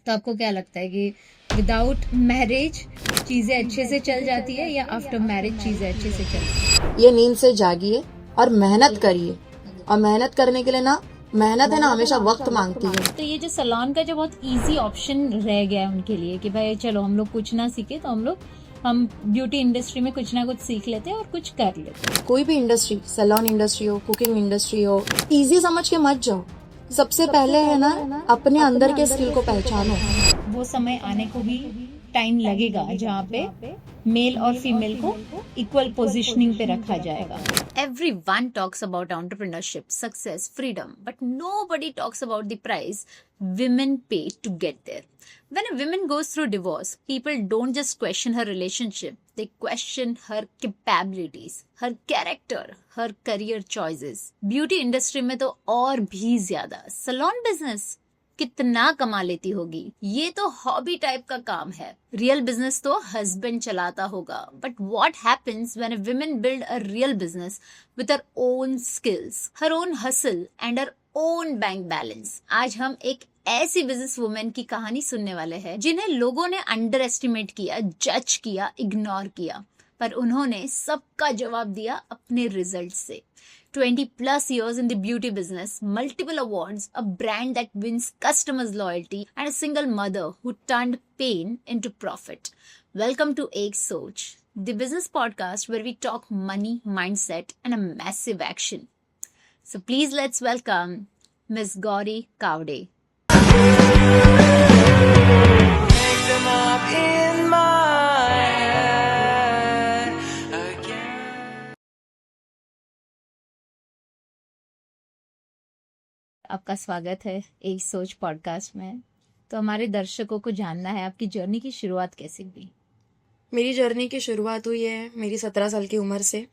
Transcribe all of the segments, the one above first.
तो आपको क्या लगता है कि विदाउट मैरिज चीजें अच्छे से चल जाती है या आफ्टर मैरिज चीजें अच्छे से चलती है? ये नींद से जागिए और मेहनत करिए, और मेहनत करने के लिए ना, मेहनत है ना हमेशा वक्त मांगती है। तो ये जो सैलून का जो बहुत इजी ऑप्शन रह गया है उनके लिए कि भाई चलो हम लोग कुछ ना सीखे तो हम ब्यूटी इंडस्ट्री में कुछ ना कुछ सीख लेते हैं और कुछ कर लेते हैं। कोई भी इंडस्ट्री, सैलून इंडस्ट्री हो, कुकिंग इंडस्ट्री हो, इजी समझ के मत जाओ। सबसे पहले है ना अपने अंदर के स्किल को पहचानो। वो समय आने को भी टाइम लगेगा जहाँ पे मेल और फीमेल को इक्वल पोजीशनिंग पे रखा जाएगा। Everyone talks about entrepreneurship, success, freedom, but nobody talks about the price women pay to get there. When a woman goes through divorce, people don't just question her relationship, they question her capabilities, her character, her career choices. Beauty industry में तो और भी ज्यादा। Salon business कितना कमा लेती होगी, ये तो हॉबी टाइप का काम है। रियल बिजनेस तो हस्बैंड चलाता होगा। But what happens when a woman build a real business with her own skills, her own hustle and her own bank balance? आज हम एक ऐसी बिजनेस वुमेन की कहानी सुनने वाले हैं जिन्हें लोगों ने अंडर एस्टिमेट किया, जज किया, इग्नोर किया, पर उन्होंने सबका जवाब दिया अपने रिजल्ट से। 20 plus years in the beauty business, multiple awards, a brand that wins customers' loyalty, and a single mother who turned pain into profit. Welcome to Ek Soch, the business podcast where we talk money, mindset, and a massive action. So please let's welcome Miss Gauri Kavde. Make them up in my head again. आपका स्वागत है एक सोच podcast में। तो हमारे दर्शकों को जानना है आपकी जर्नी की शुरुआत कैसे हुई? मेरी जर्नी की शुरुआत हुई है मेरी 17 साल की उम्र से।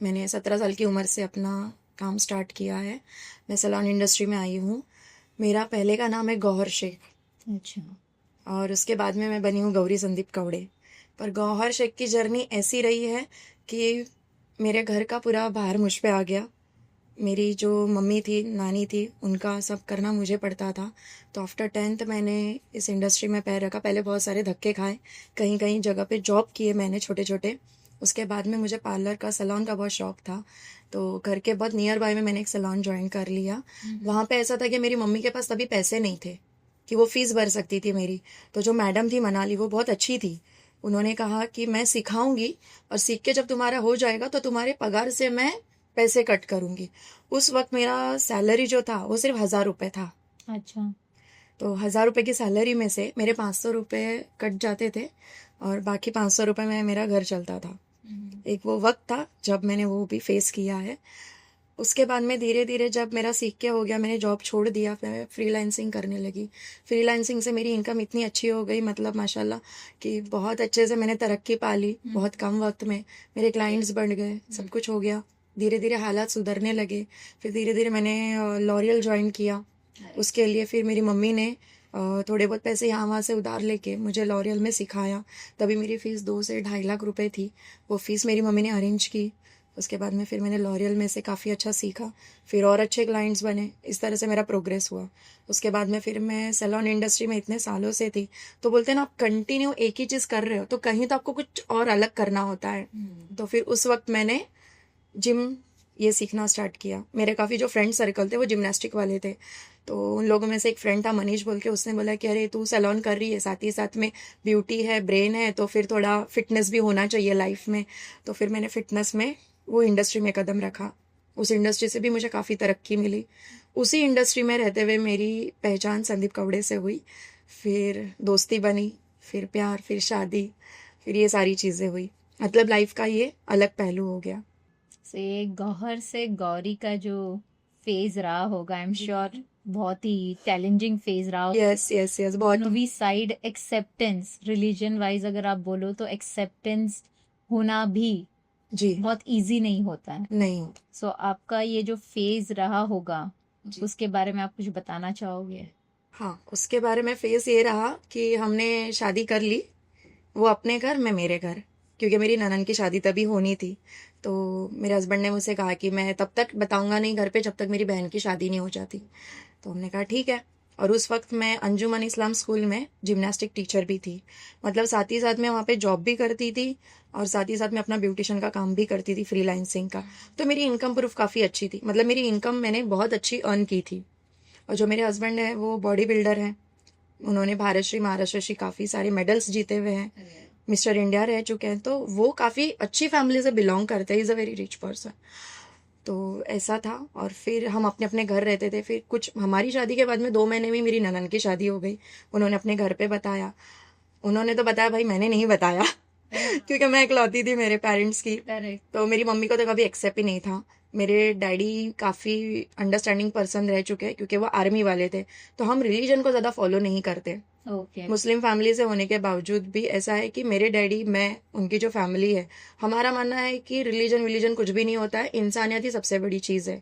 मैंने 17 साल की उम्र से अपना काम स्टार्ट किया है। मैं सैलून इंडस्ट्री में आई हूँ। मेरा पहले का नाम है गौहर शेख, अच्छा। और उसके बाद में मैं बनी हूँ गौरी संदीप कवड़े। पर गौहर शेख की जर्नी ऐसी रही है कि मेरे घर का पूरा भार मुझ पे आ गया। मेरी जो मम्मी थी, नानी थी, उनका सब करना मुझे पड़ता था। तो आफ्टर 10th मैंने इस इंडस्ट्री में पैर रखा। पहले बहुत सारे धक्के खाए, कहीं कहीं जगह पे जॉब किए मैंने छोटे छोटे। उसके बाद में मुझे पार्लर का, सैलून का बहुत शौक था, तो घर के बहुत नियर बाय में मैंने एक सैलून ज्वाइन कर लिया। वहाँ पे ऐसा था कि मेरी मम्मी के पास तभी पैसे नहीं थे कि वो फीस भर सकती थी मेरी। तो जो मैडम थी मनाली, वो बहुत अच्छी थी। उन्होंने कहा कि मैं सिखाऊंगी और सीख के जब तुम्हारा हो जाएगा तो तुम्हारे पगार से मैं पैसे कट करूंगी। उस वक्त मेरा सैलरी जो था वो सिर्फ 1000 रुपये था। अच्छा। तो 1000 रुपये की सैलरी में से मेरे 500 रुपये कट जाते थे और बाकी 500 रुपये में मेरा घर चलता था। एक वो वक्त था जब मैंने वो भी फेस किया है। उसके बाद में धीरे धीरे जब मेरा सीख के हो गया, मैंने जॉब छोड़ दिया, फिर मैं फ्रीलांसिंग करने लगी। फ्रीलांसिंग से मेरी इनकम इतनी अच्छी हो गई, मतलब माशाल्लाह, कि बहुत अच्छे से मैंने तरक्की पा ली। बहुत कम वक्त में मेरे क्लाइंट्स बढ़ गए, सब कुछ हो गया। धीरे धीरे हालात सुधरने लगे। फिर धीरे धीरे मैंने लॉरियल ज्वाइन किया। उसके लिए फिर मेरी मम्मी ने थोड़े बहुत पैसे यहाँ वहाँ से उधार लेके मुझे लॉरियल में सिखाया। तभी मेरी फ़ीस 2 से 2.5 लाख रुपए थी। वो फ़ीस मेरी मम्मी ने अरेंज की। उसके बाद में फिर मैंने लॉरियल में से काफ़ी अच्छा सीखा, फिर और अच्छे क्लाइंट्स बने। इस तरह से मेरा प्रोग्रेस हुआ। उसके बाद में फिर मैं सैलून इंडस्ट्री में इतने सालों से थी, तो बोलते हैं ना, आप कंटिन्यू एक ही चीज़ कर रहे हो तो कहीं तो आपको कुछ और अलग करना होता है। तो फिर उस वक्त मैंने जिम ये सीखना स्टार्ट किया। मेरे काफ़ी जो फ्रेंड सर्कल थे वो जिम्नास्टिक वाले थे। तो उन लोगों में से एक फ्रेंड था मनीष बोल के, उसने बोला कि अरे तू सैलून कर रही है, साथ ही साथ में ब्यूटी है, ब्रेन है, तो फिर थोड़ा फिटनेस भी होना चाहिए लाइफ में। तो फिर मैंने फिटनेस में वो इंडस्ट्री में कदम रखा। उस इंडस्ट्री से भी मुझे काफ़ी तरक्की मिली। उसी इंडस्ट्री में रहते हुए मेरी पहचान संदीप कवड़े से हुई। फिर दोस्ती बनी, फिर प्यार, फिर शादी, फिर ये सारी चीज़ें हुई। मतलब लाइफ का ये अलग पहलू हो गया। से गौहर से गौरी का जो फेज रहा होगा, आई एम श्योर बहुत ही चैलेंजिंग फेज रहा होगा। यस यस यस, बहुत। दोनों भी साइड एक्सेप्टेंस, रिलीजन वाइज अगर आप बोलो तो एक्सेप्टेंस होना भी जी, बहुत इजी नहीं होता है। नहीं। सो आपका ये जो फेज रहा होगा जी। उसके बारे में आप कुछ बताना चाहोगे? हाँ, उसके बारे में फेस ये रहा कि हमने शादी कर ली, वो अपने घर, मैं मेरे घर, क्योंकि मेरी ननन की शादी तभी होनी थी। तो मेरे हस्बैंड ने मुझसे कहा कि मैं तब तक बताऊंगा नहीं घर पे जब तक मेरी बहन की शादी नहीं हो जाती। तो हमने कहा ठीक है। और उस वक्त मैं अंजुमन इस्लाम स्कूल में जिम्नास्टिक टीचर भी थी। मतलब साथ ही साथ मैं वहाँ पे जॉब भी करती थी और साथ ही साथ मैं अपना ब्यूटिशियन का काम भी करती थी, फ्रीलांसिंग का। तो मेरी इनकम प्रूफ काफ़ी अच्छी थी, मतलब मेरी इनकम मैंने बहुत अच्छी अर्न की थी। और जो मेरे हस्बैंड है वो बॉडी बिल्डर हैं, उन्होंने भारत श्री, महाराष्ट्र श्री काफ़ी सारे मेडल्स जीते हुए हैं, मिस्टर इंडिया रह चुके हैं। तो वो काफ़ी अच्छी फैमिली से बिलोंग करते हैं, is a very rich person. तो ऐसा था। और फिर हम अपने अपने घर रहते थे। फिर कुछ हमारी शादी के बाद में 2 महीने में मेरी ननन की शादी हो गई। उन्होंने अपने घर पे बताया, उन्होंने तो बताया, भाई मैंने नहीं बताया क्योंकि मैं इकलौती थी मेरे पेरेंट्स की। तो मेरी मम्मी को तो कभी एक्सेप्ट ही नहीं था। मेरे डैडी काफ़ी अंडरस्टैंडिंग पर्सन रह चुके हैं क्योंकि वो आर्मी वाले थे। तो हम रिलीजन को ज़्यादा फॉलो नहीं करते। मुस्लिम फैमिली से होने के बावजूद भी ऐसा है कि मेरे डैडी, मैं, उनकी जो फैमिली है, हमारा मानना है कि रिलीजन कुछ भी नहीं होता है, इंसानियत ही सबसे बड़ी चीज़ है।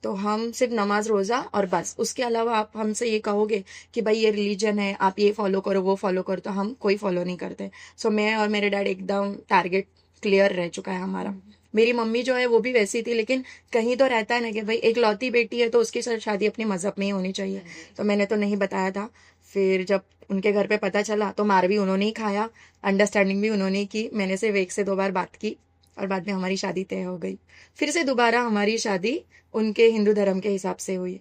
तो हम सिर्फ नमाज रोज़ा और बस, उसके अलावा आप हमसे ये कहोगे कि भाई ये रिलीजन है, आप ये फॉलो करो, वो फॉलो करो, तो हम कोई फॉलो नहीं करते। सो मैं और मेरे डैड एकदम टारगेट क्लियर रह चुका है हमारा। मेरी मम्मी जो है वो भी वैसी थी, लेकिन कहीं तो रहता है ना कि भाई एक लौती बेटी है तो उसकी शादी अपने मज़हब में ही होनी चाहिए। तो मैंने तो नहीं बताया था। फिर जब उनके घर पे पता चला तो मार भी उन्होंने ही खाया, अंडरस्टैंडिंग भी उन्होंने ही की। मैंने सिर्फ 1 से 2 बार बात की और बाद में हमारी शादी तय हो गई। फिर से दोबारा हमारी शादी उनके हिंदू धर्म के हिसाब से हुई।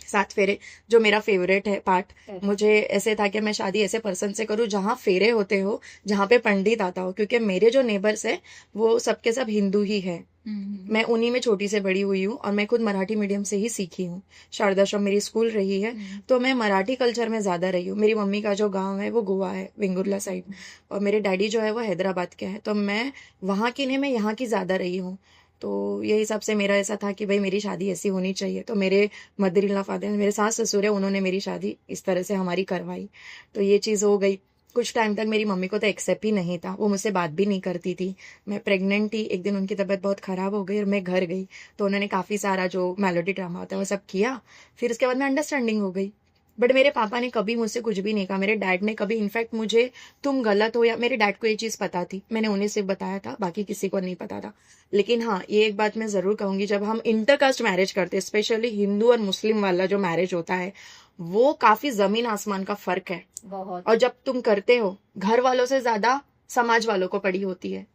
7 फेरे, जो मेरा फेवरेट है पार्ट। मुझे ऐसे था कि मैं शादी ऐसे पर्सन से करूं जहां फेरे होते हो, जहां पे पंडित आता हो, क्योंकि मेरे जो नेबर्स है वो सबके सब हिंदू ही है। मैं उन्हीं में छोटी से बड़ी हुई हूँ और मैं खुद मराठी मीडियम से ही सीखी हूँ। शारदाश्रम मेरी स्कूल रही है, तो मैं मराठी कल्चर में ज़्यादा रही हूँ। मेरी मम्मी का जो गांव है वो गोवा है, वेंगुर्ला साइड, और मेरे डैडी जो है वो हैदराबाद के हैं। तो मैं वहाँ की नहीं, मैं यहाँ की ज़्यादा रही हूँ। तो ये हिसाब से मेरा ऐसा था कि भाई मेरी शादी ऐसी होनी चाहिए। तो मेरे मदर इन लॉ, फादर, मेरे सास ससुर है, उन्होंने मेरी शादी इस तरह से हमारी करवाई। तो ये चीज़ हो गई। कुछ टाइम तक मेरी मम्मी को तो एक्सेप्ट ही नहीं था, वो मुझसे बात भी नहीं करती थी। मैं प्रेग्नेंट थी, एक दिन उनकी तबीयत बहुत ख़राब हो गई और मैं घर गई। तो उन्होंने काफ़ी सारा जो मेलोडी ड्रामा होता है वो सब किया। फिर उसके बाद में अंडरस्टैंडिंग हो गई। बट मेरे पापा ने कभी मुझसे कुछ भी नहीं कहा। मेरे डैड ने कभी, इनफैक्ट मुझे तुम गलत हो, या मेरे डैड को ये चीज़ पता थी, मैंने उन्हें सिर्फ बताया था, बाकी किसी को नहीं पता था। लेकिन हाँ, ये एक बात मैं ज़रूर कहूँगी, जब हम इंटरकास्ट मैरिज करते हैं, स्पेशली हिंदू और मुस्लिम वाला जो मैरिज होता है, वो काफ़ी ज़मीन आसमान का फ़र्क है बहुत। और जब तुम करते हो, घर वालों से ज़्यादा समाज वालों को पड़ी होती है,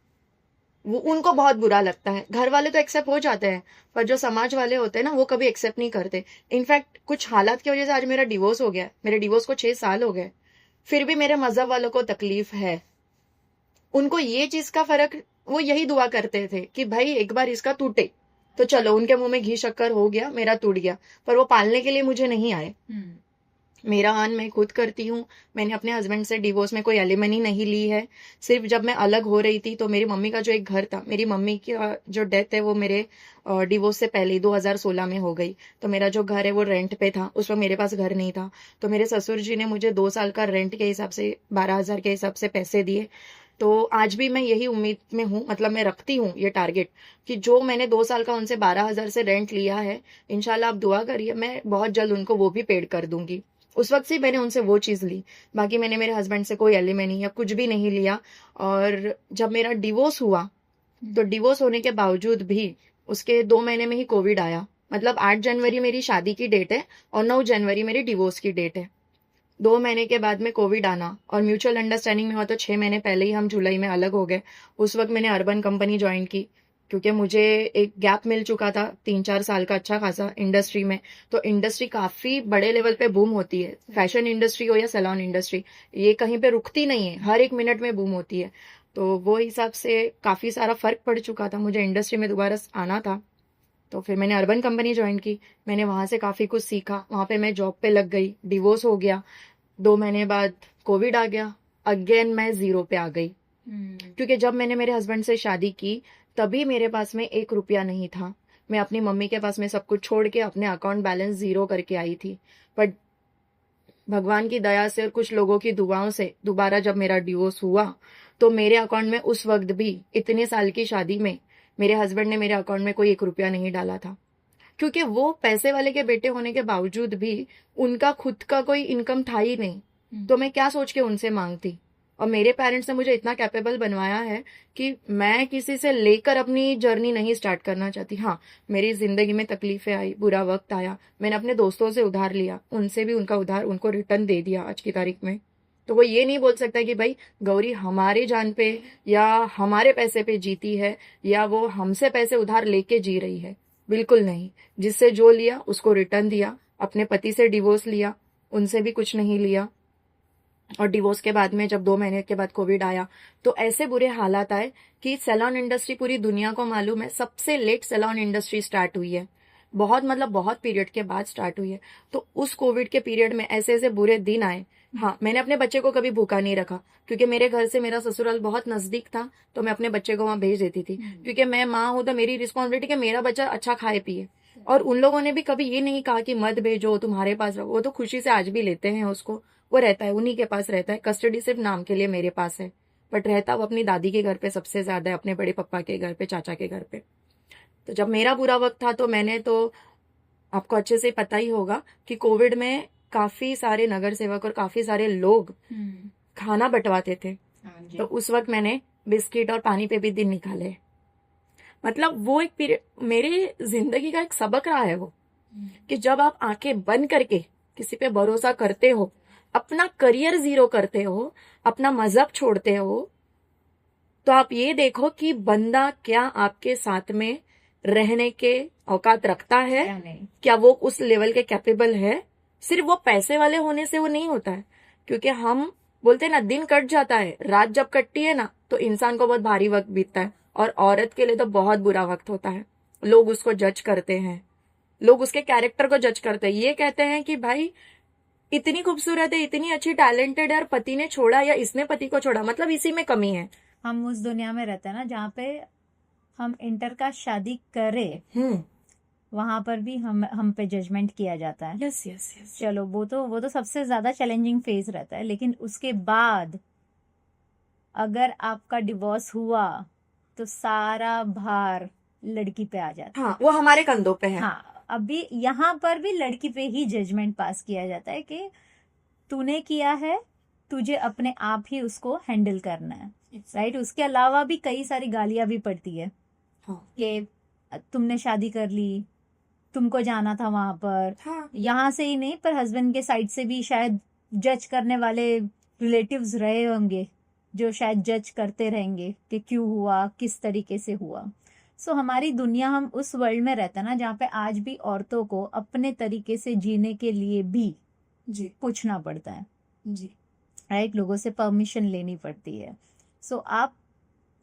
वो उनको बहुत बुरा लगता है। घर वाले तो एक्सेप्ट हो जाते हैं, पर जो समाज वाले होते हैं ना, वो कभी एक्सेप्ट नहीं करते। इनफैक्ट कुछ हालात की वजह से आज मेरा डिवोर्स हो गया। मेरे डिवोर्स को 6 साल हो गए, फिर भी मेरे मजहब वालों को तकलीफ है। उनको ये चीज का फर्क, वो यही दुआ करते थे कि भाई एक बार इसका टूटे तो चलो, उनके मुंह में घी शक्कर हो गया, मेरा टूट गया। पर वो पालने के लिए मुझे नहीं आए। मेरा आन मैं खुद करती हूँ। मैंने अपने हस्बैंड से डिवोर्स में कोई एलिमनी नहीं ली है। सिर्फ जब मैं अलग हो रही थी तो मेरी मम्मी का जो एक घर था, मेरी मम्मी की जो डेथ है वो मेरे डिवोर्स से पहले ही 2016 में हो गई। तो मेरा जो घर है वो रेंट पे था, उस वक्त मेरे पास घर नहीं था। तो मेरे ससुर जी ने मुझे 2 साल का रेंट के हिसाब से 12,000 के हिसाब से पैसे दिए। तो आज भी मैं यही उम्मीद में हूँ, मतलब मैं रखती हूँ ये टारगेट कि जो मैंने 2 साल का उनसे 12,000 से रेंट लिया है, इंशाल्लाह आप दुआ करिए, मैं बहुत जल्द उनको वो भी पेड कर दूंगी। उस वक्त से मैंने उनसे वो चीज़ ली। बाकी मैंने मेरे हस्बैंड से कोई एलिमनी या कुछ भी नहीं लिया। और जब मेरा डिवोर्स हुआ, तो डिवोर्स होने के बावजूद भी उसके 2 महीने में ही कोविड आया। मतलब 8 जनवरी मेरी शादी की डेट है और 9 जनवरी मेरी डिवोर्स की डेट है। 2 महीने के बाद में कोविड आना, और म्यूचुअल अंडरस्टैंडिंग में हुआ तो 6 महीने पहले ही हम जुलाई में अलग हो गए। उस वक्त मैंने अर्बन कंपनी ज्वाइन की, क्योंकि मुझे एक गैप मिल चुका था 3-4 साल का अच्छा खासा इंडस्ट्री में। तो इंडस्ट्री काफ़ी बड़े लेवल पे बूम होती है, फैशन इंडस्ट्री हो या सैलून इंडस्ट्री, ये कहीं पे रुकती नहीं है, हर एक मिनट में बूम होती है। तो वो हिसाब से काफ़ी सारा फ़र्क पड़ चुका था, मुझे इंडस्ट्री में दोबारा आना था। तो फिर मैंने अर्बन कंपनी ज्वाइन की। मैंने वहाँ से काफ़ी कुछ सीखा, वहाँ पे मैं जॉब पे लग गई, डिवोर्स हो गया। 2 महीने बाद कोविड आ गया, अगेन मैं ज़ीरो पे आ गई। क्योंकि जब मैंने मेरे हस्बैंड से शादी की तभी मेरे पास में 1 रुपया नहीं था। मैं अपनी मम्मी के पास में सब कुछ छोड़ के अपने अकाउंट बैलेंस ज़ीरो करके आई थी। बट भगवान की दया से और कुछ लोगों की दुआओं से दोबारा जब मेरा डिवोर्स हुआ, तो मेरे अकाउंट में उस वक्त भी, इतने साल की शादी में, मेरे हस्बैंड ने मेरे अकाउंट में कोई 1 रुपया नहीं डाला था। क्योंकि वो पैसे वाले के बेटे होने के बावजूद भी उनका खुद का कोई इनकम था ही नहीं। तो मैं क्या सोच के उनसे मांगती। और मेरे पेरेंट्स ने मुझे इतना कैपेबल बनवाया है कि मैं किसी से लेकर अपनी जर्नी नहीं स्टार्ट करना चाहती। हाँ, मेरी जिंदगी में तकलीफें आई, बुरा वक्त आया, मैंने अपने दोस्तों से उधार लिया, उनसे भी उनका उधार उनको रिटर्न दे दिया आज की तारीख में। तो वो ये नहीं बोल सकता कि भाई गौरी हमारे जान पे या हमारे पैसे पे जीती है या वो हमसे पैसे उधार लेके जी रही है। बिल्कुल नहीं। जिससे जो लिया उसको रिटर्न दिया। अपने पति से डिवोर्स लिया, उनसे भी कुछ नहीं लिया। और डिवोर्स के बाद में जब 2 महीने के बाद कोविड आया तो ऐसे बुरे हालात आए कि सैलून इंडस्ट्री पूरी दुनिया को मालूम है सबसे लेट सैलून इंडस्ट्री स्टार्ट हुई है। बहुत पीरियड के बाद स्टार्ट हुई है। तो उस कोविड के पीरियड में ऐसे ऐसे बुरे दिन आए। हाँ, मैंने अपने बच्चे को कभी भूखा नहीं रखा क्योंकि मेरे घर से मेरा ससुराल बहुत नजदीक था, तो मैं अपने बच्चे को वहां भेज देती थी क्योंकि मैं माँ हूं तो मेरी रिस्पॉन्सिबिलिटी कि मेरा बच्चा अच्छा खाए पिए। और उन लोगों ने भी कभी ये नहीं कहा कि मत भेजो, तुम्हारे पास रहो। वो तो खुशी से आज भी लेते हैं उसको, वो रहता है, उन्हीं के पास रहता है। कस्टडी सिर्फ नाम के लिए मेरे पास है, बट रहता वो अपनी दादी के घर पे सबसे ज्यादा है, अपने बड़े पापा के घर पे, चाचा के घर पे। तो जब मेरा बुरा वक्त था तो मैंने तो, आपको अच्छे से पता ही होगा कि कोविड में काफी सारे नगर सेवक और काफी सारे लोग खाना बंटवाते थे। तो उस वक्त मैंने बिस्किट और पानी पे भी दिन निकाले। मतलब वो एक पीरियड मेरी जिंदगी का एक सबक रहा है वो, कि जब आप आंखें बंद करके किसी पे भरोसा करते हो, अपना करियर जीरो करते हो, अपना मजहब छोड़ते हो, तो आप ये देखो कि बंदा क्या आपके साथ में रहने के औकात रखता है, क्या वो उस लेवल के कैपेबल है। सिर्फ वो पैसे वाले होने से वो नहीं होता है, क्योंकि हम बोलते हैं ना, दिन कट जाता है, रात जब कटती है ना तो इंसान को बहुत भारी वक्त बीतता है, और औरत के लिए तो बहुत बुरा वक्त होता है। लोग उसको जज करते हैं, लोग उसके कैरेक्टर को जज करते हैं, ये कहते हैं कि भाई इतनी खूबसूरत है, इतनी अच्छी टैलेंटेड है, और पति ने छोड़ा या इसने पति को छोड़ा, मतलब इसी में कमी है। हम उस दुनिया में रहते हैं ना जहाँ पे हम इंटरकास्ट शादी करें, वहां पर भी हम पे जजमेंट किया जाता है। Yes yes yes. चलो वो तो सबसे ज्यादा चैलेंजिंग फेज रहता है, लेकिन उसके बाद अगर आपका डिवोर्स हुआ तो सारा भार लड़की पे आ जाता है। हाँ, वो हमारे कंधों पे है। हाँ, अभी यहाँ पर भी लड़की पे ही जजमेंट पास किया जाता है कि तूने किया है, तुझे अपने आप ही उसको हैंडल करना है, राइट। उसके अलावा भी कई सारी गालियां भी पड़ती है कि तुमने शादी कर ली, तुमको जाना था वहां पर। हाँ। यहाँ से ही नहीं, पर हस्बैंड के साइड से भी शायद जज करने वाले रिलेटिव्स रहे होंगे जो शायद जज करते रहेंगे कि क्यों हुआ, किस तरीके से हुआ। सो हमारी दुनिया, हम उस वर्ल्ड में रहते हैं ना जहाँ पे आज भी औरतों को अपने तरीके से जीने के लिए भी जी पूछना पड़ता है, जी। राइट। लोगों से परमिशन लेनी पड़ती है। सो आप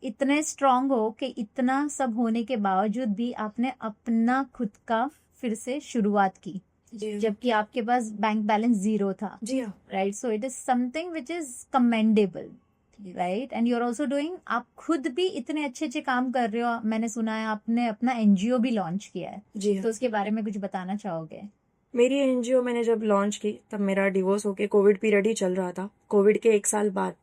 इतने स्ट्रांग हो कि इतना सब होने के बावजूद भी आपने अपना खुद का फिर से शुरुआत की, जबकि आपके पास बैंक बैलेंस 0 था, जी हाँ। Right. So it is something which is commendable, right. And you are also doing, आप खुद भी इतने अच्छे काम कर रहे हो। मैंने सुना है आपने अपना एनजीओ भी लॉन्च किया है, जी हाँ। तो उसके बारे में कुछ बताना चाहोगे? मेरी एनजीओ मैंने जब लॉन्च की तब मेरा डिवोर्स होके कोविड पीरियड ही चल रहा था। कोविड के 1 साल बाद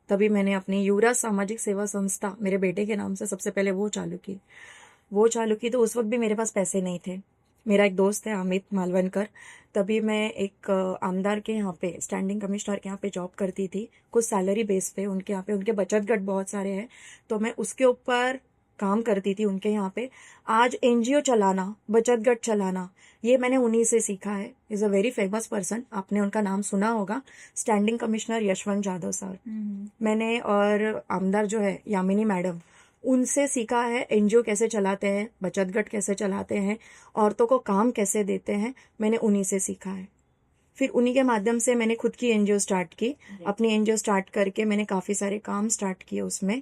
तभी मैंने अपनी युवराज सामाजिक सेवा संस्था मेरे बेटे के नाम से सबसे पहले वो चालू की। तो उस वक्त भी मेरे पास पैसे नहीं थे। मेरा एक दोस्त है अमित मालवनकर, तभी मैं एक आमदार के यहाँ पे, स्टैंडिंग कमिश्नर के यहाँ पे जॉब करती थी, कुछ सैलरी बेस पे। उनके यहाँ पे उनके बचत गट बहुत सारे हैं, तो मैं उसके ऊपर काम करती थी उनके यहाँ पे। आज एनजीओ चलाना, बचत गट चलाना, ये मैंने उन्हीं से सीखा है। Is a very famous person, आपने उनका नाम सुना होगा, standing commissioner Yashwant Jadhav sir. मैंने और आमदार जो है यामिनी मैडम, उनसे सीखा है एनजीओ कैसे चलाते हैं, बचत गट कैसे चलाते हैं, औरतों को काम कैसे देते हैं, मैंने उन्हीं से सीखा है। फिर उन्हीं के माध्यम से मैंने खुद की एनजीओ स्टार्ट की। अपनी एनजीओ स्टार्ट करके मैंने काफ़ी सारे काम स्टार्ट किए उसमें।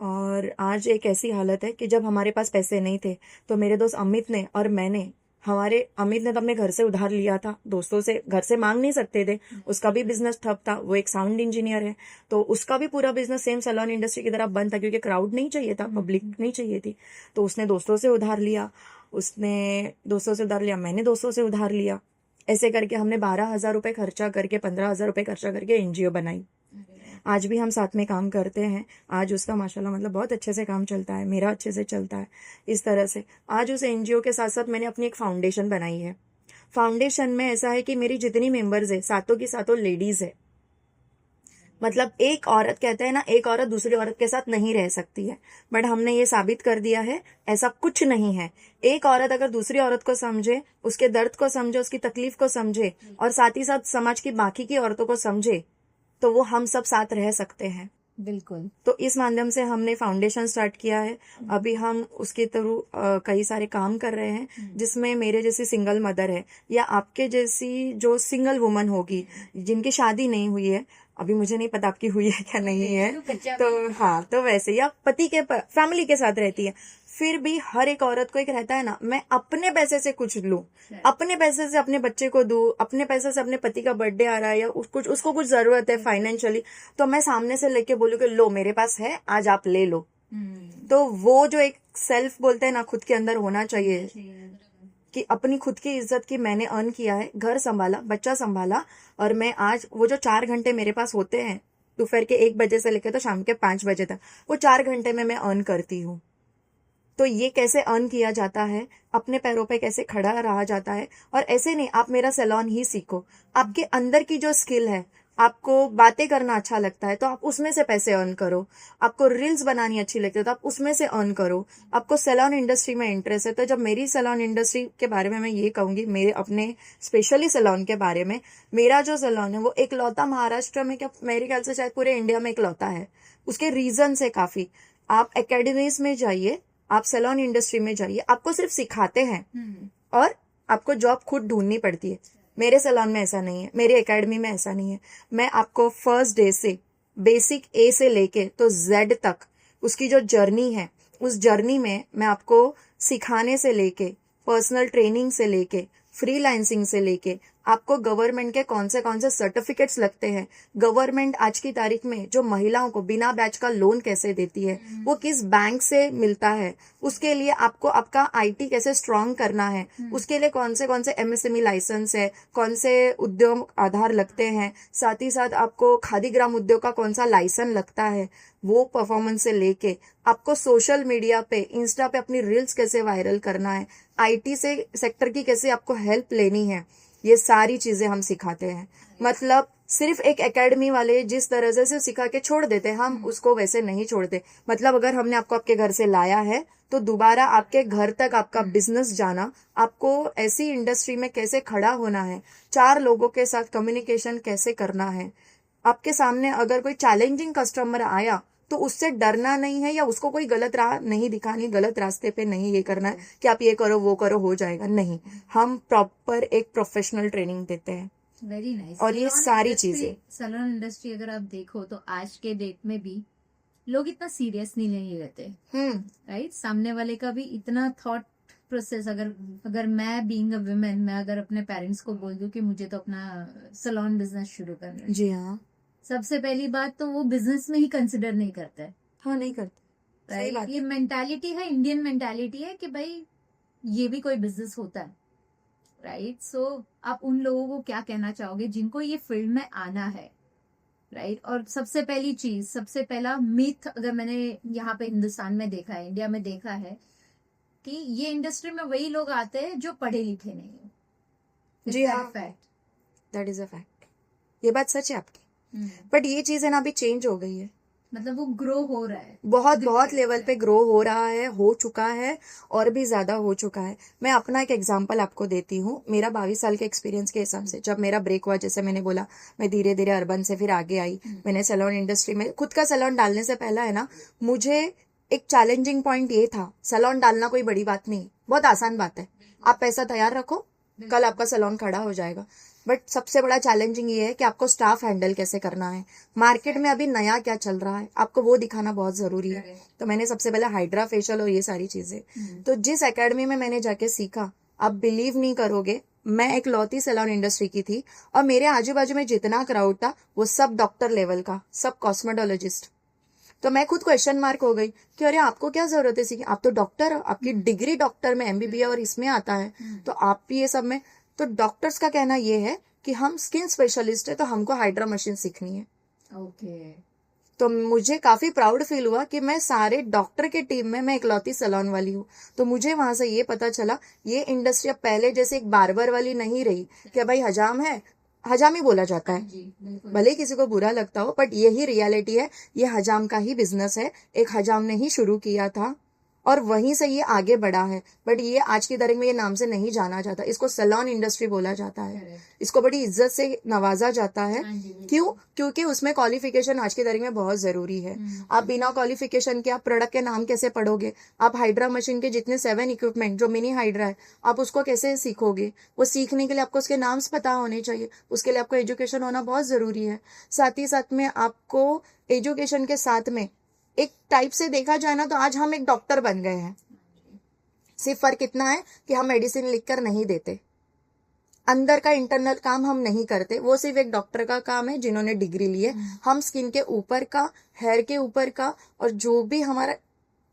और आज एक ऐसी हालत है कि जब हमारे पास पैसे नहीं थे तो मेरे दोस्त अमित ने और मैंने, अमित ने तो अपने घर से उधार लिया था, दोस्तों से, घर से मांग नहीं सकते थे, उसका भी बिजनेस ठप था, वो एक साउंड इंजीनियर है, तो उसका भी पूरा बिजनेस सेम सैलून इंडस्ट्री की तरह बंद था, क्योंकि क्राउड नहीं चाहिए था, पब्लिक नहीं चाहिए थी। तो उसने दोस्तों से उधार लिया, मैंने दोस्तों से उधार लिया। ऐसे करके हमने 12,000 रुपये खर्चा करके, 15,000 रुपये खर्चा करके एनजीओ बनाई। आज भी हम साथ में काम करते हैं। आज उसका माशाल्लाह मतलब बहुत अच्छे से काम चलता है, मेरा अच्छे से चलता है। इस तरह से आज उस एनजीओ के साथ साथ मैंने अपनी एक फाउंडेशन बनाई है। फाउंडेशन में ऐसा है कि मेरी जितनी मेंबर्स है, सातों की सातों लेडीज है। मतलब एक औरत कहते हैं ना, एक औरत दूसरी औरत के साथ नहीं रह सकती है, बट हमने ये साबित कर दिया है ऐसा कुछ नहीं है। एक औरत अगर दूसरी औरत को समझे, उसके दर्द को समझे, उसकी तकलीफ को समझे और साथ ही साथ समाज की बाकी की औरतों को समझे, तो वो हम सब साथ रह सकते हैं। बिल्कुल। तो इस माध्यम से हमने फाउंडेशन स्टार्ट किया है। अभी हम उसके थ्रू कई सारे काम कर रहे हैं, जिसमें मेरे जैसी सिंगल मदर है या आपके जैसी जो सिंगल वुमन होगी जिनकी शादी नहीं हुई है, अभी मुझे नहीं पता आपकी हुई है क्या नहीं है, तो हाँ, तो वैसे या पति के फैमिली के साथ रहती है, फिर भी हर एक औरत को एक रहता है ना, मैं अपने पैसे से कुछ लूं, अपने पैसे से अपने बच्चे को दूं, अपने पैसे से अपने पति का बर्थडे आ रहा है या उसको कुछ जरूरत है फाइनेंशियली, तो मैं सामने से लेके बोलूं कि लो मेरे पास है, आज आप ले लो। तो वो जो एक सेल्फ बोलते हैं ना, खुद के अंदर होना चाहिए कि अपनी खुद की इज्जत की मैंने अर्न किया है, घर संभाला, बच्चा संभाला, और मैं आज वो जो 4 घंटे मेरे पास होते हैं दोपहर के 1 बजे से लेकर तो शाम के 5 बजे तक, वो 4 घंटे में मैं अर्न करती हूँ। तो ये कैसे अर्न किया जाता है, अपने पैरों पे कैसे खड़ा रहा जाता है। और ऐसे नहीं आप मेरा सैलून ही सीखो, आपके अंदर की जो स्किल है, आपको बातें करना अच्छा लगता है तो आप उसमें से पैसे अर्न करो, आपको रील्स बनानी अच्छी लगती है तो आप उसमें से अर्न करो, आपको सैलून इंडस्ट्री में इंटरेस्ट है तो जब मेरी सैलून इंडस्ट्री के बारे में मैं ये कहूंगी, मेरे अपने स्पेशली सैलून के बारे में, मेरा जो सैलून है वो एकलौता महाराष्ट्र में, क्या मेरे ख्याल से शायद पूरे इंडिया में एकलौता है। उसके रीजन है काफी। आप एकेडमीज में जाइए, आप सैलून इंडस्ट्री में जाइए, आपको सिर्फ सिखाते हैं और आपको जॉब खुद ढूंढनी पड़ती है। मेरे सैलून में ऐसा नहीं है, मेरी एकेडमी में ऐसा नहीं है। मैं आपको फर्स्ट डे से बेसिक ए से लेके तो जेड तक उसकी जो जर्नी है, उस जर्नी में मैं आपको सिखाने से लेके, पर्सनल ट्रेनिंग से लेके, फ्रीलांसिंग से लेके, आपको गवर्नमेंट के कौन से सर्टिफिकेट्स लगते हैं, गवर्नमेंट आज की तारीख में जो महिलाओं को बिना बैच का लोन कैसे देती है, वो किस बैंक से मिलता है, उसके लिए आपको आपका आईटी कैसे स्ट्रांग करना है, उसके लिए कौन से एमएसएमई लाइसेंस है, कौन से उद्योग आधार लगते हैं, साथ ही साथ आपको खादी ग्राम उद्योग का कौन सा लाइसेंस लगता है, वो परफॉर्मेंस से लेके आपको सोशल मीडिया पे, इंस्टा पे अपनी रील्स कैसे वायरल करना है, आईटी से सेक्टर की कैसे आपको हेल्प लेनी है, ये सारी चीजें हम सिखाते हैं। मतलब सिर्फ एक एकेडमी वाले जिस तरह से सिर्फ सिखा के छोड़ देते हैं, हम उसको वैसे नहीं छोड़ते। मतलब अगर हमने आपको आपके घर से लाया है तो दोबारा आपके घर तक आपका बिजनेस जाना, आपको ऐसी इंडस्ट्री में कैसे खड़ा होना है, 4 लोगों के साथ कम्युनिकेशन कैसे करना है, आपके सामने अगर कोई चैलेंजिंग कस्टमर आया तो उससे डरना नहीं है या उसको कोई गलत राह नहीं दिखानी, गलत रास्ते पे नहीं ये करना है कि आप ये करो वो करो हो जाएगा, नहीं। हम प्रॉपर एक प्रोफेशनल ट्रेनिंग देते हैं। Very nice. और ये सारी चीजें, सैलून इंडस्ट्री अगर आप देखो तो आज के डेट में भी लोग इतना सीरियसली नहीं लेते, राइट। सामने वाले का भी इतना थॉट प्रोसेस, अगर मैं बीइंग अ वुमेन, मैं अगर अपने पेरेंट्स को बोल दूं कि मुझे तो अपना सैलून बिजनेस शुरू करना है, जी हाँ, सबसे पहली बात तो वो बिजनेस में ही कंसिडर नहीं करता है, हाँ नहीं करते। सही बात। ये मेंटालिटी है, इंडियन मेंटालिटी है कि भाई ये भी कोई बिजनेस होता है, राइट। सो आप उन लोगों को क्या कहना चाहोगे जिनको ये फील्ड में आना है, राइट। और सबसे पहली चीज, सबसे पहला मिथ अगर मैंने यहाँ पे हिंदुस्तान में देखा है, इंडिया में देखा है, कि ये इंडस्ट्री में वही लोग आते हैं जो पढ़े लिखे नहीं है। जी हाँ, fact, that is a fact. ये बात सच है आपकी। बट ये चीज है ना, अभी चेंज हो गई है, मतलब वो ग्रो हो रहा है, बहुत लेवल पे ग्रो हो रहा है, हो चुका है और भी ज्यादा हो चुका है। मैं अपना एक एग्जांपल आपको देती हूँ। मेरा 22 साल के एक्सपीरियंस के हिसाब से जब मेरा ब्रेक हुआ, जैसे मैंने बोला, मैं धीरे धीरे अर्बन से फिर आगे आई, मैंने सैलून इंडस्ट्री में खुद का सैलून डालने से पहला है ना, मुझे एक चैलेंजिंग पॉइंट ये था, सैलून डालना कोई बड़ी बात नहीं, बहुत आसान बात है, आप पैसा तैयार रखो, कल आपका सैलून खड़ा हो जाएगा। बट सबसे बड़ा चैलेंजिंग ये है कि आपको स्टाफ हैंडल कैसे करना है, मार्केट में अभी नया क्या चल रहा है, आपको वो दिखाना बहुत जरूरी है। तो मैंने सबसे पहले हाइड्रा फेशियल और ये सारी चीजें, तो जिस एकेडमी में मैंने जाके सीखा, आप बिलीव नहीं करोगे, मैं एक लौती सैलून इंडस्ट्री की थी और मेरे आजू बाजू में जितना क्राउड था वो सब डॉक्टर लेवल का, सब कॉस्मेटोलॉजिस्ट। तो मैं खुद क्वेश्चन मार्क हो गई कि अरे आपको क्या जरूरत है सीखने, आप तो डॉक्टर हो, आपकी डिग्री डॉक्टर में एमबीबीएस और इसमें आता है, तो आप भी ये सब में। तो डॉक्टर्स का कहना ये है कि हम स्किन स्पेशलिस्ट है तो हमको हाइड्रा मशीन सीखनी है। ओके। तो मुझे काफी प्राउड फील हुआ कि मैं सारे डॉक्टर के टीम में मैं इकलौती सैलून वाली हूँ। तो मुझे वहां से ये पता चला, ये इंडस्ट्री अब पहले जैसे एक बार्बर वाली नहीं रही कि भाई हजाम है, हजाम ही बोला जाता है, भले ही किसी को बुरा लगता हो, बट यही रियलिटी है। ये हजाम का ही बिजनेस है, एक हजाम ने ही शुरू किया था और वहीं से ये आगे बढ़ा है। बट ये आज की तारीख में ये नाम से नहीं जाना जाता, इसको सैलून इंडस्ट्री बोला जाता है, इसको बड़ी इज्जत से नवाजा जाता है। क्यों? क्योंकि उसमें क्वालिफिकेशन आज की तारीख में बहुत जरूरी है। आप बिना क्वालिफिकेशन के आप प्रोडक्ट के नाम कैसे पढ़ोगे? आप हाइड्रा मशीन के जितने 7 इक्विपमेंट जो मिनी हाइड्रा है, आप उसको कैसे सीखोगे? वो सीखने के लिए आपको उसके नाम्स पता होने चाहिए, उसके लिए आपको एजुकेशन होना बहुत जरूरी है। साथ ही साथ में आपको एजुकेशन के साथ में एक टाइप से देखा जाए ना, तो आज हम एक डॉक्टर बन गए हैं। सिर्फ फर्क इतना है कि हम मेडिसिन लिखकर नहीं देते, अंदर का इंटरनल काम हम नहीं करते, वो सिर्फ एक डॉक्टर का काम है जिन्होंने डिग्री ली है। हम स्किन के ऊपर का, हेयर के ऊपर का और जो भी हमारा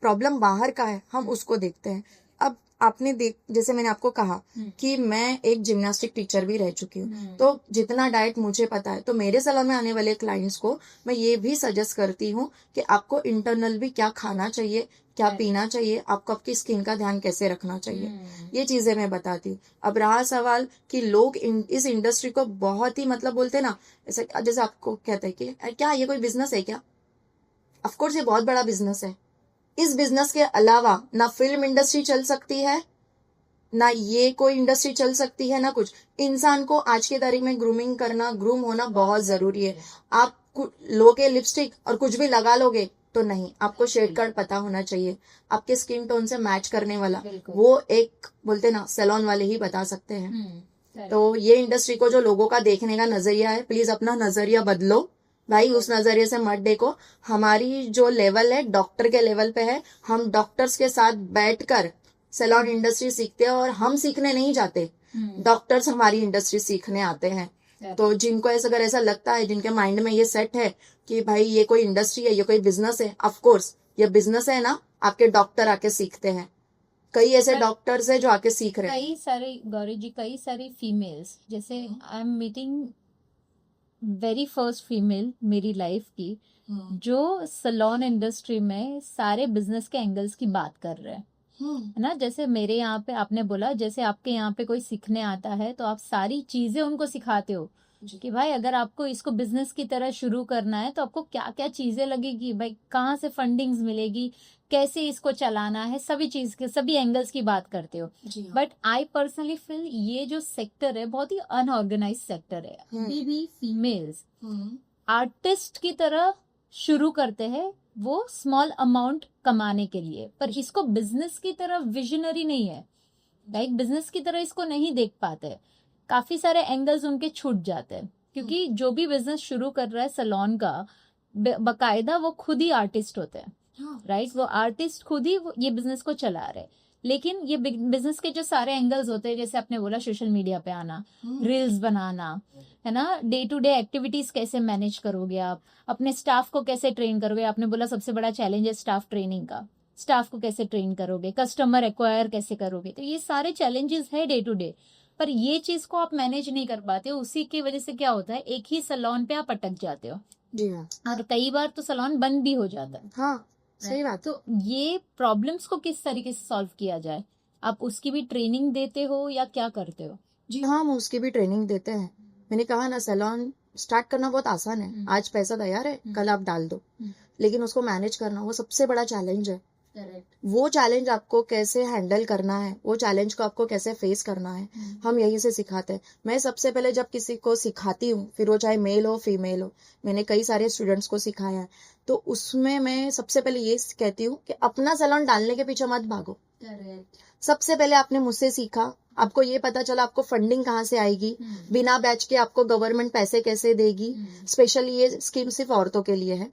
प्रॉब्लम बाहर का है हम उसको देखते हैं। अब आपने जैसे मैंने आपको कहा कि मैं एक जिम्नास्टिक टीचर भी रह चुकी हूँ, तो जितना डाइट मुझे पता है, तो मेरे सैलून में आने वाले क्लाइंट्स को मैं ये भी सजेस्ट करती हूँ कि आपको इंटरनल भी क्या खाना चाहिए, क्या पीना चाहिए, आपको आपकी स्किन का ध्यान कैसे रखना चाहिए, ये चीजें मैं बताती हूँ। अब रहा सवाल कि लोग इस इंडस्ट्री को बहुत ही मतलब बोलते ना, जैसे आपको कहते हैं कि क्या ये कोई बिजनेस है क्या? ऑफकोर्स ये बहुत बड़ा बिजनेस है। इस बिजनेस के अलावा ना फिल्म इंडस्ट्री चल सकती है, ना ये कोई इंडस्ट्री चल सकती है, ना कुछ। इंसान को आज की तारीख में ग्रूमिंग करना, ग्रूम होना बहुत जरूरी है। आप लोगे लिपस्टिक और कुछ भी लगा लोगे तो नहीं, आपको शेड कार्ड पता होना चाहिए, आपके स्किन टोन से मैच करने वाला, वो एक बोलते ना सैलून वाले ही बता सकते हैं। तो ये इंडस्ट्री को जो लोगों का देखने का नजरिया है, प्लीज अपना नजरिया बदलो भाई, उस नजरिए से मत देखो। हमारी जो लेवल है डॉक्टर के लेवल पे है, हम डॉक्टर्स के साथ बैठकर सैलून इंडस्ट्री सीखते हैं और हम सीखने नहीं जाते, डॉक्टर्स हमारी इंडस्ट्री सीखने आते हैं। तो जिनको अगर ऐसा लगता है, जिनके माइंड में ये सेट है कि भाई ये कोई इंडस्ट्री है, ये कोई बिजनेस है, ऑफ कोर्स ये बिजनेस है ना, आपके डॉक्टर आके सीखते हैं। कई ऐसे डॉक्टर्स है जो आके सीख रहे हैं। कई सारे गौरी जी, कई सारी फीमेल्स, जैसे I am meeting very first female मेरी लाइफ की जो सैलून इंडस्ट्री में सारे बिजनेस के एंगल्स की बात कर रहे हैं, है ना। जैसे मेरे यहाँ पे आपने बोला, जैसे आपके यहाँ पे कोई सीखने आता है तो आप सारी चीजें उनको सिखाते हो कि भाई अगर आपको इसको बिजनेस की तरह शुरू करना है तो आपको क्या क्या चीजें लगेगी, भाई कहाँ से फंडिंग्स मिलेगी, कैसे इसको चलाना है, सभी चीज के सभी एंगल्स की बात करते हो। बट आई पर्सनली फील ये जो सेक्टर है बहुत ही अनऑर्गेनाइज सेक्टर है। अभी भी फीमेल्स आर्टिस्ट की तरह शुरू करते हैं, वो स्मॉल अमाउंट कमाने के लिए, पर इसको बिजनेस की तरह विजनरी नहीं है, लाइक बिजनेस की तरह इसको नहीं देख पाते। काफी सारे एंगल्स उनके छूट जाते हैं, क्योंकि जो भी बिजनेस शुरू कर रहा है सैलून का, बकायदा वो खुद ही आर्टिस्ट होते हैं, राइट। वो आर्टिस्ट खुद ही ये बिजनेस को चला रहे। लेकिन ये बिजनेस के जो सारे एंगल्स होते हैं, जैसे आपने बोला सोशल मीडिया पे आना, रील्स बनाना, है ना, डे टू डे एक्टिविटीज कैसे मैनेज करोगे, आप अपने स्टाफ को कैसे ट्रेन करोगे। आपने बोला सबसे बड़ा चैलेंज है स्टाफ ट्रेनिंग का, स्टाफ को कैसे ट्रेन करोगे, कस्टमर एक्वायर कैसे करोगे, तो ये सारे चैलेंजेस है डे टू डे। पर ये चीज को आप मैनेज नहीं कर पाते हो, उसी की वजह से क्या होता है, एक ही सैलून पे आप अटक जाते हो। जी हाँ, और कई बार तो सैलून बंद भी हो जाता है। हाँ सही बात। तो ये प्रॉब्लम्स को किस तरीके से सॉल्व किया जाए, आप उसकी भी ट्रेनिंग देते हो या क्या करते हो? जी हाँ, हम उसकी भी ट्रेनिंग देते हैं। मैंने कहा ना, सैलून स्टार्ट करना बहुत आसान है, आज पैसा तैयार है, कल आप डाल दो, लेकिन उसको मैनेज करना वो सबसे बड़ा चैलेंज है। वो चैलेंज आपको कैसे हैंडल करना है, वो चैलेंज को आपको कैसे फेस करना है, हम यहीं से सिखाते हैं। मैं सबसे पहले जब किसी को सिखाती हूँ, फिर वो चाहे मेल हो फीमेल हो, मैंने कई सारे स्टूडेंट्स को सिखाया है, तो उसमें मैं सबसे पहले ये कहती हूँ कि अपना सैलून डालने के पीछे मत भागो। सबसे पहले आपने मुझसे सीखा, आपको ये पता चला आपको फंडिंग कहाँ से आएगी, बिना बैच के आपको गवर्नमेंट पैसे कैसे देगी। स्पेशली ये स्कीम सिर्फ औरतों के लिए है,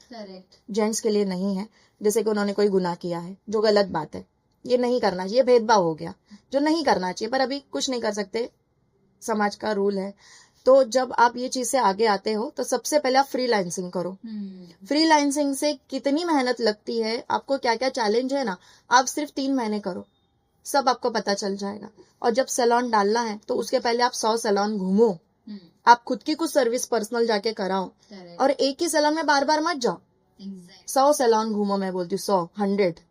जेंट्स के लिए नहीं है। जैसे कि उन्होंने कोई गुनाह किया है, जो गलत बात है, ये नहीं करना चाहिए, भेदभाव हो गया, जो नहीं करना चाहिए, पर अभी कुछ नहीं कर सकते, समाज का रूल है। तो जब आप ये चीज से आगे आते हो, तो सबसे पहले आप फ्रीलांसिंग करो। फ्रीलांसिंग से कितनी मेहनत लगती है, आपको क्या क्या चैलेंज है ना, आप सिर्फ 3 महीने करो, सब आपको पता चल जाएगा। और जब सैलून डालना है तो उसके पहले आप 100 सैलून घूमो, आप खुद की कुछ सर्विस पर्सनल जाके कराओ, और एक ही सैलून में बार बार मत जाओ। 100 सैलून घूमो, मैं बोलती हूँ 100, 100,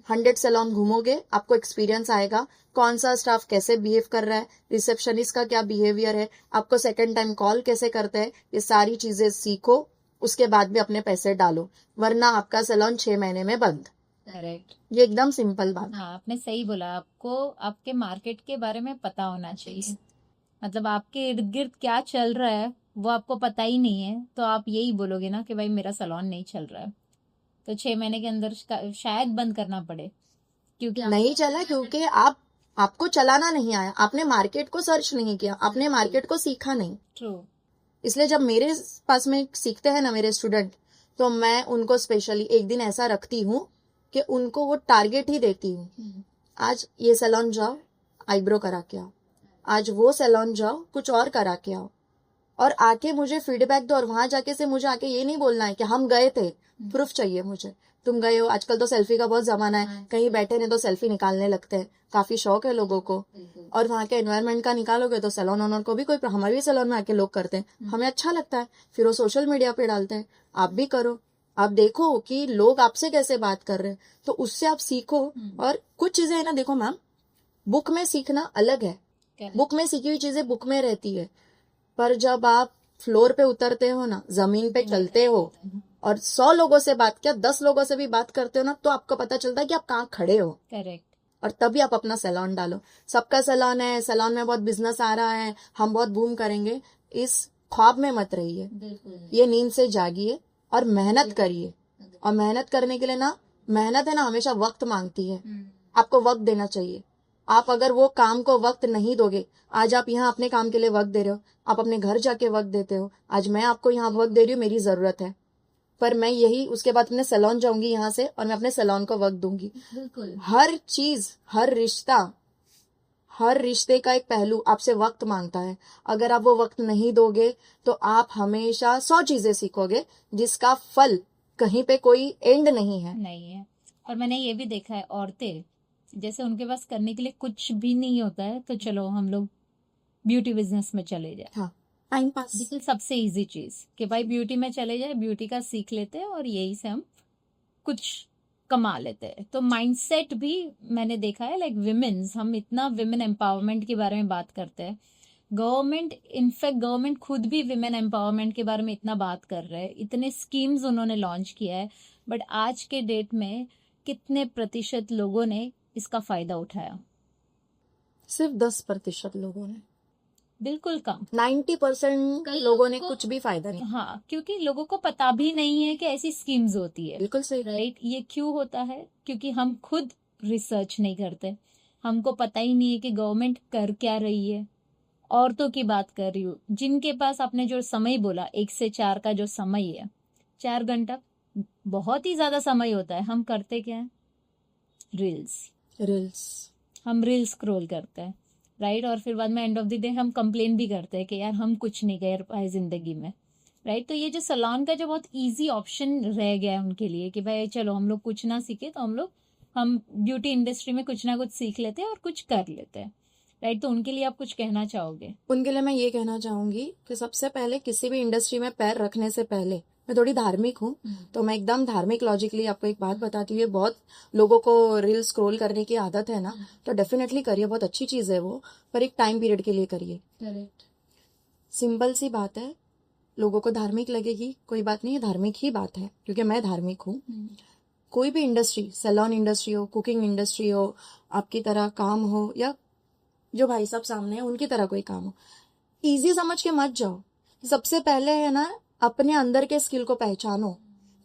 100 सैलून घूमोगे, आपको एक्सपीरियंस आएगा कौन सा स्टाफ कैसे बिहेव कर रहा है, रिसेप्शनिस्ट का क्या बिहेवियर है, आपको सेकंड टाइम कॉल कैसे करते हैं, ये सारी चीजें सीखो, उसके बाद भी अपने पैसे डालो, वरना आपका सैलून 6 महीने में बंद। करेक्ट। ये एकदम सिंपल बात। हाँ, आपने सही बोला। आपको आपके मार्केट के बारे में पता होना चाहिए। मतलब आपके इर्द गिर्द क्या चल रहा है वो आपको पता ही नहीं है, तो आप यही बोलोगे ना कि भाई मेरा सैलून नहीं चल रहा है, तो 6 महीने के अंदर शायद बंद करना पड़े, क्योंकि नहीं चला क्योंकि आपको चलाना नहीं आया, आपने मार्केट को सर्च नहीं किया, आपने मार्केट को सीखा नहीं। ट्रू। इसलिए जब मेरे पास में सीखते हैं ना मेरे स्टूडेंट, तो मैं उनको स्पेशली एक दिन ऐसा रखती हूँ कि उनको वो टारगेट ही देती हूँ। आज ये सैलून जाओ, आईब्रो करा के आओ, आज वो सैलून जाओ, कुछ और करा के आओ, और आके मुझे फीडबैक दो। और वहां जाके से मुझे आके ये नहीं बोलना है कि हम गए थे, प्रूफ चाहिए मुझे, तुम गए हो। आजकल तो सेल्फी का बहुत जमाना है, कहीं बैठे नहीं तो सेल्फी निकालने लगते हैं, काफी शौक है लोगों को। और वहाँ के एनवायरनमेंट का निकालोगे तो सैलून ओनर को भी कोई, हमारे भी सैलून में आके लोग करते हैं, हमें अच्छा लगता है, फिर वो सोशल मीडिया पे डालते हैं। आप भी करो, आप देखो कि लोग आपसे कैसे बात कर रहे हैं, तो उससे आप सीखो। और कुछ चीजें है ना, देखो मैम, बुक में सीखना अलग है, बुक में सीखी हुई चीजें बुक में रहती है, पर जब आप फ्लोर पे उतरते हो ना, जमीन पे चलते हो और 100 लोगों से बात किया, 10 लोगों से भी बात करते हो ना, तो आपको पता चलता है कि आप कहाँ खड़े हो। करेक्ट। और तभी आप अपना सैलून डालो। सबका सैलून है, सैलून में बहुत बिजनेस आ रहा है, हम बहुत बूम करेंगे, इस ख्वाब में मत रहिए। ये नींद से जागिए और मेहनत करिए। और मेहनत करने के लिए ना, मेहनत है ना हमेशा वक्त मांगती है, आपको वक्त देना चाहिए। आप अगर वो काम को वक्त नहीं दोगे, आज आप यहाँ अपने काम के लिए वक्त दे रहे हो, आप अपने घर जाके वक्त देते हो, आज मैं आपको यहाँ वक्त दे रही हूँ, मेरी जरूरत है, पर मैं यही उसके बाद अपने सैलून जाऊंगी यहाँ से, और मैं अपने सैलून को वक्त दूंगी। बिल्कुल। हर चीज, हर रिश्ता, हर रिश्ते का एक पहलू आपसे वक्त मांगता है। अगर आप वो वक्त नहीं दोगे तो आप हमेशा 100 चीजें सीखोगे जिसका फल कहीं पे कोई एंड नहीं है। नहीं है। और मैंने ये भी देखा है, औरतें जैसे उनके पास करने के लिए कुछ भी नहीं होता है, तो चलो हम लोग ब्यूटी बिजनेस में चले जाए। हाँ, टाइम पास। बिल्कुल सबसे इजी चीज कि भाई ब्यूटी में चले जाए, ब्यूटी का सीख लेते हैं और यही से हम कुछ कमा लेते हैं। तो माइंडसेट भी मैंने देखा है, लाइक विमेन्स, हम इतना विमेन एम्पावरमेंट के बारे में बात करते हैं, गवर्नमेंट, इनफैक्ट गवर्नमेंट खुद भी विमेन एम्पावरमेंट के बारे में इतना बात कर रहे हैं, इतने स्कीम्स उन्होंने लॉन्च किया है, बट आज के डेट में कितने प्रतिशत लोगों ने इसका फायदा उठाया? सिर्फ 10% लोगों ने, बिल्कुल कम। 90% लोगों ने कुछ भी फायदा नहीं। हाँ, क्योंकि लोगों को पता भी नहीं है कि ऐसी स्कीम्स होती है। बिल्कुल सही। राइट। ये क्यों होता है? क्योंकि हम खुद रिसर्च नहीं करते, हमको पता ही नहीं है कि गवर्नमेंट कर क्या रही है। औरतों की बात कर रही हूँ, जिनके पास आपने जो समय बोला 1 से 4 का जो समय है, 4 घंटा बहुत ही ज्यादा समय होता है। हम करते क्या है? रील्स। हम रील्स स्क्रॉल करते हैं, राइट। और फिर बाद में एंड ऑफ द डे हम कंप्लेन भी करते हैं कि यार हम कुछ नहीं कर पाए जिंदगी में, राइट। तो ये जो सैलून का जो बहुत इजी ऑप्शन रह गया है उनके लिए कि भाई चलो हम लोग कुछ ना सीखे तो हम ब्यूटी इंडस्ट्री में कुछ ना कुछ सीख लेते हैं और कुछ कर लेते हैं, राइट। तो उनके लिए आप कुछ कहना चाहोगे? उनके लिए मैं ये कहना चाहूंगी कि सबसे पहले किसी भी इंडस्ट्री में पैर रखने से पहले, मैं थोड़ी धार्मिक हूँ तो मैं एकदम धार्मिक लॉजिकली आपको एक बात बताती हूँ। बहुत लोगों को रील स्क्रॉल करने की आदत है ना, तो डेफिनेटली करिए, बहुत अच्छी चीज है वो, पर एक टाइम पीरियड के लिए करिए। करेक्ट। सिंपल सी बात है, लोगों को धार्मिक लगेगी, कोई बात नहीं है, धार्मिक ही बात है, क्योंकि मैं धार्मिक हूँ। कोई भी इंडस्ट्री, सैलून इंडस्ट्री हो, कुकिंग इंडस्ट्री हो, आपकी तरह काम हो, या जो भाई साहब सामने है उनकी तरह कोई काम हो, इजी समझ के मत जाओ। सबसे पहले है ना, अपने अंदर के स्किल को पहचानो,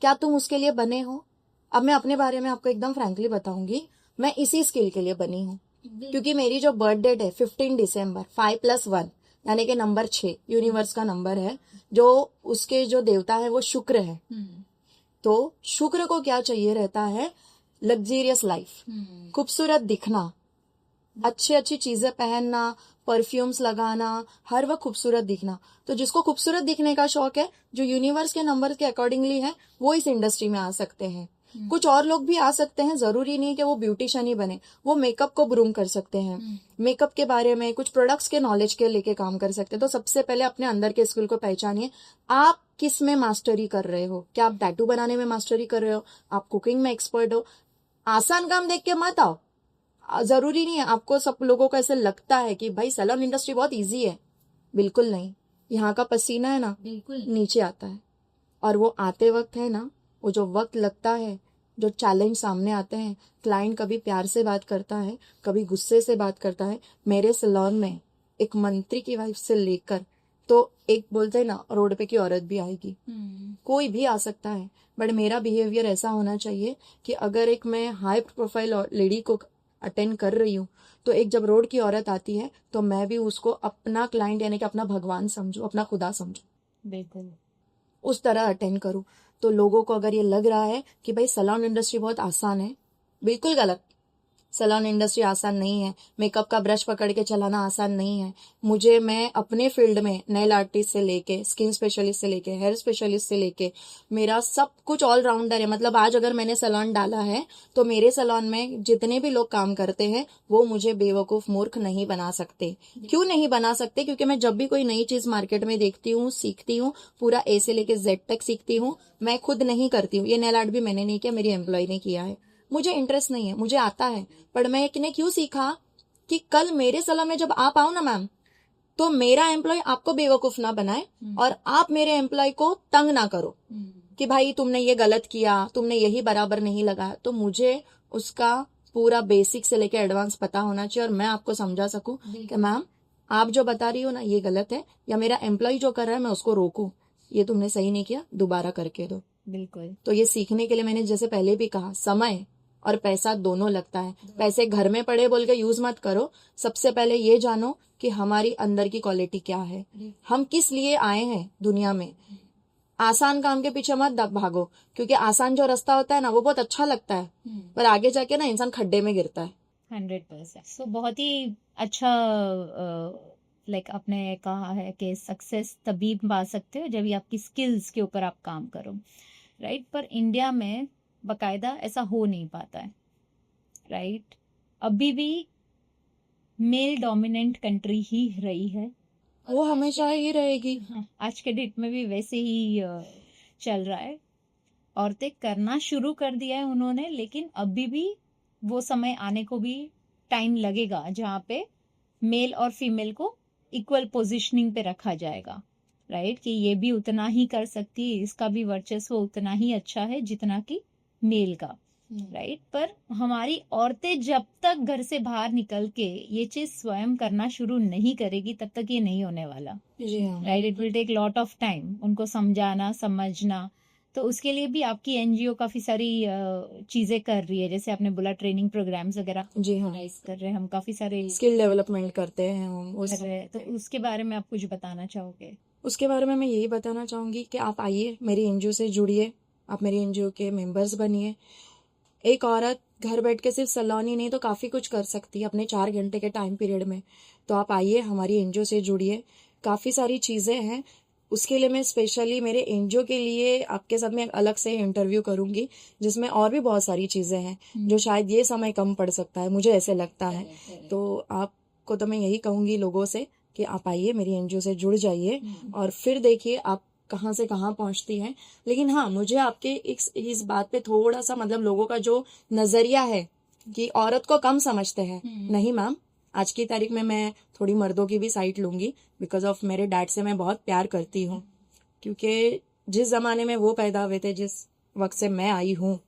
क्या तुम उसके लिए बने हो। अब मैं अपने बारे में आपको एकदम फ्रैंकली बताऊंगी, मैं इसी स्किल के लिए बनी हूँ, क्योंकि मेरी जो बर्थ डेट है 15 दिसंबर, 5+1 यानी कि नंबर 6 यूनिवर्स का नंबर है, जो उसके जो देवता है वो शुक्र है। तो शुक्र को क्या चाहिए रहता है? लग्जरियस लाइफ, खूबसूरत दिखना, अच्छी चीजें पहनना, परफ्यूम्स लगाना, हर वक्त खूबसूरत दिखना। तो जिसको खूबसूरत दिखने का शौक है, जो यूनिवर्स के नंबर के अकॉर्डिंगली है, वो इस इंडस्ट्री में आ सकते हैं। कुछ और लोग भी आ सकते हैं, जरूरी नहीं कि वो ब्यूटिशियन ही बने, वो मेकअप को ग्रूम कर सकते हैं, मेकअप के बारे में कुछ प्रोडक्ट्स के नॉलेज के लेके काम कर सकते हैं। तो सबसे पहले अपने अंदर के स्किल को पहचानिए, आप किस में मास्टरी कर रहे हो। क्या आप टैटू बनाने में मास्टरी कर रहे हो? आप कुकिंग में एक्सपर्ट हो? आसान काम देख के मत आओ। जरूरी नहीं है, आपको सब लोगों को ऐसे लगता है कि भाई सैलून इंडस्ट्री बहुत इजी है, बिल्कुल नहीं। यहाँ का पसीना है ना बिल्कुल नीचे आता है, और वो आते वक्त है ना, वो जो वक्त लगता है, जो चैलेंज सामने आते हैं, क्लाइंट कभी प्यार से बात करता है, कभी गुस्से से बात करता है। मेरे सैलून में एक मंत्री की वाइफ से लेकर तो एक बोलते हैं ना रोड पे की औरत भी आएगी, कोई भी आ सकता है। बट मेरा बिहेवियर ऐसा होना चाहिए कि अगर एक मैं हाई प्रोफाइल लेडी को अटेंड कर रही हूँ, तो एक जब रोड की औरत आती है तो मैं भी उसको अपना क्लाइंट यानी कि अपना भगवान समझू, अपना खुदा समझू, बिल्कुल उस तरह अटेंड करूँ। तो लोगों को अगर ये लग रहा है कि भाई सैलून इंडस्ट्री बहुत आसान है, बिल्कुल गलत। सैलून इंडस्ट्री आसान नहीं है। मेकअप का ब्रश पकड़ के चलाना आसान नहीं है। मैं अपने फील्ड में नेल आर्टिस्ट से लेके स्किन स्पेशलिस्ट से लेके हेयर स्पेशलिस्ट से लेके मेरा सब कुछ ऑलराउंडर है। मतलब आज अगर मैंने सैलून डाला है तो मेरे सैलून में जितने भी लोग काम करते हैं वो मुझे बेवकूफ मूर्ख नहीं बना सकते। क्यों नहीं बना सकते? क्योंकि मैं जब भी कोई नई चीज मार्केट में देखती हूँ, सीखती हूँ, पूरा ए से लेके जेड तक सीखती हूँ। मैं खुद नहीं करती हूँ, ये नेल आर्ट भी मैंने नहीं किया, मेरी एम्प्लॉय ने किया है। मुझे इंटरेस्ट नहीं है, मुझे आता है, पर मैंने क्यों सीखा कि कल मेरे सैलून में जब आप आओ ना मैम, तो मेरा एम्प्लॉय आपको बेवकूफ ना बनाए और आप मेरे एम्प्लॉय को तंग ना करो कि भाई तुमने ये गलत किया, तुमने यही बराबर नहीं लगाया। तो मुझे उसका पूरा बेसिक से लेके एडवांस पता होना चाहिए और मैं आपको समझा सकूं कि मैम आप जो बता रही हो ना ये गलत है, या मेरा एम्प्लॉय जो कर रहा है मैं उसको रोकूं, ये तुमने सही नहीं किया, दोबारा करके दो। बिल्कुल। तो ये सीखने के लिए मैंने जैसे पहले भी कहा, समय और पैसा दोनों लगता है। पैसे घर में पड़े बोल के यूज मत करो। सबसे पहले ये जानो कि हमारी अंदर की क्वालिटी क्या है, हम किस लिए आए हैं दुनिया में। आसान काम के पीछे मत भागो, क्योंकि आसान जो रास्ता होता है ना वो बहुत अच्छा लगता है, पर आगे जाके ना इंसान खड्डे में गिरता है। 100%। सो बहुत ही अच्छा लाइक आपने कहा है कि सक्सेस तभी पा सकते हो जब भी आपकी स्किल्स के ऊपर आप काम करो, राइट। पर इंडिया में बकायदा ऐसा हो नहीं पाता है, राइट। अभी भी मेल डोमिनेंट कंट्री ही रही है, वो हमेशा ही रहेगी। आज के डेट में भी वैसे ही चल रहा है। औरतें करना शुरू कर दिया है उन्होंने, लेकिन अभी भी वो समय आने को भी टाइम लगेगा जहाँ पे मेल और फीमेल को इक्वल पोजीशनिंग पे रखा जाएगा, राइट। कि ये भी उतना ही कर सकती है, इसका भी वर्चस्व उतना ही अच्छा है जितना कि मेल का, राइट। पर हमारी औरतें जब तक घर से बाहर निकल के ये चीज स्वयं करना शुरू नहीं करेगी तब तक ये नहीं होने वाला, जी हाँ। Right. It will take lot of time उनको समझाना, समझना। तो उसके लिए भी आपकी एनजीओ काफी सारी चीजें कर रही है, जैसे आपने बोला ट्रेनिंग प्रोग्राम्स वगैरह जी हाँ, ऑर्गेनाइज कर रहे हैं, हम काफी सारे स्किल डेवलपमेंट करते हैं हम कर रहे हैं। तो उसके बारे में आप कुछ बताना चाहोगे? उसके बारे में मैं यही बताना चाहूंगी कि आप आइए मेरी एनजीओ से जुड़िए, आप मेरी एनजीओ के मेंबर्स बनिए। एक औरत घर बैठ के सिर्फ सैलून ही नहीं तो काफ़ी कुछ कर सकती है अपने 4 घंटे के टाइम पीरियड में। तो आप आइए हमारी एनजीओ से जुड़िए, काफ़ी सारी चीज़ें हैं। उसके लिए मैं स्पेशली मेरे एनजीओ के लिए आपके साथ में अलग से इंटरव्यू करूंगी, जिसमें और भी बहुत सारी चीज़ें हैं जो शायद ये समय कम पड़ सकता है, मुझे ऐसे लगता है। तो आपको तो मैं यही कहूँगी लोगों से कि आप आइए मेरी एनजीओ से जुड़ जाइए और फिर देखिए आप कहाँ से कहाँ पहुँचती हैं। लेकिन हाँ, मुझे आपके इस बात पे थोड़ा सा मतलब लोगों का जो नजरिया है कि औरत को कम समझते हैं, नहीं मैम, आज की तारीख में मैं थोड़ी मर्दों की भी साइड लूंगी। बिकॉज ऑफ मेरे डैड से मैं बहुत प्यार करती हूँ, क्योंकि जिस जमाने में वो पैदा हुए थे, जिस वक्त से मैं आई हूँ,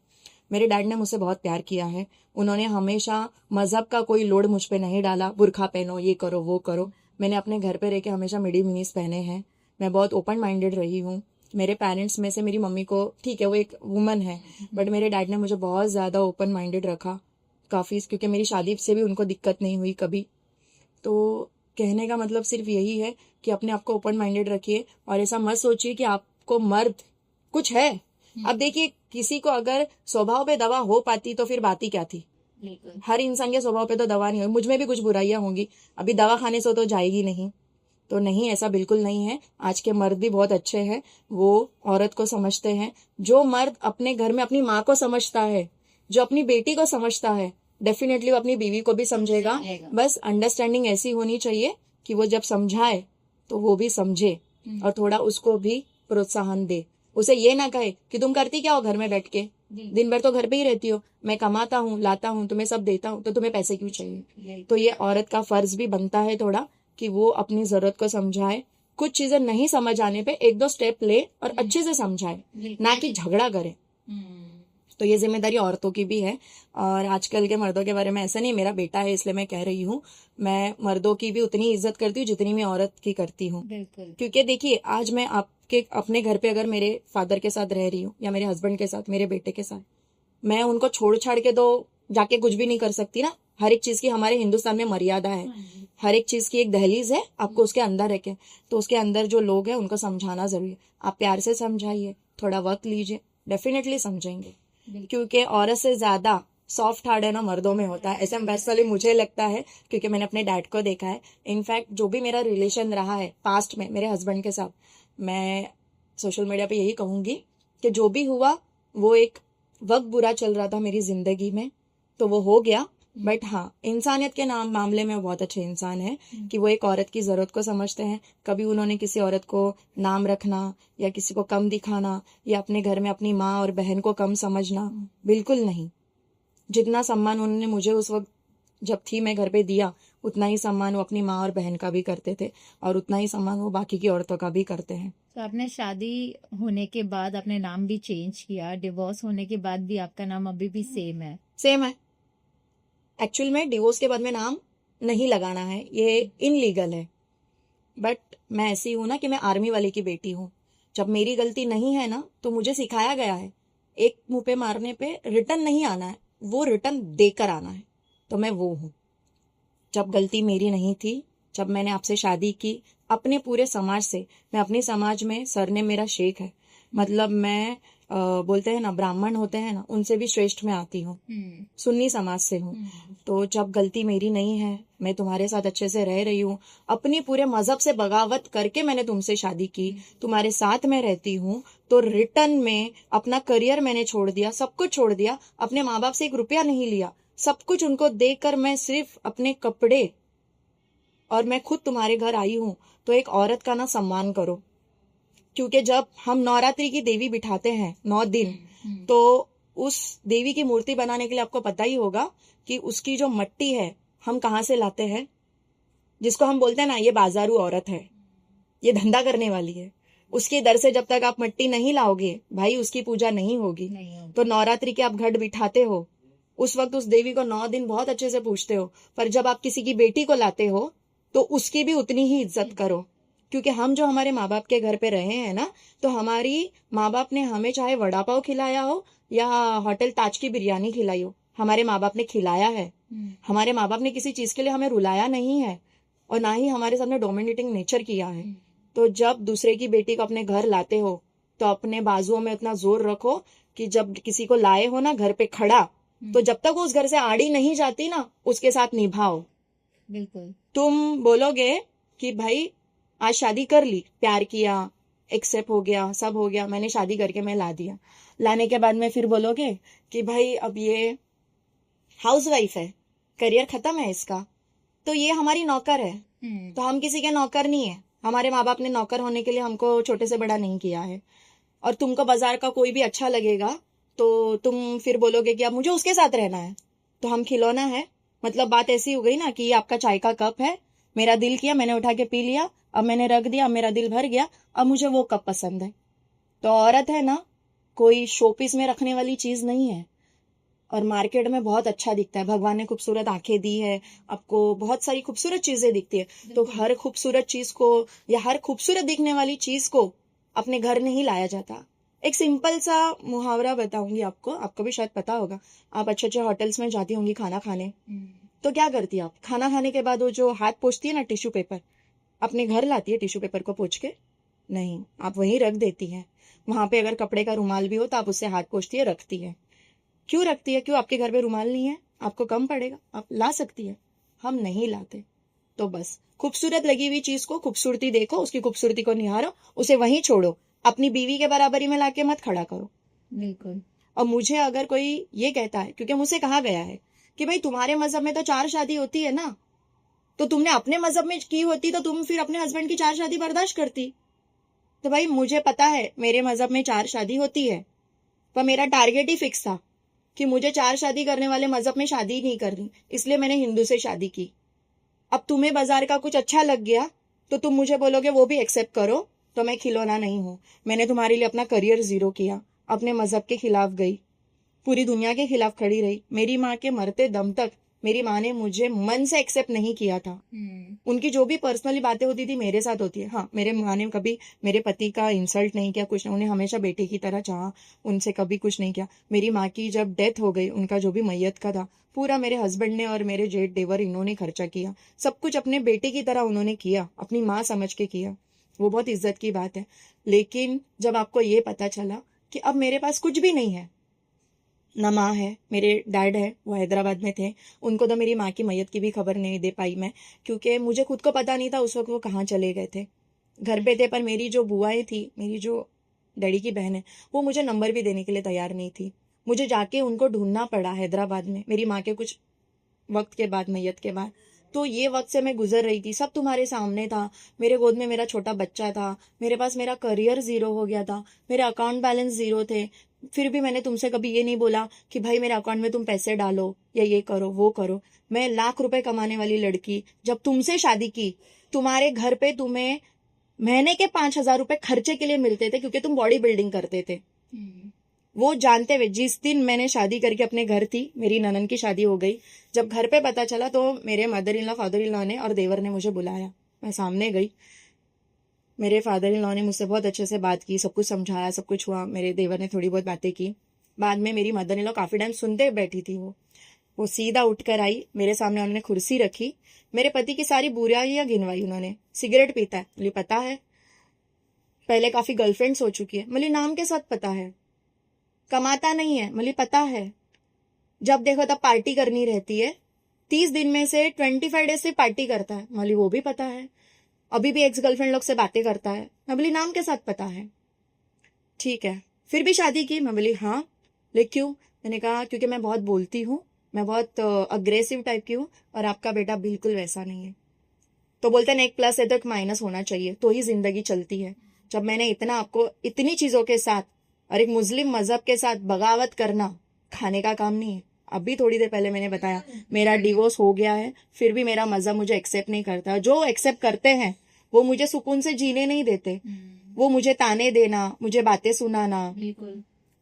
मेरे डैड ने मुझसे बहुत प्यार किया है। उन्होंने हमेशा मजहब का कोई लोड मुझ पे नहीं डाला, बुरखा पहनो, ये करो, वो करो। मैंने अपने घर पे रह के हमेशा मिडी मिनीस पहने हैं। मैं बहुत ओपन माइंडेड रही हूँ। मेरे पेरेंट्स में से मेरी मम्मी को, ठीक है वो एक वुमन है, बट मेरे डैड ने मुझे बहुत ज़्यादा ओपन माइंडेड रखा काफ़ी, क्योंकि मेरी शादी से भी उनको दिक्कत नहीं हुई कभी। तो कहने का मतलब सिर्फ यही है कि अपने आप को ओपन माइंडेड रखिए और ऐसा मत सोचिए कि आपको मर्द कुछ है। अब देखिए, किसी को अगर स्वभाव पे दवा हो पाती तो फिर बात ही क्या थी। हर इंसान के स्वभाव पे तो दवा नहीं हो, मुझ में भी कुछ बुराइयां होंगी, अभी दवा खाने से तो जाएगी नहीं। तो नहीं, ऐसा बिल्कुल नहीं है। आज के मर्द भी बहुत अच्छे हैं, वो औरत को समझते हैं। जो मर्द अपने घर में अपनी माँ को समझता है, जो अपनी बेटी को समझता है, डेफिनेटली वो अपनी बीवी को भी समझेगा। बस अंडरस्टैंडिंग ऐसी होनी चाहिए कि वो जब समझाए तो वो भी समझे और थोड़ा उसको भी प्रोत्साहन दे। उसे ये ना कहे कि तुम करती क्या हो घर में बैठ के, दिन भर तो घर पे ही रहती हो, मैं कमाता हूँ, लाता हूँ, तुम्हें सब देता हूँ, तो तुम्हें पैसे क्यों चाहिए? तो ये औरत का फर्ज भी बनता है थोड़ा कि वो अपनी जरूरत को समझाए, कुछ चीजें नहीं समझ आने पे एक दो स्टेप ले और अच्छे से समझाए, ना कि झगड़ा करे। तो ये जिम्मेदारी औरतों की भी है। और आजकल के मर्दों के बारे में ऐसा नहीं, मेरा बेटा है इसलिए मैं कह रही हूँ, मैं मर्दों की भी उतनी इज्जत करती हूँ जितनी मैं औरत की करती हूँ। बिल्कुल। क्योंकि देखिए, आज मैं आपके अपने घर पे अगर मेरे फादर के साथ रह रही हूँ या मेरे हस्बैंड के साथ, मेरे बेटे के साथ, मैं उनको छोड़ छाड़ के तो जाके कुछ भी नहीं कर सकती ना। हर एक चीज की हमारे हिंदुस्तान में मर्यादा है, हर एक चीज की एक दहलीज है, आपको उसके अंदर रखे। तो उसके अंदर जो लोग हैं उनको समझाना जरूरी है। आप प्यार से समझाइए, थोड़ा वक्त लीजिए, डेफिनेटली समझेंगे। क्योंकि औरत से ज्यादा सॉफ्ट हार्ट है ना मर्दों में होता है, ऐसा पर्सनली मुझे लगता है, क्योंकि मैंने अपने डैड को देखा है। इनफैक्ट जो भी मेरा रिलेशन रहा है पास्ट में मेरे हस्बैंड के साथ, मैं सोशल मीडिया पे यही कहूंगी कि जो भी हुआ वो एक वक्त बुरा चल रहा था मेरी जिंदगी में, तो वो हो गया। बट हाँ, इंसानियत के मामले में वो बहुत अच्छे इंसान है कि वो एक औरत की जरूरत को समझते हैं। कभी उन्होंने किसी औरत को नाम रखना या किसी को कम दिखाना या अपने घर में अपनी माँ और बहन को कम समझना, बिल्कुल नहीं। जितना सम्मान उन्होंने मुझे उस वक्त जब थी मैं घर पे दिया, उतना ही सम्मान वो अपनी माँ और बहन का भी करते थे और उतना ही सम्मान वो बाकी की औरतों का भी करते हैं। तो आपने शादी होने के बाद अपने नाम भी चेंज किया, डिवोर्स होने के बाद भी आपका नाम अभी भी सेम है? सेम है। एक्चुअल में डिवोर्स के बाद में नाम नहीं लगाना है, ये इनलीगल है। बट मैं ऐसी हूं ना कि मैं आर्मी वाले की बेटी हूँ। जब मेरी गलती नहीं है ना, तो मुझे सिखाया गया है एक मुंह पे मारने पे रिटर्न नहीं आना है, वो रिटर्न देकर आना है। तो मैं वो हूँ। जब गलती मेरी नहीं थी, जब मैंने आपसे शादी की अपने पूरे समाज से, मैं अपने समाज में सरनेम मेरा शेख है, मतलब मैं बोलते हैं ना ब्राह्मण होते हैं ना, उनसे भी श्रेष्ठ में आती हूँ, सुन्नी समाज से हूँ। तो जब गलती मेरी नहीं है, मैं तुम्हारे साथ अच्छे से रह रही हूँ, अपनी पूरे मजहब से बगावत करके मैंने तुमसे शादी की, तुम्हारे साथ में रहती हूँ, तो रिटर्न में अपना करियर मैंने छोड़ दिया, सब कुछ छोड़ दिया, अपने माँ बाप से 1 रुपया नहीं लिया, सब कुछ उनको देकर मैं सिर्फ अपने कपड़े और मैं खुद तुम्हारे घर आई हूँ। तो एक औरत का ना सम्मान करो। क्योंकि जब हम नवरात्रि की देवी बिठाते हैं 9 दिन, तो उस देवी की मूर्ति बनाने के लिए आपको पता ही होगा कि उसकी जो मट्टी है हम कहाँ से लाते हैं, जिसको हम बोलते हैं ना ये बाजारू औरत है, ये धंधा करने वाली है, उसके दर से जब तक आप मट्टी नहीं लाओगे भाई, उसकी पूजा नहीं होगी। तो नवरात्रि के आप घट बिठाते हो, उस वक्त उस देवी को 9 दिन बहुत अच्छे से पूछते हो, पर जब आप किसी की बेटी को लाते हो तो उसकी भी उतनी ही इज्जत करो। क्योंकि हम जो हमारे माँ बाप के घर पे रहे हैं ना, तो हमारी माँ बाप ने हमें चाहे वड़ा पाव खिलाया हो या होटल ताज की बिरयानी खिलाई हो, हमारे माँ बाप ने खिलाया है। हमारे माँ बाप ने किसी चीज के लिए हमें रुलाया नहीं है और ना ही हमारे सामने डोमिनेटिंग नेचर किया है। तो जब दूसरे की बेटी को अपने घर लाते हो, तो अपने बाजुओं में इतना जोर रखो कि जब किसी को लाए हो ना घर पे खड़ा, तो जब तक वो उस घर से आड़ी नहीं जाती ना, उसके साथ निभाओ। बिल्कुल। तुम बोलोगे कि भाई आज शादी कर ली, प्यार किया, एक्सेप्ट हो गया, सब हो गया, मैंने शादी करके मैं ला दिया, लाने के बाद में फिर बोलोगे कि भाई अब ये हाउसवाइफ है, करियर खत्म है इसका, तो ये हमारी नौकर है। तो हम किसी के नौकर नहीं है, हमारे माँ बाप ने नौकर होने के लिए हमको छोटे से बड़ा नहीं किया है। और तुमको बाजार का कोई भी अच्छा लगेगा तो तुम फिर बोलोगे कि अब मुझे उसके साथ रहना है, तो हम खिलौना है। मतलब बात ऐसी हो गई ना कि ये आपका चाय का कप है, मेरा दिल किया, मैंने उठा के पी लिया, अब मैंने रख दिया, अब मेरा दिल भर गया, अब मुझे वो कप पसंद है। तो औरत है ना, कोई शोपीस में रखने वाली चीज नहीं है। और मार्केट में बहुत अच्छा दिखता है, भगवान ने खूबसूरत आंखें दी है, आपको बहुत सारी खूबसूरत चीजें दिखती है, तो हर खूबसूरत चीज को या हर खूबसूरत दिखने वाली चीज को अपने घर नहीं लाया जाता। एक सिंपल सा मुहावरा बताऊंगी आपको, आपको भी शायद पता होगा। आप अच्छे अच्छे होटल्स में जाती होंगी खाना खाने, तो क्या करती है आप खाना खाने के बाद वो जो हाथ पोंछती है ना टिश्यू पेपर, अपने घर लाती है टिश्यू पेपर को पोंछ के? नहीं, आप वहीं रख देती है। वहां पे अगर कपड़े का रुमाल भी हो तो आप उससे हाथ पोंछती है, रखती है। क्यों रखती है? क्यों? आपके घर में रुमाल नहीं है, आपको कम पड़ेगा, आप ला सकती है, हम नहीं लाते। तो बस खूबसूरत लगी हुई चीज को खूबसूरती देखो, उसकी खूबसूरती को निहारो, उसे वहीं छोड़ो, अपनी बीवी के बराबरी में लाके मत खड़ा करो। बिल्कुल। और मुझे अगर कोई ये कहता है, क्योंकि मुझसे कहा गया है कि भाई तुम्हारे मजहब में तो 4 शादी होती है ना, तो तुमने अपने मजहब में की होती तो तुम फिर अपने हस्बैंड की 4 शादी बर्दाश्त करती। तो भाई मुझे पता है मेरे मजहब में 4 शादी होती है, पर मेरा टारगेट ही फिक्स था कि मुझे 4 शादी करने वाले मजहब में शादी ही नहीं करनी, इसलिए मैंने हिंदू से शादी की। अब तुम्हें बाजार का कुछ अच्छा लग गया तो तुम मुझे बोलोगे वो भी एक्सेप्ट करो, तो मैं खिलौना नहीं हूं। मैंने तुम्हारे लिए अपना करियर जीरो किया, अपने मजहब के खिलाफ गई, पूरी दुनिया के खिलाफ खड़ी रही। मेरी माँ के मरते दम तक मेरी माँ ने मुझे मन से एक्सेप्ट नहीं किया था। उनकी जो भी पर्सनली बातें होती थी मेरे साथ होती है। हाँ, मेरे माँ ने कभी मेरे पति का इंसल्ट नहीं किया, कुछ नहीं, उन्हें हमेशा बेटे की तरह चाहा, उनसे कभी कुछ नहीं किया। मेरी माँ की जब डेथ हो गई, उनका जो भी मैयत का था, पूरा मेरे हस्बैंड ने और मेरे जेठ देवर इन्होंने खर्चा किया। सब कुछ अपने बेटे की तरह उन्होंने किया, अपनी माँ समझ के किया। वो बहुत इज्जत की बात है। लेकिन जब आपको ये पता चला कि अब मेरे पास कुछ भी नहीं है, ना माँ है, मेरे डैड है, वो हैदराबाद में थे, उनको तो मेरी माँ की मैयत की भी खबर नहीं दे पाई मैं, क्योंकि मुझे खुद को पता नहीं था उस वक्त वो कहाँ चले गए थे। घर पे थे, पर मेरी जो बुआएं थी, मेरी जो डैडी की बहन है, वो मुझे नंबर भी देने के लिए तैयार नहीं थी। मुझे जाके उनको ढूंढना पड़ा हैदराबाद में, मेरी माँ के कुछ वक्त के बाद, मैयत के बाद। तो ये वक्त से मैं गुजर रही थी, सब तुम्हारे सामने था, मेरे गोद में मेरा छोटा बच्चा था, मेरे पास मेरा करियर जीरो हो गया था, मेरे अकाउंट बैलेंस जीरो थे। फिर भी मैंने तुमसे कभी ये नहीं बोला कि भाई मेरे अकाउंट में तुम पैसे डालो या ये करो वो करो। मैं लाख रुपए कमाने वाली लड़की जब तुमसे शादी की, तुम्हारे घर पे तुम्हें महीने के 5,000 रुपए खर्चे के लिए मिलते थे क्योंकि तुम बॉडी बिल्डिंग करते थे। वो जानते हुए जिस दिन मैंने शादी करके अपने घर थी, मेरी ननन की शादी हो गई, जब घर पे पता चला तो मेरे mother in law, father in law ने और देवर ने मुझे बुलाया। मैं सामने गई, मेरे फादर इन लॉ ने मुझसे बहुत अच्छे से बात की, सब कुछ समझाया, सब कुछ हुआ। मेरे देवर ने थोड़ी बहुत बातें की। बाद में मेरी मदर इन लॉ काफी टाइम सुनते बैठी थी। वो सीधा उठकर आई, मेरे सामने उन्होंने कुर्सी रखी, मेरे पति की सारी बुराइयां गिनवाई उन्होंने। सिगरेट पीता है, मुझे पता है, पहले काफी गर्लफ्रेंड्स हो चुकी है, मुझे नाम के साथ पता है, कमाता नहीं है, मुझे पता है, जब देखो तब पार्टी करनी रहती है, 30 दिन में से 25 डेज से पार्टी करता है, मुझे वो भी पता है, अभी भी एक्स गर्लफ्रेंड लोग से बातें करता है, मैं बोली नाम के साथ पता है। ठीक है, फिर भी शादी की? मैं बोली हाँ। लेकिन क्यों? मैंने कहा क्योंकि मैं बहुत बोलती हूँ, मैं बहुत अग्रेसिव टाइप की हूँ, और आपका बेटा बिल्कुल वैसा नहीं है। तो बोलते हैं एक प्लस है तो एक माइनस होना चाहिए, तो ही जिंदगी चलती है। जब मैंने इतना आपको इतनी चीजों के साथ और एक मुस्लिम मजहब के साथ बगावत करना खाने का काम नहीं है। अभी थोड़ी देर पहले मैंने बताया मेरा डिवोर्स हो गया है, फिर भी मेरा मजहब मुझे एक्सेप्ट नहीं करता। जो एक्सेप्ट करते हैं वो मुझे सुकून से जीने नहीं देते, वो मुझे ताने देना, मुझे बातें सुनाना,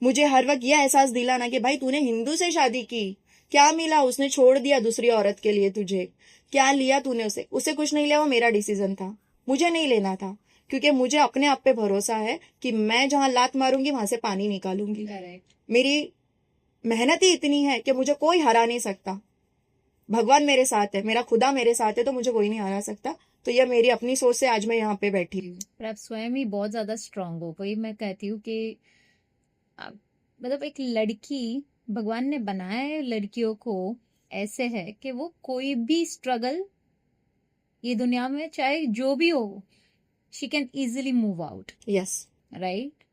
मुझे हर वक्त यह एहसास दिलाना कि भाई तूने हिंदू से शादी की, क्या मिला? उसने छोड़ दिया दूसरी औरत के लिए तुझे, क्या लिया तूने? उसे कुछ नहीं लिया, वो मेरा डिसीजन था, मुझे नहीं लेना था, क्योंकि मुझे अपने आप पे भरोसा है कि मैं जहां लात मारूंगी वहां से पानी निकालूंगी। मेरी मेहनत ही इतनी है कि मुझे कोई हरा नहीं सकता। भगवान मेरे साथ है, मेरा खुदा मेरे साथ है, तो मुझे कोई नहीं हरा सकता। तो यह मेरी अपनी सोच से आज मैं यहाँ पे बैठी हूँ। पर आप स्वयं ही बहुत ज्यादा स्ट्रांग हो। वही मैं कहती हूँ कि मतलब एक लड़की, भगवान ने बनाया है लड़कियों को ऐसे है कि वो कोई भी स्ट्रगल ये दुनिया में चाहे जो भी हो, she can easily move out. Yes, right.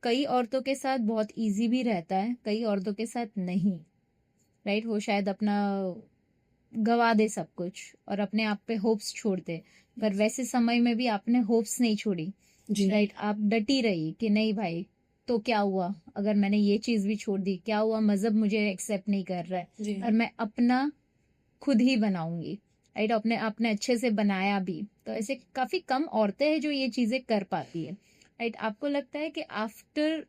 कई औरतों के साथ बहुत इजी भी रहता है, कई औरतों के साथ नहीं। राइट। वो शायद अपना गवा दे सब कुछ और अपने आप पे होप्स छोड़ दे, पर वैसे समय में भी आपने होप्स नहीं छोड़ी। जी। राइट। आप डटी रही कि नहीं भाई, तो क्या हुआ अगर मैंने ये चीज भी छोड़ दी, क्या हुआ मजहब मुझे एक्सेप्ट नहीं कर रहा है, जी। और मैं अपना खुद ही बनाऊंगी। राइट। अपने आपने अच्छे से बनाया भी। तो ऐसे काफी कम औरतें हैं जो ये चीजें कर पाती है। राइट। आपको लगता है कि आफ्टर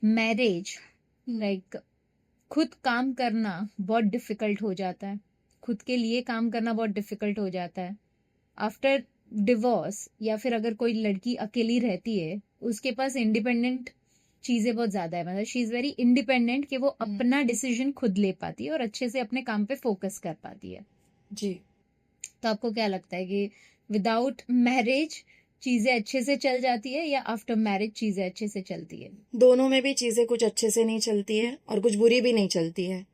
मैरिज लाइक खुद काम करना बहुत डिफिकल्ट हो जाता है, खुद के लिए काम करना बहुत डिफिकल्ट हो जाता है आफ्टर डिवोर्स, या फिर अगर कोई लड़की अकेली रहती है उसके पास इंडिपेंडेंट चीजें बहुत ज्यादा है, मतलब शी इज वेरी इंडिपेंडेंट कि वो अपना डिसीजन खुद ले पाती है और अच्छे से अपने काम पे फोकस कर पाती है। जी। तो आपको क्या लगता है कि विदाउट मैरिज चीजें अच्छे से चल जाती है या आफ्टर मैरिज चीजें अच्छे से चलती है? दोनों में भी चीजें कुछ अच्छे से नहीं चलती है और कुछ बुरी भी नहीं चलती है।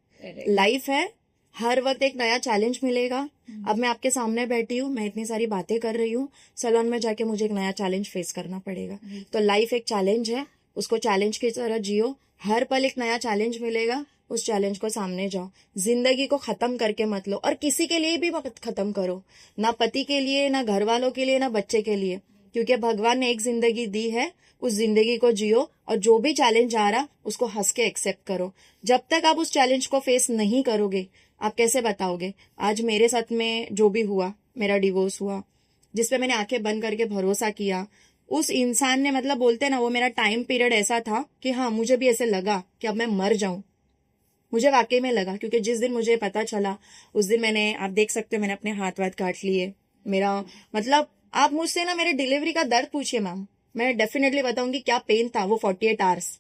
लाइफ है, हर वक्त एक नया चैलेंज मिलेगा। अब मैं आपके सामने बैठी हूँ, मैं इतनी सारी बातें कर रही हूँ, सैलून में जाके मुझे एक नया चैलेंज फेस करना पड़ेगा। तो लाइफ एक चैलेंज है, उसको चैलेंज की तरह जियो। हर पल एक नया चैलेंज मिलेगा, उस चैलेंज को सामने जाओ। जिंदगी को खत्म करके मत लो, और किसी के लिए भी मत खत्म करो, ना पति के लिए, ना घर वालों के लिए, ना बच्चे के लिए, क्योंकि भगवान ने एक जिंदगी दी है, उस जिंदगी को जियो और जो भी चैलेंज आ रहा उसको हंस के एक्सेप्ट करो। जब तक आप उस चैलेंज को फेस नहीं करोगे आप कैसे बताओगे। आज मेरे साथ में जो भी हुआ, मेरा डिवोर्स हुआ, जिसपे मैंने आंखें बंद करके भरोसा किया, उस इंसान ने मतलब बोलते ना वो मेरा टाइम पीरियड ऐसा था कि हाँ मुझे भी ऐसे लगा कि अब मैं मर जाऊं। मुझे वाकई में लगा क्योंकि जिस दिन मुझे पता चला उस दिन मैंने, आप देख सकते हो मैंने अपने हाथ वाथ काट लिए। मेरा मतलब आप मुझसे ना मेरे डिलीवरी का दर्द पूछिए मैम, मैं डेफिनेटली बताऊंगी क्या पेन था वो 48 आवर्स।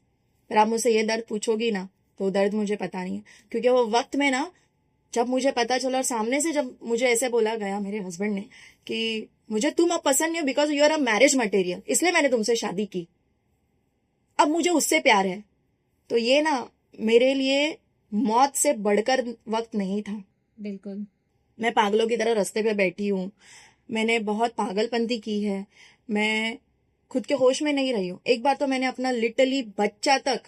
पर आप मुझसे ये दर्द पूछोगी ना तो दर्द मुझे पता नहीं है, क्योंकि वो वक्त में ना जब मुझे पता चला और सामने से जब मुझे ऐसे बोला गया मेरे हस्बैंड ने कि मुझे तुम अब पसंद नहीं हो because you are a marriage material, इसलिए मैंने तुमसे शादी की, अब मुझे उससे प्यार है। तो ये ना मेरे लिए मौत से बढ़कर वक्त नहीं था। बिल्कुल। मैं पागलों की तरह रास्ते पे बैठी हूँ, मैंने बहुत पागलपंती की है, मैं खुद के होश में नहीं रही हूँ। एक बार तो मैंने अपना लिटरली बच्चा तक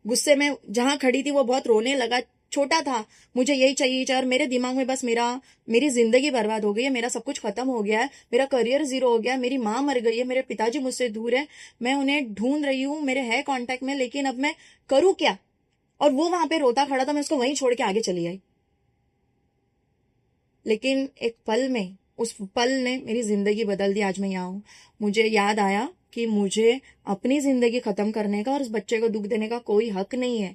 गुस्से में जहां खड़ी थी वो बहुत रोने लगा, छोटा था, मुझे यही चाहिए और मेरे दिमाग में बस मेरी जिंदगी बर्बाद हो गई है, मेरा सब कुछ खत्म हो गया है, मेरा करियर जीरो हो गया है, मेरी माँ मर गई है, मेरे पिताजी मुझसे दूर है, मैं उन्हें ढूंढ रही हूँ, मेरे है कांटेक्ट में, लेकिन अब मैं करूँ क्या। और वो वहां पे रोता खड़ा था, मैं उसको वहीं छोड़ के आगे चली आई। लेकिन एक पल में, उस पल ने मेरी जिंदगी बदल दी। आज मैं यहाँ हूँ। मुझे याद आया कि मुझे अपनी जिंदगी खत्म करने का और उस बच्चे को दुख देने का कोई हक नहीं है,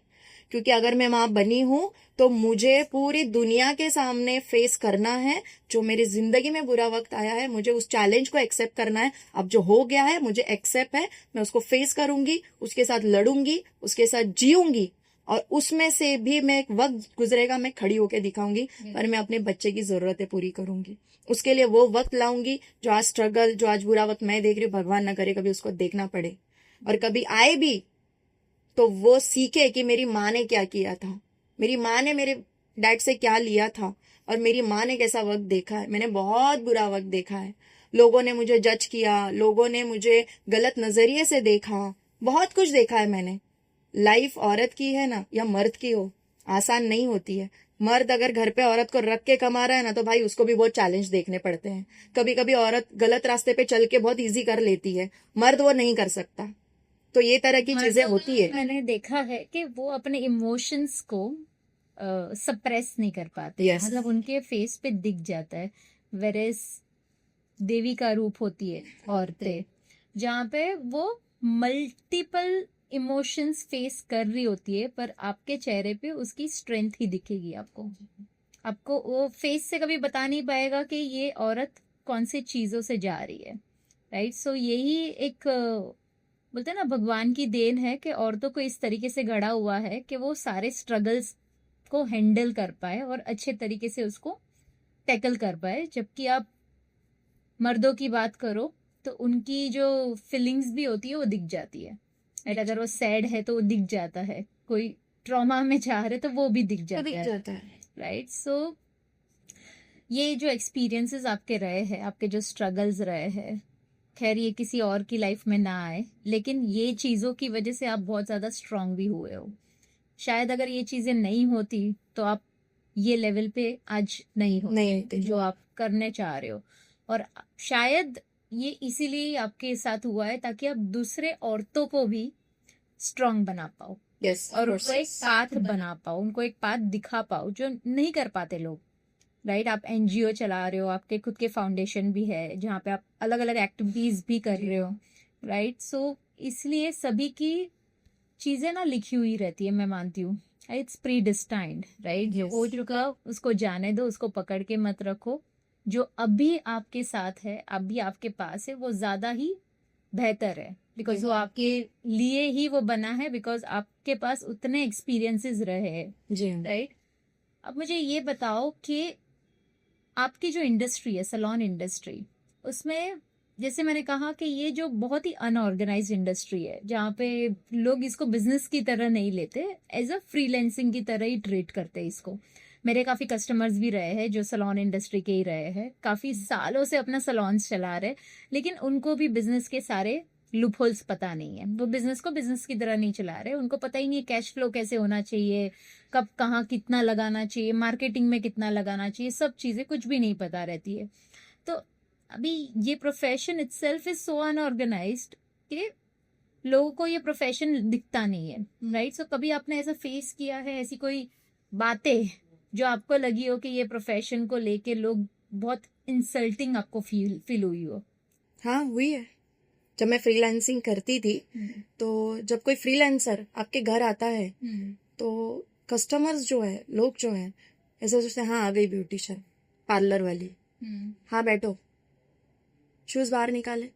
क्योंकि अगर मैं माँ बनी हूं तो मुझे पूरी दुनिया के सामने फेस करना है। जो मेरी जिंदगी में बुरा वक्त आया है मुझे उस चैलेंज को एक्सेप्ट करना है। अब जो हो गया है मुझे एक्सेप्ट है, मैं उसको फेस करूंगी, उसके साथ लड़ूंगी, उसके साथ जीऊंगी, और उसमें से भी मैं एक वक्त गुजरेगा मैं खड़ी होके दिखाऊंगी, पर मैं अपने बच्चे की जरूरतें पूरी करूंगी। उसके लिए वो वक्त लाऊंगी जो आज स्ट्रगल, जो आज बुरा वक्त मैं देख रही हूँ, भगवान ना करे कभी उसको देखना पड़े, और कभी आए भी तो वो सीखे कि मेरी माँ ने क्या किया था, मेरी माँ ने मेरे डैड से क्या लिया था, और मेरी माँ ने कैसा वक्त देखा है। मैंने बहुत बुरा वक्त देखा है, लोगों ने मुझे जज किया, लोगों ने मुझे गलत नजरिए से देखा, बहुत कुछ देखा है मैंने। लाइफ औरत की है ना या मर्द की हो, आसान नहीं होती है। मर्द अगर घर पे औरत को रख के कमा रहा है ना तो भाई उसको भी बहुत चैलेंज देखने पड़ते हैं। कभी कभी औरत गलत रास्ते पे चल के बहुत इजी कर लेती है, मर्द वो नहीं कर सकता। तो ये तरह की चीजें होती है। मैंने देखा है कि वो अपने इमोशंस को सप्रेस नहीं कर पाते। Yes. मतलब उनके फेस पे दिख जाता है। वेरेस देवी का रूप होती है औरतें, जहाँ पे वो मल्टीपल इमोशंस फेस कर रही होती है, पर आपके चेहरे पे उसकी स्ट्रेंथ ही दिखेगी आपको। आपको वो फेस से कभी बता नहीं पाएगा कि ये औरत कौन सी चीजों से जा रही है। राइट। सो यही एक बोलते हैं ना भगवान की देन है कि औरतों को इस तरीके से गढ़ा हुआ है कि वो सारे स्ट्रगल्स को हैंडल कर पाए और अच्छे तरीके से उसको टैकल कर पाए। जबकि आप मर्दों की बात करो तो उनकी जो फीलिंग्स भी होती है वो दिख जाती है। राइट। अगर वो सैड है तो वो दिख जाता है, कोई ट्रॉमा में जा रहे तो वो भी दिख जाता है। राइट। सो ये जो एक्सपीरियंसेस आपके रहे हैं, आपके जो स्ट्रगल्स रहे हैं, खैर ये किसी और की लाइफ में ना आए, लेकिन ये चीजों की वजह से आप बहुत ज्यादा स्ट्रांग भी हुए हो। शायद अगर ये चीजें नहीं होती तो आप ये लेवल पे आज नहीं होते जो आप करने चाह रहे हो। और शायद ये इसीलिए आपके साथ हुआ है ताकि आप दूसरे औरतों को भी स्ट्रांग बना पाओ। Yes, और उनको एक पाथ बना पाओ, उनको एक पाथ दिखा पाओ जो नहीं कर पाते लोग। राइट। आप एनजीओ चला रहे हो, आपके खुद के फाउंडेशन भी है जहाँ पे आप अलग अलग एक्टिविटीज भी कर रहे हो। राइट। सो इसलिए सभी की चीजें ना लिखी हुई रहती है, मैं मानती हूँ। It's pre destined. राइट। जो हो चुका उसको जाने दो, उसको पकड़ के मत रखो। जो अभी आपके साथ है, अभी आपके पास है, वो ज्यादा ही बेहतर है, बिकॉज वो आपके लिए ही वो बना है, बिकॉज आपके पास उतने एक्सपीरियंसेस रहे हैं। जी। राइट। अब मुझे ये बताओ कि आपकी जो इंडस्ट्री है, सैलून इंडस्ट्री, उसमें जैसे मैंने कहा कि ये जो बहुत ही अनऑर्गेनाइज्ड इंडस्ट्री है, जहाँ पे लोग इसको बिजनेस की तरह नहीं लेते, एज अ फ्रीलैंसिंग की तरह ही ट्रीट करते हैं इसको। मेरे काफी कस्टमर्स भी रहे हैं जो सैलून इंडस्ट्री के ही रहे हैं, काफी सालों से अपना सैलून्स चला रहे, लेकिन उनको भी बिजनेस के सारे लूप होल्स पता नहीं है। वो बिजनेस को बिजनेस की तरह नहीं चला रहे, उनको पता ही नहीं है कैश फ्लो कैसे होना चाहिए, कब कहाँ कितना लगाना चाहिए, मार्केटिंग में कितना लगाना चाहिए, सब चीजें कुछ भी नहीं पता रहती है। तो अभी ये profession itself is so unorganised कि लोगों को ये प्रोफेशन दिखता नहीं है, राइट? सो कभी आपने ऐसा फेस किया है, ऐसी कोई बातें जो आपको लगी हो कि ये प्रोफेशन को लेके लोग बहुत इंसल्टिंग आपको फील हुई हो? हाँ, हुई है। जब मैं फ्रीलांसिंग करती थी तो जब कोई फ्रीलांसर आपके घर आता है तो कस्टमर्स जो है, लोग जो है, ऐसे सोचते हैं हाँ आ गई ब्यूटिशियन, पार्लर वाली, हाँ बैठो, शूज बाहर निकाले,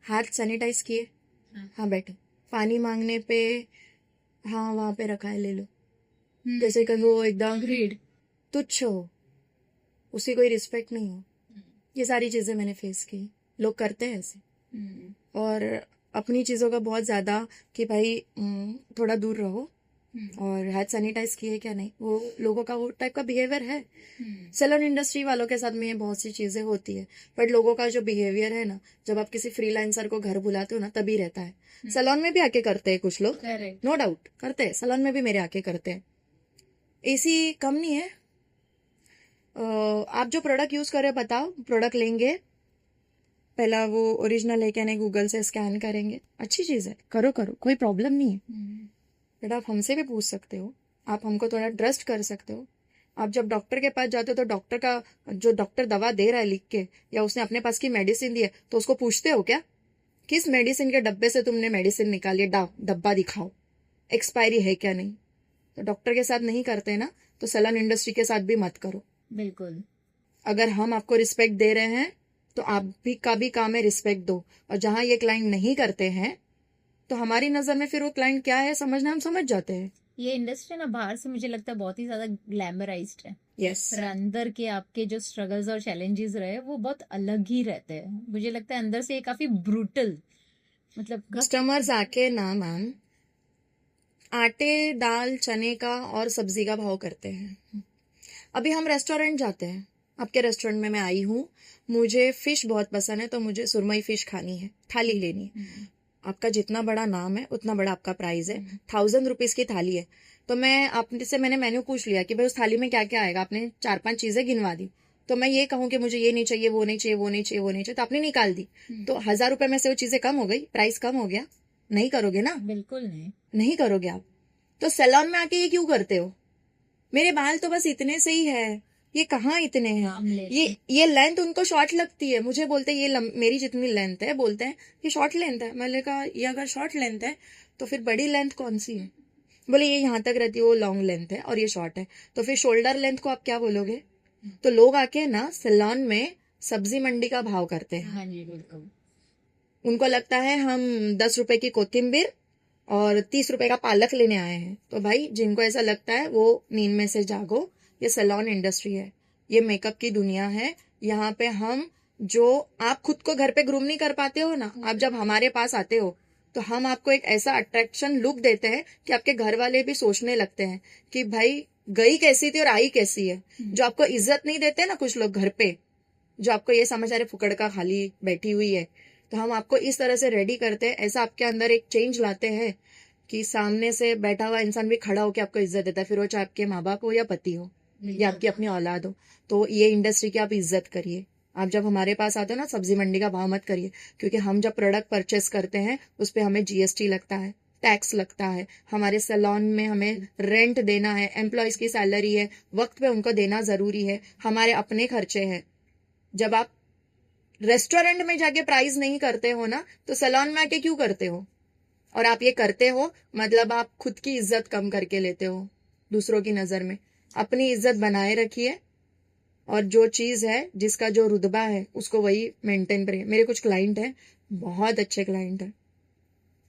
हाथ सैनिटाइज किए, हाँ बैठो, पानी मांगने पे हाँ वहां पे रखा है ले लो, जैसे कि वो एकदम ग्रेड। तुच्छ हो, उसकी कोई रिस्पेक्ट नहीं हो। ये सारी चीजें मैंने फेस की। लोग करते हैं ऐसे, और अपनी चीजों का बहुत ज्यादा कि भाई थोड़ा दूर रहो, और हाथ सैनिटाइज किए क्या नहीं, वो लोगों का वो टाइप का बिहेवियर है। सैलून इंडस्ट्री वालों के साथ में ये बहुत सी चीजें होती है, बट लोगों का जो बिहेवियर है ना, जब आप किसी फ्रीलांसर को घर बुलाते हो ना तभी रहता है। सैलून में भी आके करते हैं कुछ लोग, करेक्ट। नो डाउट करते हैं, सैलून में भी मेरे आके करते हैं। एसी कम नहीं है। आप जो प्रोडक्ट यूज कर रहे हो बताओ, प्रोडक्ट लेंगे, पहला वो ओरिजिनल है क्या नहीं गूगल से स्कैन करेंगे, अच्छी चीज है, करो करो, कोई प्रॉब्लम नहीं है। बट आप हमसे भी पूछ सकते हो, आप हमको थोड़ा ट्रस्ट कर सकते हो। आप जब डॉक्टर के पास जाते हो तो डॉक्टर का जो डॉक्टर दवा दे रहा है लिख के, या उसने अपने पास की मेडिसिन दी है, तो उसको पूछते हो क्या किस मेडिसिन के डब्बे से तुमने मेडिसिन निकाली है, डब्बा दिखाओ, एक्सपायरी है क्या नहीं। तो डॉक्टर के साथ नहीं करते ना, तो सैलून इंडस्ट्री के साथ भी मत करो। बिल्कुल। अगर हम आपको रिस्पेक्ट दे रहे हैं तो आप भी का भी काम है रिस्पेक्ट दो, और जहां ये क्लाइंट नहीं करते हैं तो हमारी नजर में फिर वो क्लाइंट क्या है समझना हम समझ जाते हैं। ये इंडस्ट्री ना बाहर से मुझे लगता है बहुत ही ज्यादा ग्लैमराइज्ड है, यस, पर अंदर के आपके जो स्ट्रगल्स और चैलेंजेस रहे वो बहुत अलग ही रहते हैं। मुझे लगता है अंदर से ये काफी ब्रूटल, मतलब कस्टमर्स आके ना मैम आटे दाल चने का और सब्जी का भाव करते हैं। अभी हम रेस्टोरेंट जाते हैं, आपके रेस्टोरेंट में मैं आई हूँ, मुझे फिश बहुत पसंद है तो मुझे सुरमई फिश खानी है, थाली लेनी है। आपका जितना बड़ा नाम है उतना बड़ा आपका प्राइस है, 1000 रुपीज की थाली है, तो मैं आपने से मैंने मेन्यू पूछ लिया कि भाई उस थाली में क्या क्या आएगा, आपने 4-5 चीजें गिनवा दी, तो मैं ये कहूँ कि मुझे ये नहीं चाहिए, वो नहीं चाहिए, वो नहीं चाहिए, वो नहीं चाहिए, तो आपने निकाल दी, तो 1000 रुपए में से वो चीजें कम हो गई, प्राइस कम हो गया, नहीं करोगे ना, बिल्कुल नहीं। नहीं करोगे आप। तो सैलून में आके ये क्यों करते हो, मेरे बाल तो बस इतने से ही है, ये कहाँ इतने हैं, ये लेंथ उनको शॉर्ट लगती है, मुझे बोलते हैं ये मेरी जितनी लेंथ है, बोलते हैं ये शॉर्ट लेंथ है। मैंने कहा ये अगर शॉर्ट लेंथ है तो फिर बड़ी लेंथ कौन सी है, बोले ये यहाँ तक रहती है, वो लॉन्ग लेंथ है और ये शॉर्ट है, तो फिर शोल्डर लेंथ को आप क्या बोलोगे। तो लोग आके ना सैलून में सब्जी मंडी का भाव करते हैं। हाँ जी बिल्कुल। उनको लगता है हम 10 रुपए की कोथिंबीर और 30 रुपए का पालक लेने आए हैं। तो भाई जिनको ऐसा लगता है वो नींद में से जागो, ये सैलून इंडस्ट्री है, ये मेकअप की दुनिया है। यहाँ पे हम जो आप खुद को घर पे ग्रूम नहीं कर पाते हो ना, आप जब हमारे पास आते हो तो हम आपको एक ऐसा अट्रैक्शन लुक देते हैं कि आपके घर वाले भी सोचने लगते हैं कि भाई गई कैसी थी और आई कैसी है। जो आपको इज्जत नहीं देते ना कुछ लोग घर पे, जो आपको ये समझ आ रहे फुकड़ का खाली बैठी हुई है, तो हम आपको इस तरह से रेडी करते हैं, ऐसा आपके अंदर एक चेंज लाते हैं कि सामने से बैठा हुआ इंसान भी खड़ा होकर आपको इज्जत देता है, फिर वो चाहे आपके माँ बाप हो या पति हो या आपकी अपनी औलाद हो। तो ये इंडस्ट्री की आप इज्जत करिए। आप जब हमारे पास आते हो ना, सब्जी मंडी का भाव मत करिए, क्योंकि हम जब प्रोडक्ट परचेस करते हैं उस पर हमें जीएसटी लगता है, टैक्स लगता है, हमारे सैलून में हमें रेंट देना है, एम्प्लॉयज की सैलरी है, वक्त पे उनको देना जरूरी है, हमारे अपने खर्चे हैं। जब आप रेस्टोरेंट में जाके प्राइस नहीं करते हो ना, तो सैलून में आके क्यों करते हो। और आप ये करते हो मतलब आप खुद की इज्जत कम करके लेते हो दूसरों की नजर में। अपनी इज्जत बनाए रखिए, और जो चीज है जिसका जो रुतबा है उसको वही मेंटेन करिए। मेरे कुछ क्लाइंट हैं, बहुत अच्छे क्लाइंट हैं।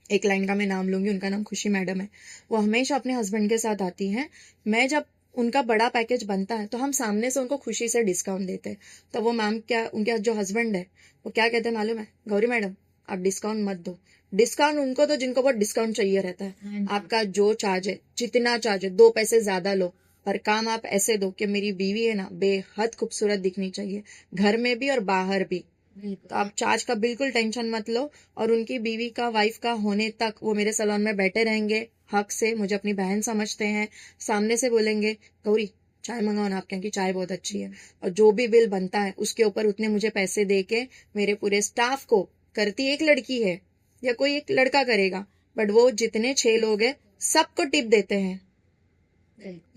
एक क्लाइंट का मैं नाम लूंगी, उनका नाम खुशी मैडम है। वो हमेशा अपने हस्बैंड के साथ आती हैं। मैं जब उनका बड़ा पैकेज बनता है तो हम सामने से उनको खुशी से डिस्काउंट देते हैं। तो वो मैम क्या, उनके जो हस्बैंड है वो क्या कहते हैं मालूम है, गौरी मैडम आप डिस्काउंट मत दो। डिस्काउंट उनको तो जिनको बहुत डिस्काउंट चाहिए रहता है। आपका जो चार्ज है, जितना चार्ज है, 2 पैसे ज्यादा लो, पर काम आप ऐसे दो कि मेरी बीवी है ना बेहद खूबसूरत दिखनी चाहिए, घर में भी और बाहर भी। तो आप चार्ज का बिल्कुल टेंशन मत लो, और उनकी बीवी का, वाइफ का होने तक वो मेरे सैलून में बैठे रहेंगे हक से, मुझे अपनी बहन समझते हैं। सामने से बोलेंगे गौरी चाय मंगाओ ना, आपके यहाँ की चाय बहुत अच्छी है, और जो भी बिल बनता है उसके ऊपर उतने मुझे पैसे दे के मेरे पूरे स्टाफ को, करती एक लड़की है या कोई एक लड़का करेगा, बट वो जितने 6 लोग हैं सबको टिप देते हैं,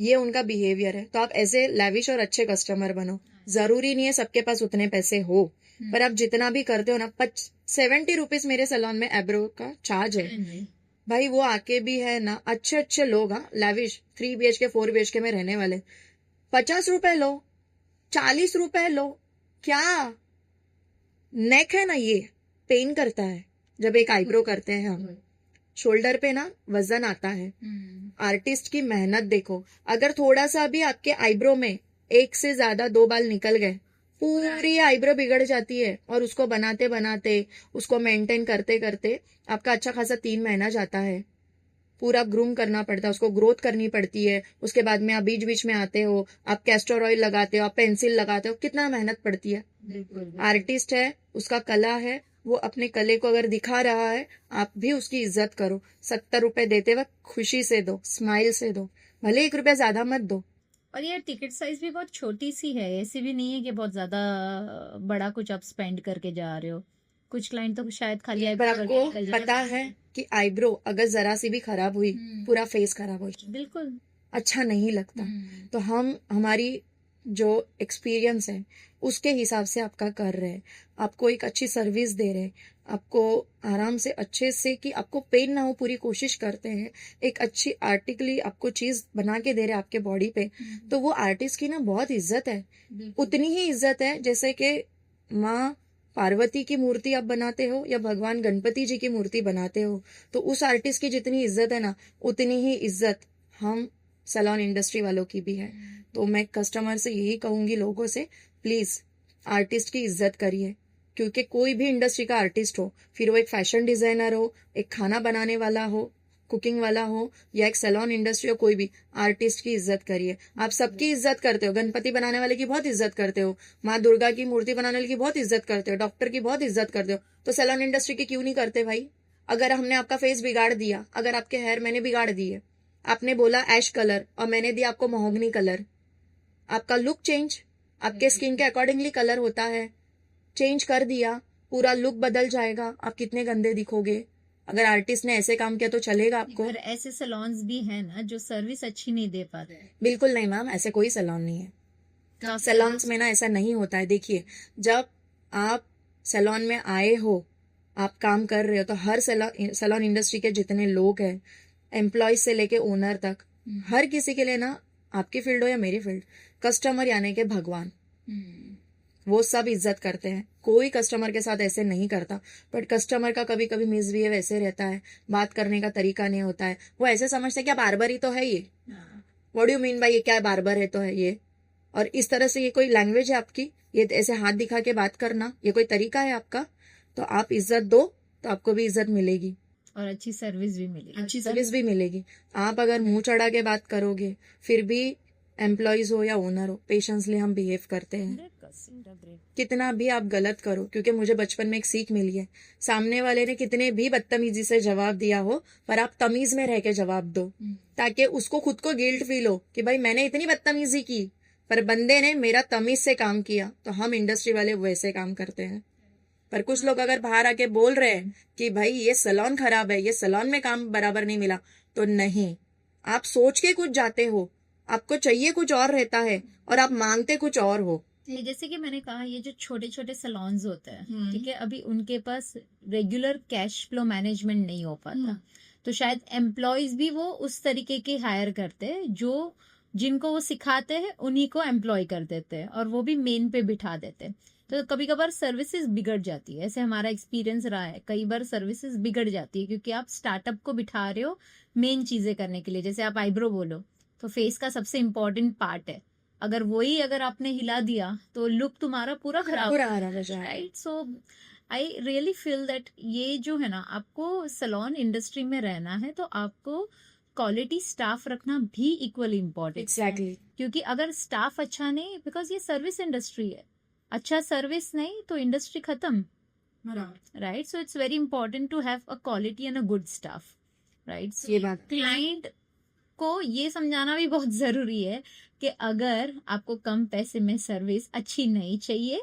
ये उनका बिहेवियर है। तो आप ऐसे लैविश और अच्छे कस्टमर बनो। जरूरी नहीं है सबके पास उतने पैसे हो, पर आप जितना भी करते हो ना, 70 रुपीज मेरे सैलून में आईब्रो का चार्ज है भाई। वो आके भी है ना, अच्छे अच्छे लोग, हाँ लैविश 3 BHK 4 BHK में रहने वाले, 50 रुपए लो, 40 रुपए लो, क्या नेक है ना, ये पेन करता है जब एक आईब्रो करते हैं हम, शोल्डर पे ना वजन आता है। आर्टिस्ट की मेहनत देखो, अगर थोड़ा सा भी आपके आईब्रो में 1 से ज्यादा 2 बाल निकल गए, पूरी आईब्रो बिगड़ जाती है। और उसको बनाते बनाते, उसको मेंटेन करते करते आपका अच्छा खासा 3 महीना जाता है। पूरा ग्रूम करना पड़ता है, उसको ग्रोथ करनी पड़ती है। उसके बाद में आप बीच बीच में आते हो, आप कैस्टर ऑयल लगाते हो, आप पेंसिल लगाते हो, कितना मेहनत पड़ती है। आर्टिस्ट है, उसका कला है, वो अपने कले को अगर दिखा रहा है, आप भी उसकी इज्जत करो। 70 रुपए देते वक्त खुशी से दो, स्माइल से दो, भले 1 रुपया ज्यादा मत दो। और यार टिकट साइज भी बहुत छोटी सी है, ऐसे भी नहीं है कि बहुत ज्यादा बड़ा कुछ आप स्पेंड करके जा रहे हो। कुछ क्लाइंट तो शायद खाली पर eyebrow आपको करके निकल जाए। पता है कि आईब्रो अगर जरा सी भी खराब हुई, पूरा फेस खराब हो जाए, बिल्कुल। अच्छा नहीं लगता। तो हम हमारी जो एक्सपीरियंस है उसके हिसाब से आपका कर रहे हैं, आपको एक अच्छी सर्विस दे रहे हैं, आपको आराम से अच्छे से, कि आपको पेन ना हो, पूरी कोशिश करते हैं। एक अच्छी आर्टिकली आपको चीज बना के दे रहे हैं आपके बॉडी पे, तो वो आर्टिस्ट की ना बहुत इज्जत है। उतनी ही इज्जत है जैसे कि माँ पार्वती की मूर्ति आप बनाते हो या भगवान गणपति जी की मूर्ति बनाते हो, तो उस आर्टिस्ट की जितनी इज्जत है ना, उतनी ही इज्जत हम सैलून इंडस्ट्री वालों की भी है। तो मैं कस्टमर से यही कहूंगी, लोगों से, प्लीज आर्टिस्ट की इज्जत करिए। क्योंकि कोई भी इंडस्ट्री का आर्टिस्ट हो, फिर वो एक फैशन डिजाइनर हो, एक खाना बनाने वाला हो, कुकिंग वाला हो, या एक सैलून इंडस्ट्री हो, कोई भी आर्टिस्ट की इज्जत करिए। आप सबकी इज्जत करते हो, गणपति बनाने वाले की बहुत इज्जत करते हो, माँ दुर्गा की मूर्ति बनाने वाले की बहुत इज्जत करते हो, डॉक्टर की बहुत इज्जत करते हो, तो सैलून इंडस्ट्री की क्यों नहीं करते भाई? अगर हमने आपका फेस बिगाड़ दिया, अगर आपके हेयर मैंने बिगाड़ दिए, आपने बोला ऐश कलर और मैंने दिया आपको महोगनी कलर, आपका लुक चेंज, आपके स्किन के अकॉर्डिंगली कलर होता है, चेंज कर दिया, पूरा लुक बदल जाएगा, आप कितने गंदे दिखोगे। अगर आर्टिस्ट ने ऐसे काम किया तो चलेगा आपको? पर ऐसे सैलून्स भी है ना जो सर्विस अच्छी नहीं दे पाते। बिल्कुल नहीं मैम, ऐसे कोई सैलून नहीं है। सैलून्स में ना ऐसा नहीं होता है। देखिए, जब आप सैलून में आए हो, आप काम कर रहे हो, तो हर सैलून इंडस्ट्री के जितने लोग हैं, एम्प्लॉय से लेके ओनर तक, हर किसी के लिए ना, आपकी फील्ड हो या मेरी फील्ड, कस्टमर यानी के भगवान, वो सब इज्जत करते हैं। कोई कस्टमर के साथ ऐसे नहीं करता, बट कस्टमर का कभी कभी मिसबिहेव ऐसे रहता है, बात करने का तरीका नहीं होता है, वो ऐसे समझते हैं कि बार्बर ही तो है ये, what do you mean by ये, क्या बार्बर है तो है ये, और इस तरह से ये कोई लैंग्वेज है आपकी? ये ऐसे हाथ दिखा के बात करना, ये कोई तरीका है आपका? तो आप इज्जत दो, तो आपको भी इज्जत मिलेगी और अच्छी सर्विस भी मिलेगी। अच्छी सर्विस भी मिलेगी। आप अगर मुंह चढ़ा के बात करोगे, फिर भी एम्प्लॉयज हो या ओनर हो, पेशेंसली हम बिहेव करते हैं। कितना भी आप गलत करो, क्योंकि मुझे बचपन में एक सीख मिली है, सामने वाले ने कितने भी बदतमीजी से जवाब दिया हो, पर आप तमीज में रह के जवाब दो, ताकि उसको खुद को गिल्ट फील हो कि भाई मैंने इतनी बदतमीजी की, पर बंदे ने मेरा तमीज से काम किया। तो हम इंडस्ट्री वाले वैसे काम करते हैं। पर कुछ लोग अगर बाहर आके बोल रहे हैं कि भाई ये सैलून खराब है, ये सैलून में काम बराबर नहीं मिला, तो नहीं, आप सोच के कुछ जाते हो, आपको चाहिए कुछ और रहता है और आप मांगते कुछ और हो। जैसे कि मैंने कहा, ये जो छोटे छोटे सैलून्स होते हैं, ठीक है, अभी उनके पास रेगुलर कैश फ्लो मैनेजमेंट नहीं हो पाता, तो शायद एम्प्लॉयज भी वो उस तरीके के हायर करते हैं, जो जिनको वो सिखाते हैं उन्हीं को एम्प्लॉय कर देते हैं, और वो भी मेन पे बिठा देते हैं। तो कभी कभार सर्विसेज बिगड़ जाती है, ऐसे हमारा एक्सपीरियंस रहा है, कई बार सर्विसेज बिगड़ जाती है, क्योंकि आप स्टार्टअप को बिठा रहे हो मेन चीजें करने के लिए। जैसे आप आईब्रो बोलो, तो फेस का सबसे इम्पोर्टेंट पार्ट है, अगर आपने हिला दिया तो लुक तुम्हारा पूरा खराब पूरा खराब हो जाएगा। Right. So I really feel that ये जो है ना, आपको सैलून इंडस्ट्री में रहना है तो आपको क्वालिटी स्टाफ रखना भी इक्वली इम्पोर्टेंट। एग्जैक्टली। क्योंकि अगर स्टाफ अच्छा नहीं, बिकॉज ये सर्विस इंडस्ट्री है, अच्छा सर्विस नहीं तो इंडस्ट्री खत्म, right. So it's very important to have a quality and a good staff, right. ये बात क्लाइंट को ये समझाना भी बहुत जरूरी है कि अगर आपको कम पैसे में सर्विस अच्छी नहीं चाहिए,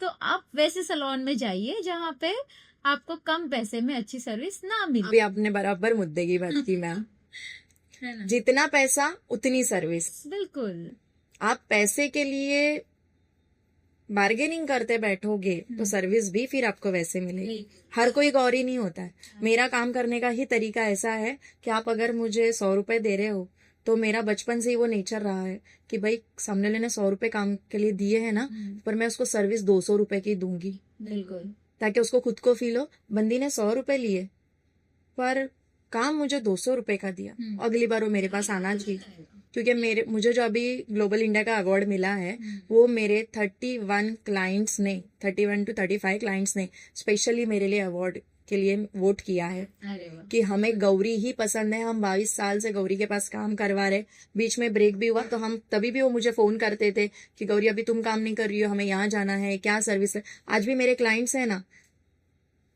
तो आप वैसे सैलून में जाइए जहाँ पे आपको कम पैसे में अच्छी सर्विस ना मिले। अभी आपने बराबर मुद्दे की बात की मैम। है ना? जितना पैसा उतनी सर्विस। बिल्कुल। आप पैसे के लिए बार्गेनिंग करते बैठोगे तो सर्विस भी फिर आपको वैसे मिलेगी। हर कोई गौरी नहीं होता है। मेरा काम करने का ही तरीका ऐसा है कि आप अगर मुझे 100 रुपए दे रहे हो तो मेरा बचपन से ही वो नेचर रहा है कि भाई सामने वाले ने 100 रुपए काम के लिए दिए हैं ना, पर मैं उसको सर्विस 200 रुपए की दूंगी, बिल्कुल। ताकि उसको खुद को फील हो बंदी ने 100 रुपए लिए पर काम मुझे 200 रुपए का दिया, अगली बार वो मेरे पास आना चाहिए। क्योंकि मुझे जो अभी ग्लोबल इंडिया का अवार्ड मिला है वो मेरे 31 क्लाइंट्स ने, 31 to 35 क्लाइंट्स ने स्पेशली मेरे लिए अवार्ड के लिए वोट किया है अरे वाह। कि हमें गौरी ही पसंद है। हम 22 साल से गौरी के पास काम करवा रहे। बीच में ब्रेक भी हुआ तो हम तभी भी वो मुझे फोन करते थे कि गौरी अभी तुम काम नहीं कर रही हो, हमें यहाँ जाना है, क्या सर्विस है। आज भी मेरे क्लाइंट्स है ना,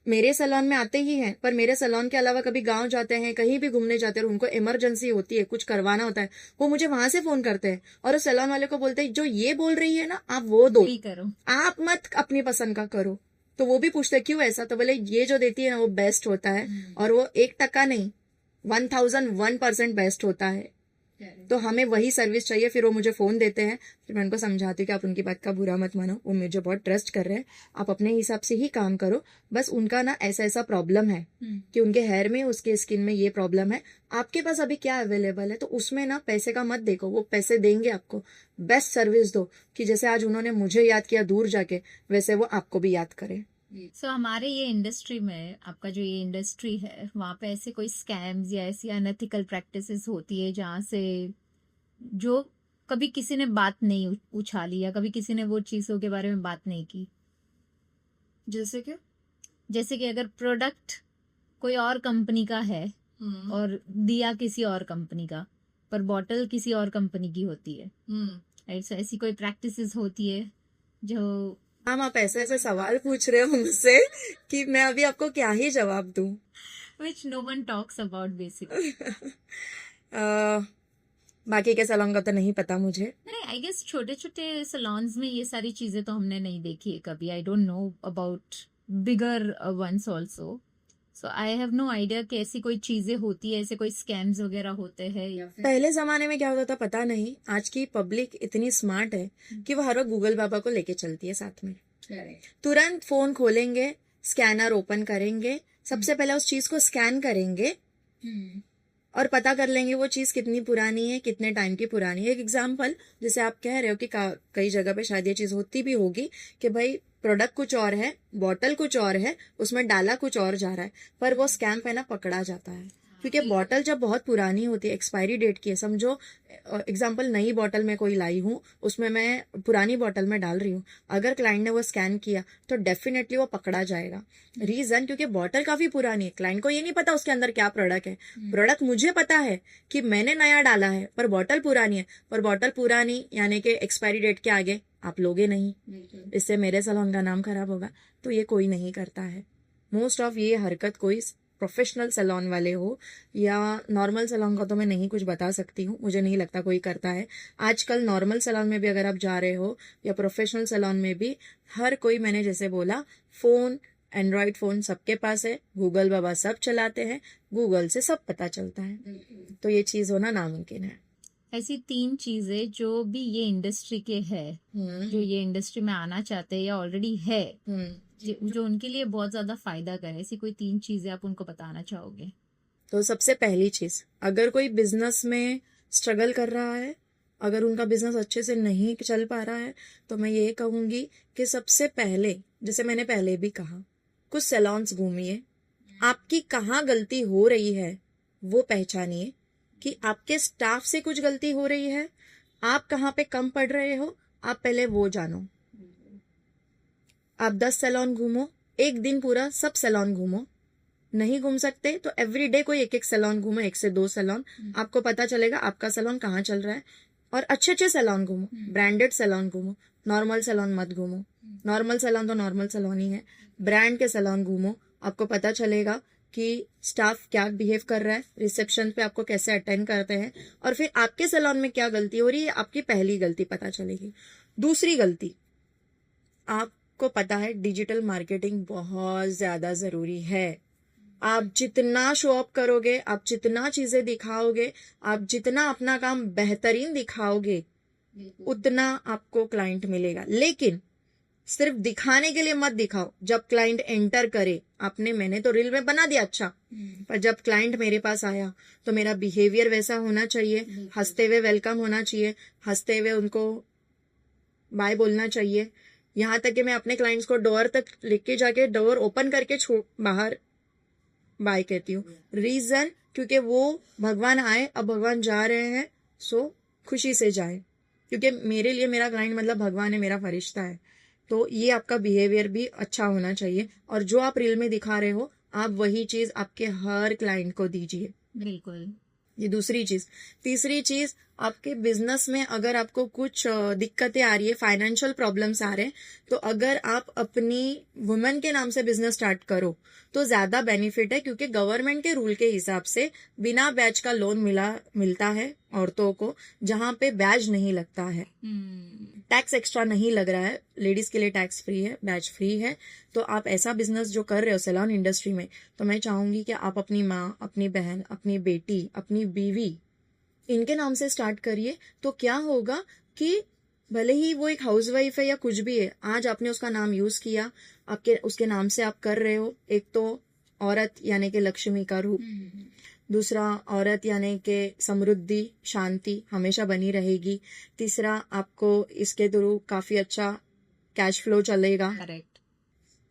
मेरे सैलून में आते ही हैं, पर मेरे सैलून के अलावा कभी गांव जाते हैं, कहीं भी घूमने जाते हैं और उनको इमरजेंसी होती है, कुछ करवाना होता है, वो मुझे वहां से फोन करते हैं और उस सैलून वाले को बोलते हैं जो ये बोल रही है ना आप वो दो, यही करो। आप मत अपनी पसंद का करो। तो वो भी पूछते क्यों ऐसा, तो बोले ये जो देती है ना वो बेस्ट होता है और वो 1% नहीं 1001% बेस्ट होता है, तो हमें वही सर्विस चाहिए। फिर वो मुझे फोन देते हैं, फिर मैं उनको समझाती हूँ कि आप उनकी बात का बुरा मत मानो, वो मुझे बहुत ट्रस्ट कर रहे हैं, आप अपने हिसाब से ही काम करो। बस उनका ना ऐसा ऐसा प्रॉब्लम है कि उनके हेयर में, उसके स्किन में ये प्रॉब्लम है, आपके पास अभी क्या अवेलेबल है, तो उसमें ना पैसे का मत देखो, वो पैसे देंगे आपको, बेस्ट सर्विस दो कि जैसे आज उन्होंने मुझे याद किया दूर जाके, वैसे वो आपको भी याद करे। सो हमारे ये इंडस्ट्री में, आपका जो ये इंडस्ट्री है, वहाँ पे ऐसे कोई स्कैम्स या ऐसी अनएथिकल प्रैक्टिसेस होती है जहाँ से जो कभी किसी ने बात नहीं उछाली या कभी किसी ने वो चीजों के बारे में बात नहीं की? जैसे जैसे कि अगर प्रोडक्ट कोई और कंपनी का है और दिया किसी और कंपनी का, पर बॉटल किसी और कंपनी की होती है, राइट? सो ऐसी कोई प्रैक्टिसेस होती है जो मैम आप ऐसे ऐसे सवाल पूछ रहे हो मुझसे कि मैं अभी आपको क्या ही जवाब दूं। which no one talks about basically. बाकी के सैलून का तो नहीं पता मुझे। नहीं, आई गेस छोटे छोटे सैलून्स में ये सारी चीजें तो हमने नहीं देखी है कभी। I don't know about bigger ones also, so I have no idea कि ऐसी कोई चीजें होती है, ऐसे कोई स्कैम्स वगैरह होते हैं या फिर पहले जमाने में क्या होता था पता नहीं, आज की पब्लिक इतनी स्मार्ट है कि वो हर वक्त गूगल बाबा को लेके चलती है साथ में। तुरंत फोन खोलेंगे, स्कैनर ओपन करेंगे, सबसे पहले उस चीज को स्कैन करेंगे और पता कर लेंगे वो चीज कितनी पुरानी है, कितने टाइम की पुरानी है। एक एग्जाम्पल, जैसे आप कह रहे हो कि कई जगह पे शायद ये चीज होती भी होगी कि भाई प्रोडक्ट कुछ और है, बॉटल कुछ और है, उसमें डाला कुछ और जा रहा है, पर वो स्कैम पे ना पकड़ा जाता है। क्योंकि बॉटल जब बहुत पुरानी होती है, एक्सपायरी डेट की है, समझो एग्जाम्पल नई बॉटल में कोई लाई हूँ, उसमें मैं पुरानी बॉटल में डाल रही हूँ, अगर क्लाइंट ने वो स्कैन किया तो डेफिनेटली वो पकड़ा जाएगा। रीजन क्योंकि बॉटल काफी पुरानी है, क्लाइंट को ये नहीं पता उसके अंदर क्या प्रोडक्ट है। प्रोडक्ट मुझे पता है कि मैंने नया डाला है, पर बॉटल पुरानी है, पर बॉटल पुरानी यानी कि एक्सपायरी डेट के आगे आप लोगे नहीं, इससे मेरे सैलून का नाम खराब होगा। तो ये कोई नहीं करता है। मोस्ट ऑफ ये हरकत कोई प्रोफेशनल सैलून वाले हो या नॉर्मल सैलून का तो मैं नहीं कुछ बता सकती हूँ, मुझे नहीं लगता कोई करता है। आजकल नॉर्मल सैलून में भी अगर आप जा रहे हो या प्रोफेशनल सैलून में भी हर कोई, मैंने जैसे बोला, फोन, एंड्रॉइड फोन सबके पास है, गूगल बाबा सब चलाते हैं, गूगल से सब पता चलता है, तो ये चीज होना नामुमकिन है। ऐसी 3 चीजें जो भी ये इंडस्ट्री के है, जो ये इंडस्ट्री में आना चाहते हैं या ऑलरेडी है, जो उनके लिए बहुत ज्यादा फायदा करे, ऐसी कोई 3 चीजें आप उनको बताना चाहोगे? तो सबसे पहली चीज, अगर कोई बिजनेस में स्ट्रगल कर रहा है, अगर उनका बिजनेस अच्छे से नहीं चल पा रहा है, तो मैं ये कहूंगी कि सबसे पहले, जैसे मैंने पहले भी कहा, कुछ सैलून्स घूमिए, आपकी कहाँ गलती हो रही है वो पहचानिए कि आपके स्टाफ से कुछ गलती हो रही है, आप कहाँ पे कम पड़ रहे हो, आप पहले वो जानो। आप 10 सैलून घूमो, एक दिन पूरा सब सैलून घूमो, नहीं घूम सकते तो एवरी डे कोई एक एक सैलून घूमो, 1 से 2 सैलून, आपको पता चलेगा आपका सैलून कहाँ चल रहा है। और अच्छे अच्छे सैलून घूमो, ब्रांडेड सैलून घूमो, नॉर्मल सैलून मत घूमो। नॉर्मल सैलून तो नॉर्मल सैलून ही है, ब्रांड के सैलून घूमो, आपको पता चलेगा कि स्टाफ क्या बिहेव कर रहा है, रिसेप्शन पे आपको कैसे अटेंड करते हैं, और फिर आपके सैलून में क्या गलती हो रही है, आपकी पहली गलती पता चलेगी। दूसरी गलती, आप सबको पता है डिजिटल मार्केटिंग बहुत ज्यादा जरूरी है। आप जितना शो अप करोगे, आप जितना चीजें दिखाओगे, आप जितना अपना काम बेहतरीन दिखाओगे, उतना आपको क्लाइंट मिलेगा। लेकिन सिर्फ दिखाने के लिए मत दिखाओ। जब क्लाइंट एंटर करे, मैंने तो रील में बना दिया अच्छा, पर जब क्लाइंट मेरे पास आया तो मेरा बिहेवियर वैसा होना चाहिए, हंसते हुए वेलकम होना चाहिए, हंसते हुए उनको बाय बोलना चाहिए। यहाँ तक कि मैं अपने क्लाइंट्स को डोर तक लेके जाके डोर ओपन करके बाहर बाय कहती हूँ। रीजन क्योंकि वो भगवान आए, अब भगवान जा रहे हैं, सो खुशी से जाए, क्योंकि मेरे लिए मेरा क्लाइंट मतलब भगवान है, मेरा फरिश्ता है। तो ये आपका बिहेवियर भी अच्छा होना चाहिए, और जो आप रील में दिखा रहे हो आप वही चीज आपके हर क्लाइंट को दीजिए। बिल्कुल। ये दूसरी चीज। तीसरी चीज, आपके बिजनेस में अगर आपको कुछ दिक्कतें आ रही है, फाइनेंशियल प्रॉब्लम्स आ रहे हैं, तो अगर आप अपनी वुमेन के नाम से बिजनेस स्टार्ट करो तो ज्यादा बेनिफिट है, क्योंकि गवर्नमेंट के रूल के हिसाब से बिना बैच का लोन मिलता है औरतों को, जहां पे बैच नहीं लगता है, टैक्स एक्स्ट्रा नहीं लग रहा है। लेडीज के लिए टैक्स फ्री है, बैच फ्री है। तो आप ऐसा बिजनेस जो कर रहे हो सैलून इंडस्ट्री में, तो मैं चाहूंगी कि आप अपनी माँ, अपनी बहन, अपनी बेटी, अपनी बीवी, इनके नाम से स्टार्ट करिए। तो क्या होगा कि भले ही वो एक हाउसवाइफ है या कुछ भी है, आज आपने उसका नाम यूज किया, उसके नाम से आप कर रहे हो। एक तो औरत यानी कि लक्ष्मी का रूप, दूसरा औरत यानी कि समृद्धि, शांति हमेशा बनी रहेगी। तीसरा, आपको इसके थ्रू काफी अच्छा कैश फ्लो चलेगा। करेक्ट।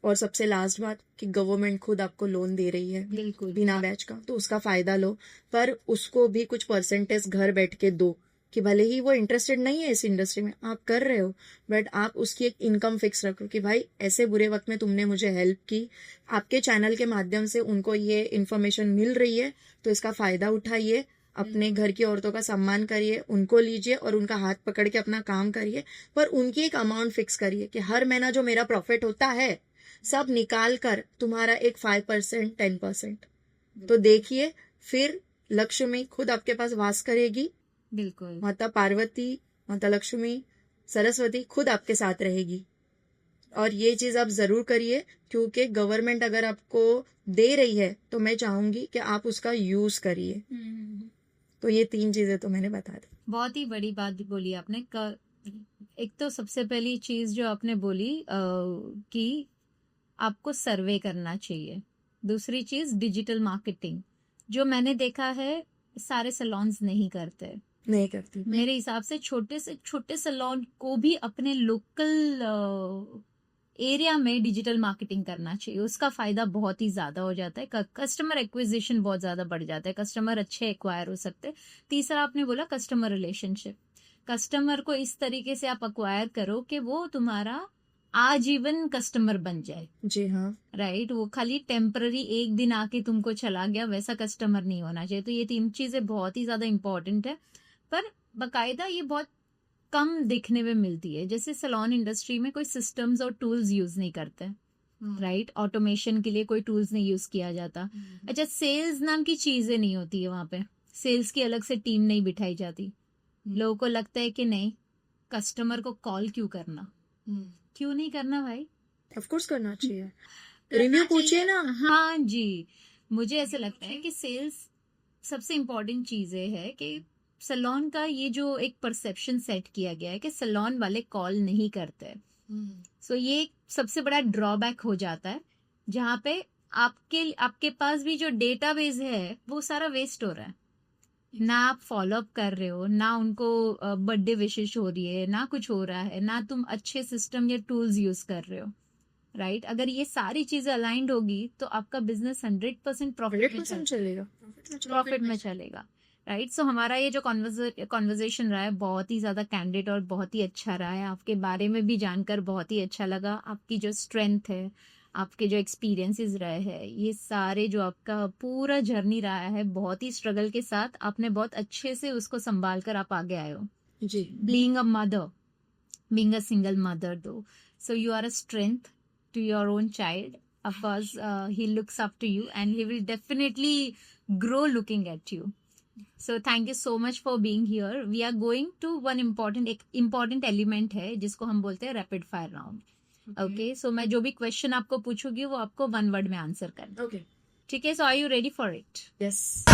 और सबसे लास्ट बात कि गवर्नमेंट खुद आपको लोन दे रही है बिल्कुल बिना बैच का, तो उसका फायदा लो, पर उसको भी कुछ परसेंटेज घर बैठ के दो, कि भले ही वो इंटरेस्टेड नहीं है इस इंडस्ट्री में, आप कर रहे हो, बट आप उसकी एक इनकम फिक्स रखो कि भाई ऐसे बुरे वक्त में तुमने मुझे हेल्प की, आपके चैनल के माध्यम से उनको ये इन्फॉर्मेशन मिल रही है, तो इसका फायदा उठाइए, अपने घर की औरतों का सम्मान करिए, उनको लीजिए और उनका हाथ पकड़ के अपना काम करिए, पर उनकी एक अमाउंट फिक्स करिए कि हर महीना जो मेरा प्रॉफिट होता है सब निकाल कर तुम्हारा एक 5%, 10%, तो देखिए फिर लक्ष्मी खुद आपके पास वास करेगी। बिल्कुल। माता पार्वती, माता लक्ष्मी, सरस्वती खुद आपके साथ रहेगी। और ये चीज आप जरूर करिए, क्योंकि गवर्नमेंट अगर आपको दे रही है तो मैं चाहूंगी कि आप उसका यूज करिए। तो ये 3 चीजें तो मैंने बता दी। बहुत ही बड़ी बात बोली आपने। एक तो सबसे पहली चीज जो आपने बोली कि आपको सर्वे करना चाहिए। दूसरी चीज डिजिटल मार्केटिंग, जो मैंने देखा है सारे सैलून्स नहीं करते। नहीं करती। मेरे हिसाब से छोटे से छोटे सैलून को भी अपने लोकल एरिया में डिजिटल मार्केटिंग करना चाहिए। उसका फायदा बहुत ही ज्यादा हो जाता है, कस्टमर एक्विजिशन बहुत ज्यादा बढ़ जाता है, कस्टमर अच्छे एक्वायर हो सकते हैं। तीसरा आपने बोला कस्टमर रिलेशनशिप, कस्टमर को इस तरीके से आप एक्वायर करो कि वो तुम्हारा आजीवन कस्टमर बन जाए। जी हाँ। राइट। वो खाली टेम्पररी एक दिन आके तुमको चला गया वैसा कस्टमर नहीं होना चाहिए। तो ये 3 चीजें बहुत ही ज्यादा इंपॉर्टेंट है, पर बकायदा ये बहुत कम देखने में मिलती है। जैसे सैलून इंडस्ट्री में कोई सिस्टम्स और टूल्स यूज नहीं करते, राइट। ऑटोमेशन के लिए कोई टूल्स नहीं यूज किया जाता। अच्छा, सेल्स नाम की चीजें नहीं होती है वहां पे, सेल्स की अलग से टीम नहीं बिठाई जाती। लोगों को लगता है कि नहीं, कस्टमर को कॉल क्यों करना, क्यों नहीं करना भाई, ऑफ कोर्स करना चाहिए, रिव्यू पूछिए ना। हाँ जी। मुझे ऐसा लगता है कि सेल्स सबसे इम्पोर्टेंट चीजें है कि सैलून का ये जो एक परसेप्शन सेट किया गया है कि सैलून वाले कॉल नहीं करते, सो ये एक सबसे बड़ा ड्रॉबैक हो जाता है, जहाँ पे आपके पास भी जो डेटाबेस है वो सारा वेस्ट हो रहा है। ना आप फॉलो अप कर रहे हो, ना उनको बर्थडे विशेष हो रही है, ना कुछ हो रहा है, ना तुम अच्छे सिस्टम या टूल्स यूज कर रहे हो, राइट। अगर ये सारी चीजें अलाइंड होगी तो आपका बिजनेस 100% प्रॉफिट में चलेगा, राइट। सो हमारा ये जो कॉन्वर्जेशन रहा है बहुत ही ज्यादा कैंडिड और बहुत ही अच्छा रहा है। आपके बारे में भी जानकर बहुत ही अच्छा लगा। आपकी जो स्ट्रेंथ है, आपके जो एक्सपीरियंसेस रहे हैं, ये सारे जो आपका पूरा जर्नी रहा है बहुत ही स्ट्रगल के साथ, आपने बहुत अच्छे से उसको संभाल कर आप आगे आए हो। जी। Being a mother, being a single mother though, so you are a strength to your own child. Of course, he looks up to you and he will definitely grow looking at you. So thank you so much for being here. We are going to one important element है जिसको हम बोलते हैं rapid fire round. Okay, सो मैं जो भी question आपको पूछूंगी वो आपको 1 वर्ड में आंसर करना, ओके, ठीक है? So are you ready for it? Yes.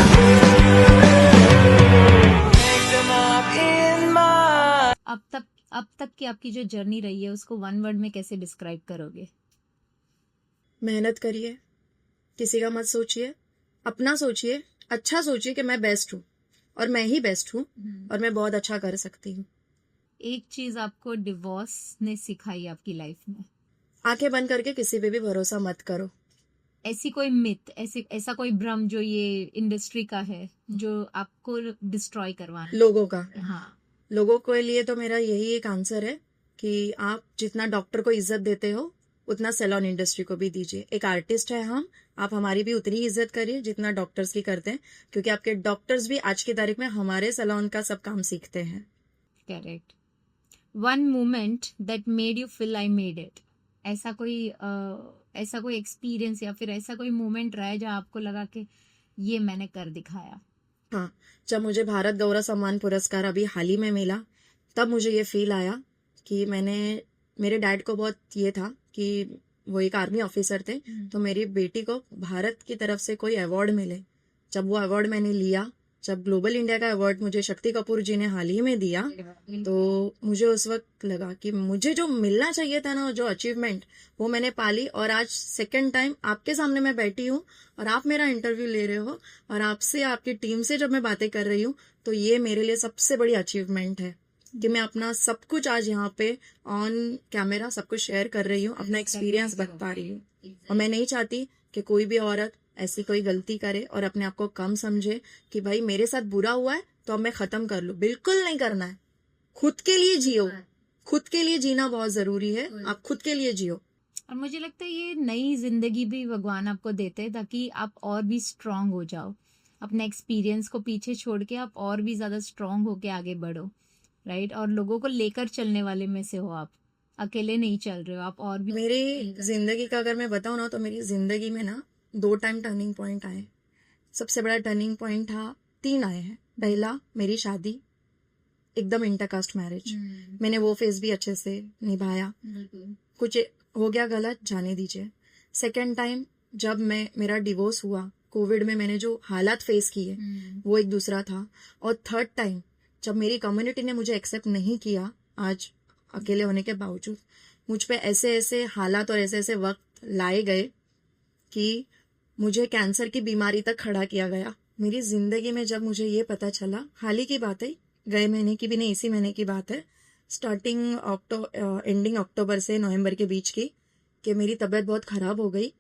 Pick them up in my अब तक की आपकी जो जर्नी रही है उसको 1 वर्ड में कैसे डिस्क्राइब करोगे? मेहनत करिए, किसी का मत सोचिए, अपना सोचिए, अच्छा सोचिए कि मैं बेस्ट हूँ और मैं ही बेस्ट हूँ और मैं बहुत अच्छा कर सकती हूँ। एक चीज आपको डिवोर्स ने सिखाई आपकी लाइफ में? आंखें बंद करके किसी पे भी भरोसा मत करो। ऐसी कोई मिथ, ऐसा कोई भ्रम जो ये इंडस्ट्री का है जो आपको डिस्ट्रॉय करवाना? लोगों का, हाँ, लोगों के लिए तो मेरा यही एक आंसर है कि आप जितना डॉक्टर को इज्जत देते हो उतना सैलून इंडस्ट्री को भी दीजिए। एक आर्टिस्ट है हम, आप हमारी भी उतनी इज्जत करिए जितना डॉक्टर्स की करते हैं, क्योंकि आपके डॉक्टर्स भी आज की तारीख में हमारे सैलून का सब काम सीखते हैं। Correct. 1 moment that made you feel I made it. ऐसा कोई एक्सपीरियंस या फिर ऐसा कोई मोमेंट रहा है जहाँ आपको लगा कि ये मैंने कर दिखाया? हाँ, जब मुझे भारत गौरव सम्मान पुरस्कार अभी हाल ही में मिला, तब मुझे ये फील आया कि मेरे डैड को बहुत ये था कि वो एक आर्मी ऑफिसर थे, तो मेरी बेटी को भारत की तरफ से कोई अवार्ड मिले। जब वो अवार्ड मैंने लिया, जब ग्लोबल इंडिया का अवार्ड मुझे शक्ति कपूर जी ने हाल ही में दिया, तो मुझे उस वक्त लगा कि मुझे जो मिलना चाहिए था ना, जो अचीवमेंट, वो मैंने पाली। और आज सेकंड टाइम आपके सामने मैं बैठी हूँ और आप मेरा इंटरव्यू ले रहे हो और आपसे, आपकी टीम से जब मैं बातें कर रही हूँ, तो ये मेरे लिए सबसे बड़ी अचीवमेंट है कि मैं अपना सब कुछ आज यहाँ पे ऑन कैमरा सब कुछ शेयर कर रही हूँ, अपना एक्सपीरियंस बता रही हूँ। और मैं नहीं चाहती कि कोई भी औरत ऐसी कोई गलती करे और अपने आप को कम समझे कि भाई मेरे साथ बुरा हुआ है तो अब मैं खत्म कर लूं। बिल्कुल नहीं करना है। खुद के लिए जियो, खुद के लिए जीना बहुत जरूरी है। आप खुद के लिए जियो। और मुझे लगता है ये नई जिंदगी भी भगवान आपको देते हैं ताकि आप और भी स्ट्रांग हो जाओ। अपने एक्सपीरियंस को पीछे छोड़ के आप और भी ज्यादा स्ट्रांग होके आगे बढ़ो, राइट? और लोगों को लेकर चलने वाले में से हो आप, अकेले नहीं चल रहे हो आप। और भी मेरी जिंदगी का अगर मैं बताऊं ना, तो मेरी जिंदगी में ना 2 टाइम टर्निंग पॉइंट आए। सबसे बड़ा टर्निंग पॉइंट था, 3 आए हैं। पहला, मेरी शादी, एकदम इंटरकास्ट मैरिज। मैंने वो फेज भी अच्छे से निभाया। कुछ हो गया गलत, जाने दीजिए। सेकेंड टाइम, जब मेरा डिवोर्स हुआ, कोविड में मैंने जो हालात फेस किए, वो एक दूसरा था। और थर्ड टाइम, जब मेरी कम्युनिटी ने मुझे एक्सेप्ट नहीं किया, आज अकेले होने के बावजूद मुझ पे ऐसे ऐसे हालात और ऐसे ऐसे वक्त लाए गए कि मुझे कैंसर की बीमारी तक खड़ा किया गया। मेरी जिंदगी में जब मुझे ये पता चला, हाल ही की बात है, गए महीने की भी नहीं, इसी महीने की बात है, एंडिंग अक्टूबर से नवंबर के बीच की, कि मेरी तबीयत बहुत खराब हो गई।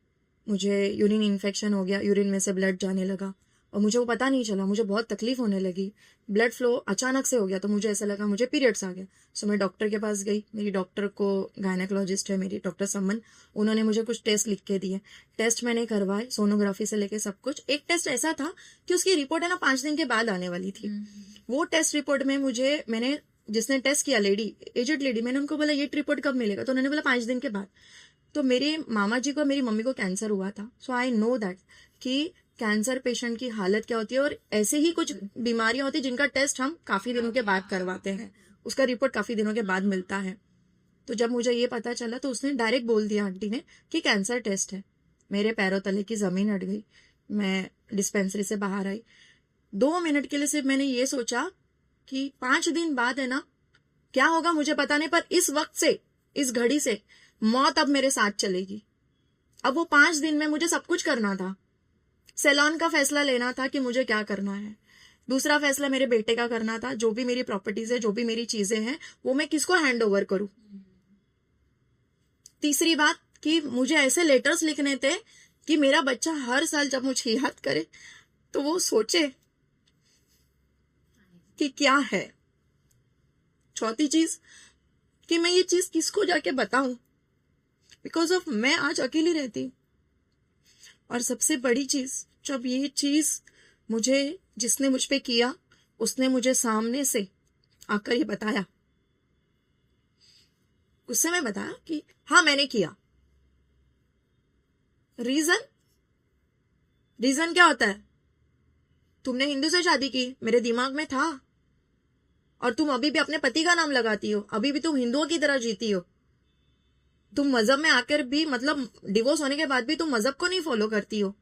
मुझे यूरिन इन्फेक्शन हो गया, यूरिन में से ब्लड जाने लगा और मुझे वो पता नहीं चला। मुझे बहुत तकलीफ होने लगी, ब्लड फ्लो अचानक से हो गया, तो मुझे ऐसा लगा मुझे पीरियड्स आ गया। सो मैं डॉक्टर के पास गई। मेरी डॉक्टर को, गायनेकोलॉजिस्ट है मेरी, डॉक्टर समन, उन्होंने मुझे कुछ टेस्ट लिख के दिए। टेस्ट मैंने करवाए, सोनोग्राफी से लेके सब कुछ। एक टेस्ट ऐसा था कि उसकी रिपोर्ट है ना 5 दिन के बाद आने वाली थी। वो टेस्ट रिपोर्ट में मैंने जिसने टेस्ट किया, लेडी, एजेड लेडी, मैंने उनको बोला ये रिपोर्ट कब मिलेगा, तो उन्होंने बोला 5 दिन के बाद। तो मेरे मामा जी को, मेरी मम्मी को कैंसर हुआ था। सो आई नो दैट कि कैंसर पेशेंट की हालत क्या होती है। और ऐसे ही कुछ बीमारियां होती है जिनका टेस्ट हम काफी दिनों के बाद करवाते हैं, उसका रिपोर्ट काफी दिनों के बाद मिलता है। तो जब मुझे ये पता चला, तो उसने डायरेक्ट बोल दिया आंटी ने कि कैंसर टेस्ट है। मेरे पैरों तले की जमीन हट गई। मैं डिस्पेंसरी से बाहर आई। 2 मिनट के लिए सिर्फ मैंने ये सोचा कि 5 दिन बाद है ना, क्या होगा मुझे पता नहीं, पर इस वक्त से, इस घड़ी से मौत अब मेरे साथ चलेगी। अब वो 5 दिन में मुझे सब कुछ करना था। सैलून का फैसला लेना था कि मुझे क्या करना है। दूसरा फैसला मेरे बेटे का करना था, जो भी मेरी प्रॉपर्टीज है, जो भी मेरी चीजें हैं, वो मैं किसको हैंड ओवर करूं। तीसरी बात कि मुझे ऐसे लेटर्स लिखने थे कि मेरा बच्चा हर साल जब मुझे याद करे तो वो सोचे कि क्या है। चौथी चीज कि मैं ये चीज किसको जाके बताऊं, बिकॉज ऑफ मैं आज अकेली रहती। और सबसे बड़ी चीज, जब ये चीज जिसने मुझ पे किया, उसने मुझे सामने से आकर ये बताया, उससे मैं बताया कि हाँ मैंने किया। रीजन क्या होता है? तुमने हिंदू से शादी की, मेरे दिमाग में था, और तुम अभी भी अपने पति का नाम लगाती हो, अभी भी तुम हिंदुओं की तरह जीती हो। तुम मजहब में आकर भी मतलब डिवोर्स होने के बाद भी तुम मजहब को नहीं फॉलो करती हो।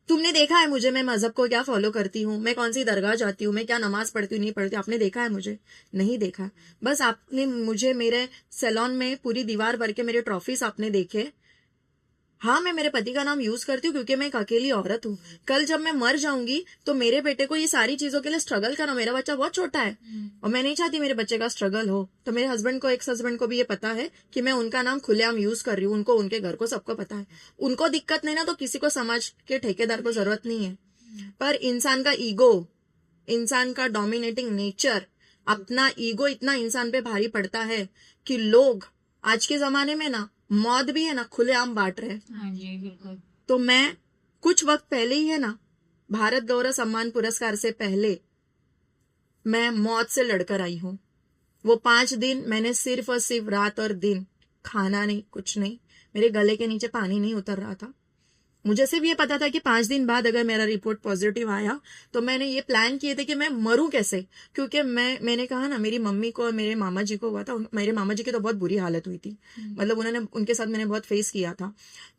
तुमने देखा है मुझे, मैं मजहब को क्या फॉलो करती हूँ, मैं कौन सी दरगाह जाती हूँ, मैं क्या नमाज पढ़ती हूँ नहीं पढ़ती, आपने देखा है मुझे? नहीं देखा। बस आपने मुझे मेरे सैलून में पूरी दीवार भर के मेरे ट्रॉफीज आपने देखे। हाँ, मैं मेरे पति का नाम यूज करती हूँ क्योंकि मैं एक अकेली औरत हूँ। कल जब मैं मर जाऊंगी तो मेरे बेटे को ये सारी चीजों के लिए स्ट्रगल करना, मेरा बच्चा बहुत छोटा है और मैं नहीं चाहती मेरे बच्चे का स्ट्रगल हो। तो मेरे हस्बैंड को, एक्स हस्बैंड को भी ये पता है कि मैं उनका नाम खुलेआम यूज कर रही हूँ, उनको, उनके घर को सबको पता है। उनको दिक्कत नहीं ना, तो किसी को समाज के ठेकेदार को जरूरत नहीं है। पर इंसान का ईगो, इंसान का डोमिनेटिंग नेचर, अपना ईगो इतना इंसान पे भारी पड़ता है कि लोग आज के जमाने में ना मौत भी है ना खुलेआम बांट रहे हैं। हाँ जी, बिल्कुल। तो मैं कुछ वक्त पहले ही है ना, भारत गौरव सम्मान पुरस्कार से पहले मैं मौत से लड़कर आई हूँ। वो 5 दिन मैंने सिर्फ और सिर्फ रात और दिन खाना नहीं, कुछ नहीं, मेरे गले के नीचे पानी नहीं उतर रहा था। मुझे सिर्फ ये पता था कि 5 दिन बाद अगर मेरा रिपोर्ट पॉजिटिव आया तो मैंने ये प्लान किए थे कि मैं मरूं कैसे। क्योंकि मैंने कहा ना, मेरी मम्मी को और मेरे मामा जी को हुआ था। मेरे मामा जी की तो बहुत बुरी हालत हुई थी, मतलब उनके साथ मैंने बहुत फेस किया था।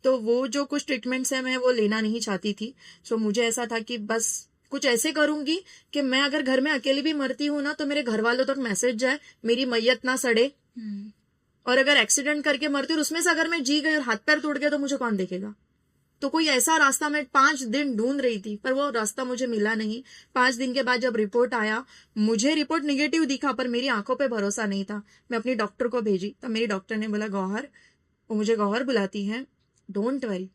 तो वो जो कुछ ट्रीटमेंट्स है मैं वो लेना नहीं चाहती थी। सो मुझे ऐसा था कि बस कुछ ऐसे करूंगी कि मैं अगर घर में अकेली भी मरती हूँ ना तो मेरे घर वालों तक मैसेज जाए, मेरी मैयत ना सड़े। और अगर एक्सीडेंट करके मरती हूँ उसमें से अगर मैं जी गई और हाथ पैर टूट गया तो मुझे कौन देखेगा। तो कोई ऐसा रास्ता मैं 5 दिन ढूंढ रही थी, पर वो रास्ता मुझे मिला नहीं। 5 दिन के बाद जब रिपोर्ट आया, मुझे रिपोर्ट निगेटिव दिखा, पर मेरी आंखों पे भरोसा नहीं था। मैं अपनी डॉक्टर को भेजी, तो मेरी डॉक्टर ने बोला, गौहर, वो मुझे गौहर बुलाती है, डोंट वरी,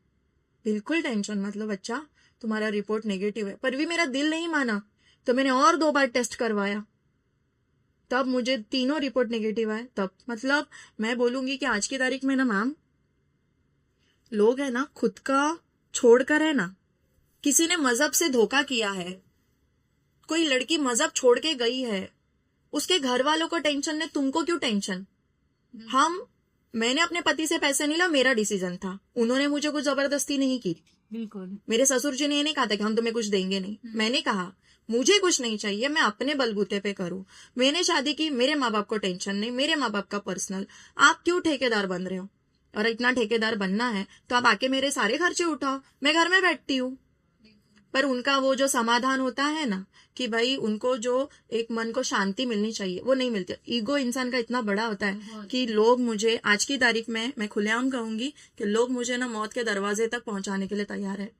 बिल्कुल टेंशन मतलब बच्चा, तुम्हारा रिपोर्ट नेगेटिव है। पर भी मेरा दिल नहीं माना, तो मैंने और 2 बार टेस्ट करवाया, तब मुझे तीनों रिपोर्ट नेगेटिव आए। तब मतलब मैं बोलूंगी कि आज की तारीख में ना मैम, लोग है ना खुद का छोड़कर है ना, किसी ने मजहब से धोखा किया है, कोई लड़की मजहब छोड़ के गई है, उसके घर वालों को टेंशन है, तुमको क्यों टेंशन? मैंने अपने पति से पैसे नहीं लिया, मेरा डिसीजन था, उन्होंने मुझे कुछ जबरदस्ती नहीं की। बिल्कुल। मेरे ससुर जी ने ये नहीं कहा था कि हम तुम्हें कुछ देंगे नहीं। मैंने कहा मुझे कुछ नहीं चाहिए, मैं अपने बलबूते पे करूं। मैंने शादी की, मेरे माँ बाप को टेंशन नहीं, मेरे माँ बाप का पर्सनल। आप क्यों ठेकेदार बन रहे हो? और इतना ठेकेदार बनना है तो आप आके मेरे सारे खर्चे उठाओ, मैं घर में बैठती हूँ। पर उनका वो जो समाधान होता है ना कि भाई उनको जो एक मन को शांति मिलनी चाहिए वो नहीं मिलती। ईगो इंसान का इतना बड़ा होता है कि लोग मुझे, आज की तारीख में मैं खुलेआम कहूंगी कि लोग मुझे ना मौत के दरवाजे तक पहुंचाने के लिए तैयार है।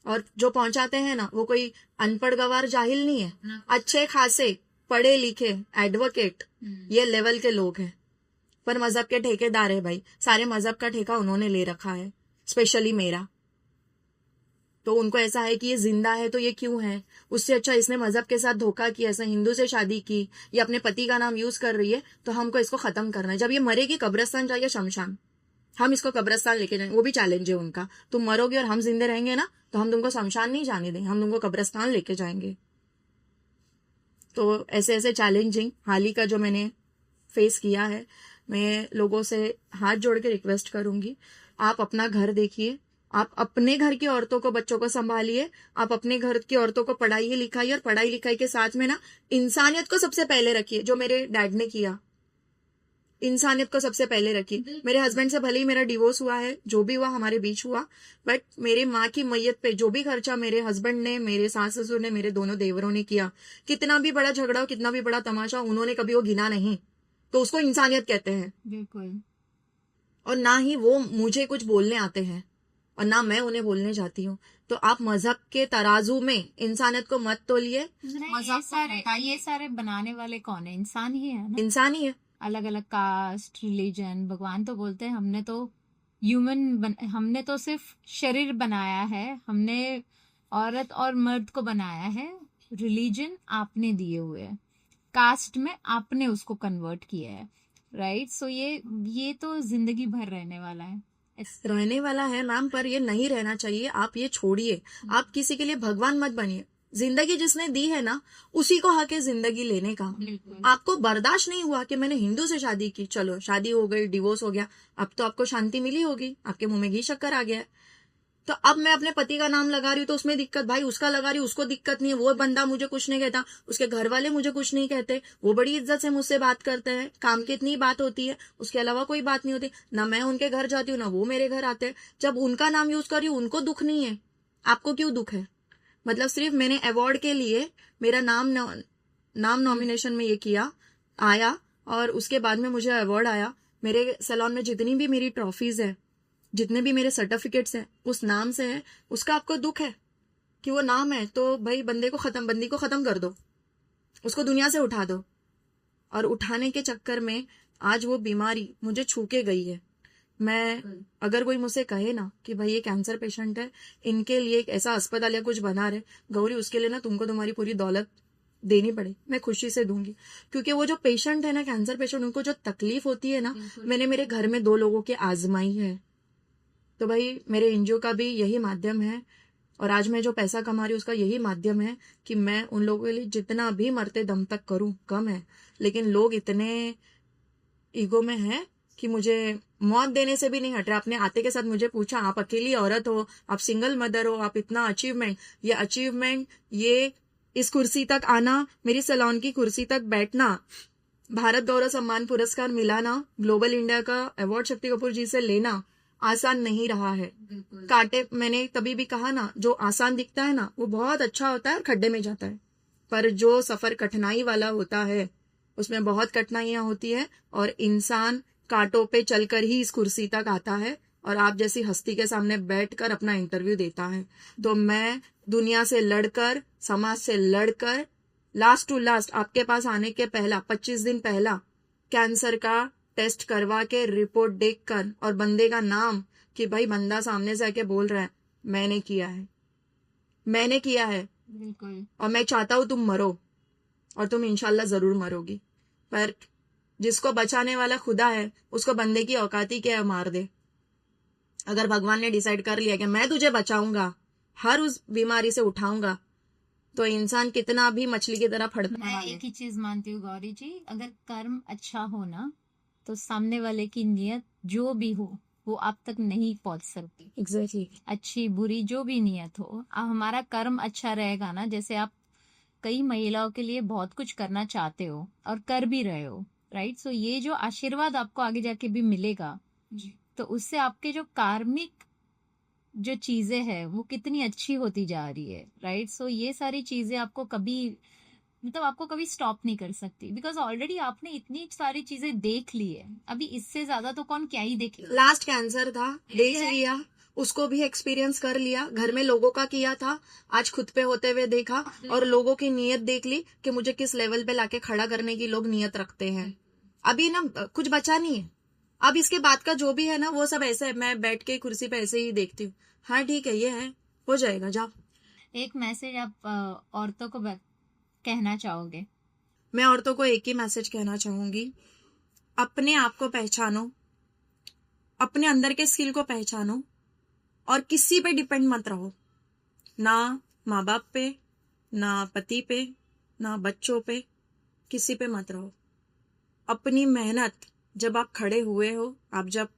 और जो पहुंचाते हैं ना वो कोई अनपढ़ गवार जाहिल नहीं है, अच्छे खासे पढ़े लिखे एडवोकेट ये लेवल के लोग हैं। पर मजहब के ठेकेदार है भाई, सारे मजहब का ठेका उन्होंने ले रखा है, स्पेशली मेरा। तो उनको ऐसा है कि ये जिंदा है तो ये क्यों है, उससे अच्छा इसने मजहब के साथ धोखा किया, ऐसा हिंदू से शादी की, ये अपने पति का नाम यूज कर रही है, तो हमको इसको खत्म करना है। जब ये मरेगी कब्रिस्तान जाइए, शमशान, हम इसको कब्रिस्तान लेके जाएंगे। वो भी चैलेंज है उनका, तुम मरोगे और हम जिंदे रहेंगे ना तो हम तुमको शमशान नहीं जाने देंगे, हम तुमको कब्रिस्तान लेके जाएंगे। तो ऐसे ऐसे चैलेंजिंग हाल ही का जो मैंने फेस किया है, मैं लोगों से हाथ जोड़ के रिक्वेस्ट करूंगी, आप अपना घर देखिए, आप अपने घर की औरतों को, बच्चों को संभालिए, आप अपने घर की औरतों को पढ़ाइए लिखाइए, और पढ़ाई लिखाई के साथ में ना इंसानियत को सबसे पहले रखिए। जो मेरे डैड ने किया, इंसानियत को सबसे पहले रखिए। मेरे हस्बैंड से भले ही मेरा डिवोर्स हुआ है, जो भी हुआ हमारे बीच हुआ, बट मेरे माँ की मैयत पे जो भी खर्चा मेरे हस्बैंड ने, मेरे सास ससुर ने, मेरे दोनों देवरों ने किया, कितना भी बड़ा झगड़ा हो, कितना भी बड़ा तमाशा, उन्होंने कभी वो गिना नहीं। तो उसको इंसानियत कहते हैं। बिल्कुल। और ना ही वो मुझे कुछ बोलने आते हैं और ना मैं उन्हें बोलने जाती हूँ। तो आप मजहब के तराजू में इंसानियत को मत तोलिए। ये सारे बनाने वाले कौन है? इंसान ही है ना, इंसान ही है। अलग अलग कास्ट, रिलीजन, भगवान तो बोलते हैं हमने तो हमने तो सिर्फ शरीर बनाया है, हमने औरत और मर्द को बनाया है, रिलीजन आपने दिए हुए है, कास्ट में आपने उसको कन्वर्ट किया है, राइट? सो ये तो जिंदगी भर रहने वाला है, रहने वाला है मैम, पर ये नहीं रहना चाहिए। आप ये छोड़िए, आप किसी के लिए भगवान मत बनिए। जिंदगी जिसने दी है ना उसी को हक है जिंदगी लेने का। आपको बर्दाश्त नहीं हुआ कि मैंने हिंदू से शादी की, चलो शादी हो गई, डिवोर्स हो गया, अब तो आपको शांति मिली होगी, आपके मुंह में घी शक्कर आ गया, तो अब मैं अपने पति का नाम लगा रही हूँ तो उसमें दिक्कत, भाई उसका लगा रही हूँ उसको दिक्कत नहीं है, वो बंदा मुझे कुछ नहीं कहता, उसके घर वाले मुझे कुछ नहीं कहते, वो बड़ी इज्जत से मुझसे बात करते हैं, काम की इतनी बात होती है, उसके अलावा कोई बात नहीं होती, ना मैं उनके घर जाती हूँ ना वो मेरे घर आते हैं। जब उनका नाम यूज कर रही हूँ उनको दुख नहीं है, आपको क्यों दुख है? मतलब सिर्फ मैंने अवार्ड के लिए मेरा नाम नॉमिनेशन में ये किया आया और उसके बाद में मुझे अवार्ड आया। मेरे सैलून में जितनी भी मेरी ट्रॉफीज है, जितने भी मेरे सर्टिफिकेट्स हैं, उस नाम से है। उसका आपको दुख है कि वो नाम है तो भाई बंदी को खत्म कर दो, उसको दुनिया से उठा दो। और उठाने के चक्कर में आज वो बीमारी मुझे छू के गई है। मैं अगर कोई मुझसे कहे ना कि भाई ये कैंसर पेशेंट है, इनके लिए एक ऐसा अस्पताल या कुछ बना रहे गौरी, उसके लिए ना तुमको तुम्हारी पूरी दौलत देनी पड़े, मैं खुशी से दूंगी। क्योंकि वो जो पेशेंट है ना, कैंसर पेशेंट, उनको जो तकलीफ होती है ना, मैंने मेरे घर में 2 लोगों के आजमाई है। तो भाई मेरे एनजीओ का भी यही माध्यम है और आज मैं जो पैसा कमा रही हूँ उसका यही माध्यम है कि मैं उन लोगों के लिए जितना भी मरते दम तक करूं कम है। लेकिन लोग इतने ईगो में हैं कि मुझे मौत देने से भी नहीं हट रहा। आपने आते के साथ मुझे पूछा, आप अकेली औरत हो, आप सिंगल मदर हो, आप इतना अचीवमेंट, ये इस कुर्सी तक आना, मेरी सैलून की कुर्सी तक बैठना, भारत गौरव सम्मान पुरस्कार मिलाना, ग्लोबल इंडिया का अवार्ड शक्ति कपूर जी से लेना आसान नहीं रहा है। कांटे, मैंने तभी भी कहा ना, जो आसान दिखता है ना वो बहुत अच्छा होता है और खड्डे में जाता है, पर जो सफर कठिनाई वाला होता है उसमें बहुत कठिनाइयां होती है और इंसान कांटों पे चलकर ही इस कुर्सी तक आता है और आप जैसी हस्ती के सामने बैठकर अपना इंटरव्यू देता है। तो मैं दुनिया से लड़कर, समाज से लड़कर, लास्ट टू लास्ट आपके पास आने के पहला 25 दिन पहला कैंसर का टेस्ट करवा के रिपोर्ट देखकर और बंदे का नाम, कि भाई बंदा सामने से आके बोल रहा है मैंने किया है बिल्कुल। और मैं चाहता हूं तुम मरो और तुम इंशाल्लाह जरूर मरोगी, पर जिसको बचाने वाला खुदा है उसको बंदे की औकात ही क्या मार दे। अगर भगवान ने डिसाइड कर लिया कि मैं तुझे बचाऊंगा, हर उस बीमारी से उठाऊंगा, तो इंसान कितना भी मछली की तरह फड़ता मैं एक ही चीज मानती हूँ गौरी जी, अगर कर्म अच्छा हो ना तो सामने वाले की नियत जो भी हो वो आप तक नहीं पहुंच सकती। एग्जैक्टली। अच्छी बुरी जो भी नियत हो, हमारा कर्म अच्छा रहेगा ना, जैसे आप कई महिलाओं के लिए बहुत कुछ करना चाहते हो और कर भी रहे हो, राइट? सो ये जो आशीर्वाद आपको आगे जाके भी मिलेगा, तो उससे आपके जो कार्मिक जो चीजें हैं वो कितनी अच्छी होती जा रही है, राइट? सो ये सारी चीजें आपको कभी स्टॉप नहीं कर सकती, बिकॉज ऑलरेडी आपने इतनी सारी चीजें देख ली है। अभी इससे ज्यादा तो कौन क्या ही देखेगा। लास्ट कैंसर था, देख लिया, उसको भी एक्सपीरियंस कर लिया, घर में लोगों का किया था, आज खुद पे होते हुए देखा और लोगों की नीयत देख ली कि मुझे किस लेवल पे लाके खड़ा करने की लोग नीयत रखते हैं। अभी ना कुछ बचा नहीं है, अब इसके बाद का जो भी है ना वो सब ऐसे है, मैं बैठ के कुर्सी पे ऐसे ही देखती हूँ, हाँ ठीक है ये है, हो जाएगा, जाओ। एक मैसेज आप औरतों को कहना चाहोगे? मैं औरतों को एक ही मैसेज कहना चाहूंगी, अपने आप को पहचानो, अपने अंदर के स्किल को पहचानो और किसी पे डिपेंड मत रहो, ना माँ बाप पे, ना पति पे, ना बच्चों पे, किसी पे मत रहो। अपनी मेहनत, जब आप खड़े हुए हो, आप जब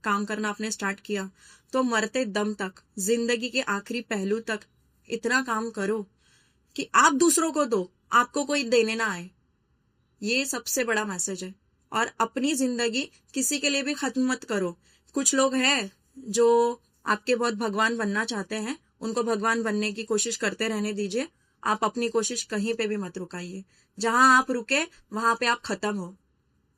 काम करना आपने स्टार्ट किया, तो मरते दम तक, जिंदगी के आखिरी पहलू तक इतना काम करो कि आप दूसरों को दो, आपको कोई देने ना आए। ये सबसे बड़ा मैसेज है। और अपनी जिंदगी किसी के लिए भी खत्म मत करो। कुछ लोग हैं जो आपके बहुत भगवान बनना चाहते हैं, उनको भगवान बनने की कोशिश करते रहने दीजिए, आप अपनी कोशिश कहीं पे भी मत रुकाइए। जहां आप रुके वहां पे आप खत्म हो।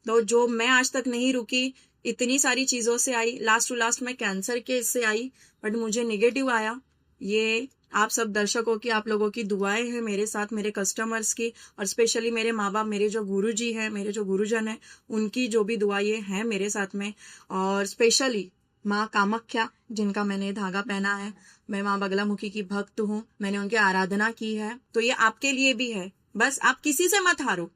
तो जो मैं आज तक नहीं रुकी, इतनी सारी चीजों से आई, लास्ट टू लास्ट मैं कैंसर के इससे आई, बट मुझे निगेटिव आया। ये आप सब दर्शकों की, आप लोगों की दुआएं हैं मेरे साथ, मेरे कस्टमर्स की, और स्पेशली मेरे माँ बाप, मेरे जो गुरुजी हैं, मेरे जो गुरुजन हैं, उनकी जो भी दुआएं हैं मेरे साथ में, और स्पेशली माँ कामाख्या जिनका मैंने धागा पहना है। मैं माँ बगलामुखी की भक्त हूँ, मैंने उनकी आराधना की है। तो ये आपके लिए भी है, बस आप किसी से मत हारो।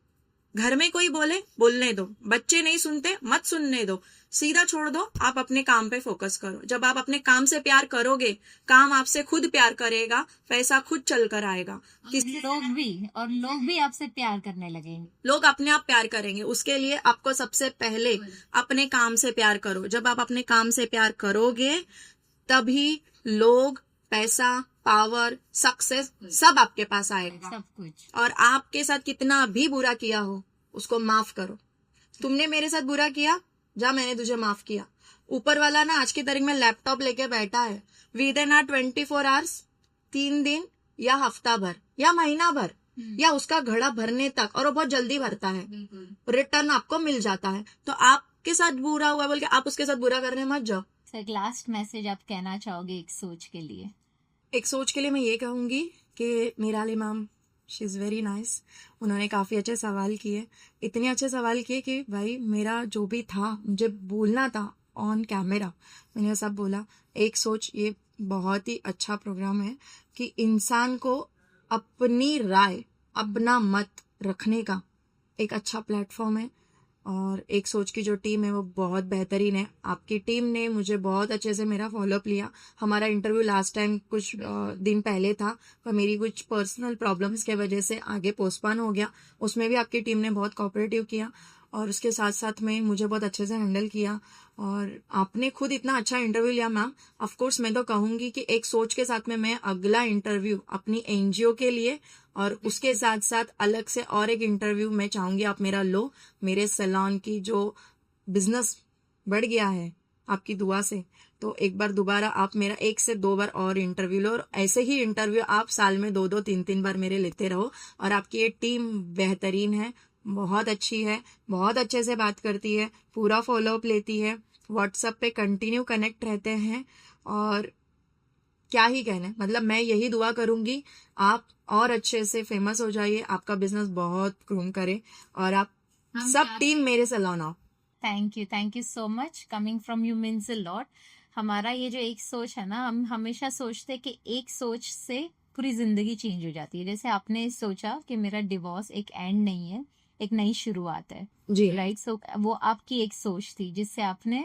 घर में कोई बोले, बोलने दो, बच्चे नहीं सुनते, मत सुनने दो, सीधा छोड़ दो, आप अपने काम पे फोकस करो। जब आप अपने काम से प्यार करोगे, काम आपसे खुद प्यार करेगा, पैसा खुद चल कर आएगा। लोग भी आपसे प्यार करने लगेंगे, लोग अपने आप प्यार करेंगे। उसके लिए आपको सबसे पहले अपने काम से प्यार करो। जब आप अपने काम से प्यार करोगे, तभी लोग, पैसा, पावर, सक्सेस सब आपके पास आएगा। सब कुछ। और आपके साथ कितना भी बुरा किया हो उसको माफ करो। तुमने मेरे साथ बुरा किया, जा मैंने तुझे माफ किया। ऊपर वाला ना आज की तारीख में लैपटॉप लेके बैठा है, विद इन 24 आवर्स, 3 दिन या हफ्ता भर या महीना भर या उसका घड़ा भरने तक, और वो बहुत जल्दी भरता है, रिटर्न आपको मिल जाता है। तो आपके साथ बुरा हुआ बोल के आप उसके साथ बुरा करने मत जाओ। एक लास्ट मैसेज आप कहना चाहोगे एक सोच के लिए? एक सोच के लिए मैं ये कहूंगी कि Meerali ma'am, she is very nice. उन्होंने काफ़ी अच्छे सवाल किए, इतने अच्छे सवाल किए कि भाई मेरा जो भी था, मुझे बोलना था ऑन कैमरा, मैंने सब बोला। एक सोच, ये बहुत ही अच्छा प्रोग्राम है कि इंसान को अपनी राय, अपना मत रखने का एक अच्छा प्लेटफॉर्म है। और एक सोच की जो टीम है वो बहुत बेहतरीन है। आपकी टीम ने मुझे बहुत अच्छे से मेरा फॉलोअप लिया। हमारा इंटरव्यू लास्ट टाइम कुछ दिन पहले था, पर मेरी कुछ पर्सनल प्रॉब्लम्स के वजह से आगे पोस्टपोन हो गया। उसमें भी आपकी टीम ने बहुत कोऑपरेटिव किया और उसके साथ साथ में मुझे बहुत अच्छे से हैंडल किया। और आपने खुद इतना अच्छा इंटरव्यू लिया मैम। ऑफ कोर्स मैं तो कहूँगी कि एक सोच के साथ में मैं अगला इंटरव्यू अपनी एनजीओ के लिए और उसके साथ साथ अलग से और एक इंटरव्यू मैं चाहूँगी आप मेरा लो। मेरे सैलून की जो बिजनेस बढ़ गया है आपकी दुआ से, तो एक बार दोबारा आप मेरा 1 से 2 बार और इंटरव्यू लो। और ऐसे ही इंटरव्यू आप साल में 2-2, 3-3 बार मेरे लेते रहो। और आपकी ये टीम बेहतरीन है, बहुत अच्छी है, बहुत अच्छे से बात करती है, पूरा फॉलोअप लेती है, व्हाट्सएप पे कंटिन्यू कनेक्ट रहते हैं। और क्या ही कहने, मतलब मैं यही दुआ करूंगी आप और अच्छे से फेमस हो जाइए, आपका बिजनेस बहुत ग्रूम करे और आप सब टीम मेरे सैलून आओ। Thank you so much. Coming from you means a lot. हमारा ये जो एक सोच है ना, हम हमेशा सोचते हैं कि एक सोच से पूरी जिंदगी चेंज हो जाती है। जैसे आपने सोचा कि मेरा डिवोर्स एक एंड नहीं है, एक नई शुरुआत है, जी राइट? सो वो आपकी एक सोच थी जिससे आपने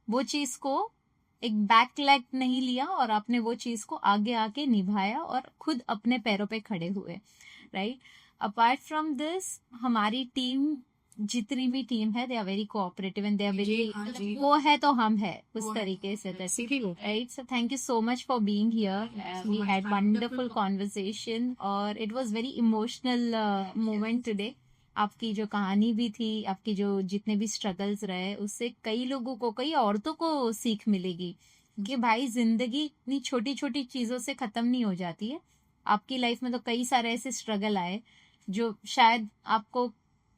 वो चीज को एक बैकलैग नहीं लिया और आपने वो चीज को आगे आके निभाया और खुद अपने पैरों पे खड़े हुए, राइट? अपार्ट फ्रॉम दिस, हमारी टीम, जितनी भी टीम है, they are very cooperative and they are very, जी। वो है तो हम है उस वो है। तरीके से, सीखी लो। Right? So thank you so much for being here. We had wonderful conversation और it was very emotional moment today. आपकी जो कहानी भी थी, आपकी जो जितने भी स्ट्रगल्स रहे, उससे कई लोगों को, कई औरतों को सीख मिलेगी कि भाई जिंदगी इतनी छोटी छोटी चीजों से खत्म नहीं हो जाती है। आपकी लाइफ में तो कई सारे ऐसे स्ट्रगल आए जो शायद आपको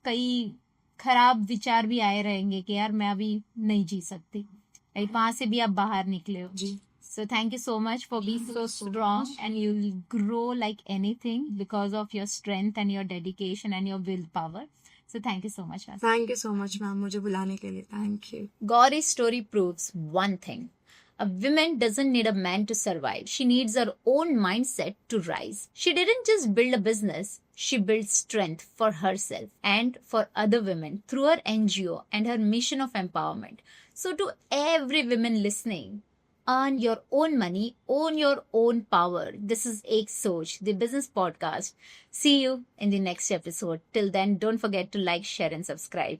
कई खराब विचार भी आए रहेंगे कि यार मैं अभी नहीं जी सकती, राइट? वहां से भी आप बाहर निकले हो। जी। So thank you so much for being so strong, and you'll grow like anything because of your strength and your dedication and your willpower. So thank you so much. Asma. Thank you so much ma'am मुझे बुलाने के लिए, thank you. Gauri's story proves one thing. A woman doesn't need a man to survive. She needs her own mindset to rise. She didn't just build a business. She built strength for herself and for other women through her NGO and her mission of empowerment. So to every woman listening, earn your own money, own your own power. This is Ek Soch, the business podcast. See you in the next episode. Till then, don't forget to like, share and subscribe.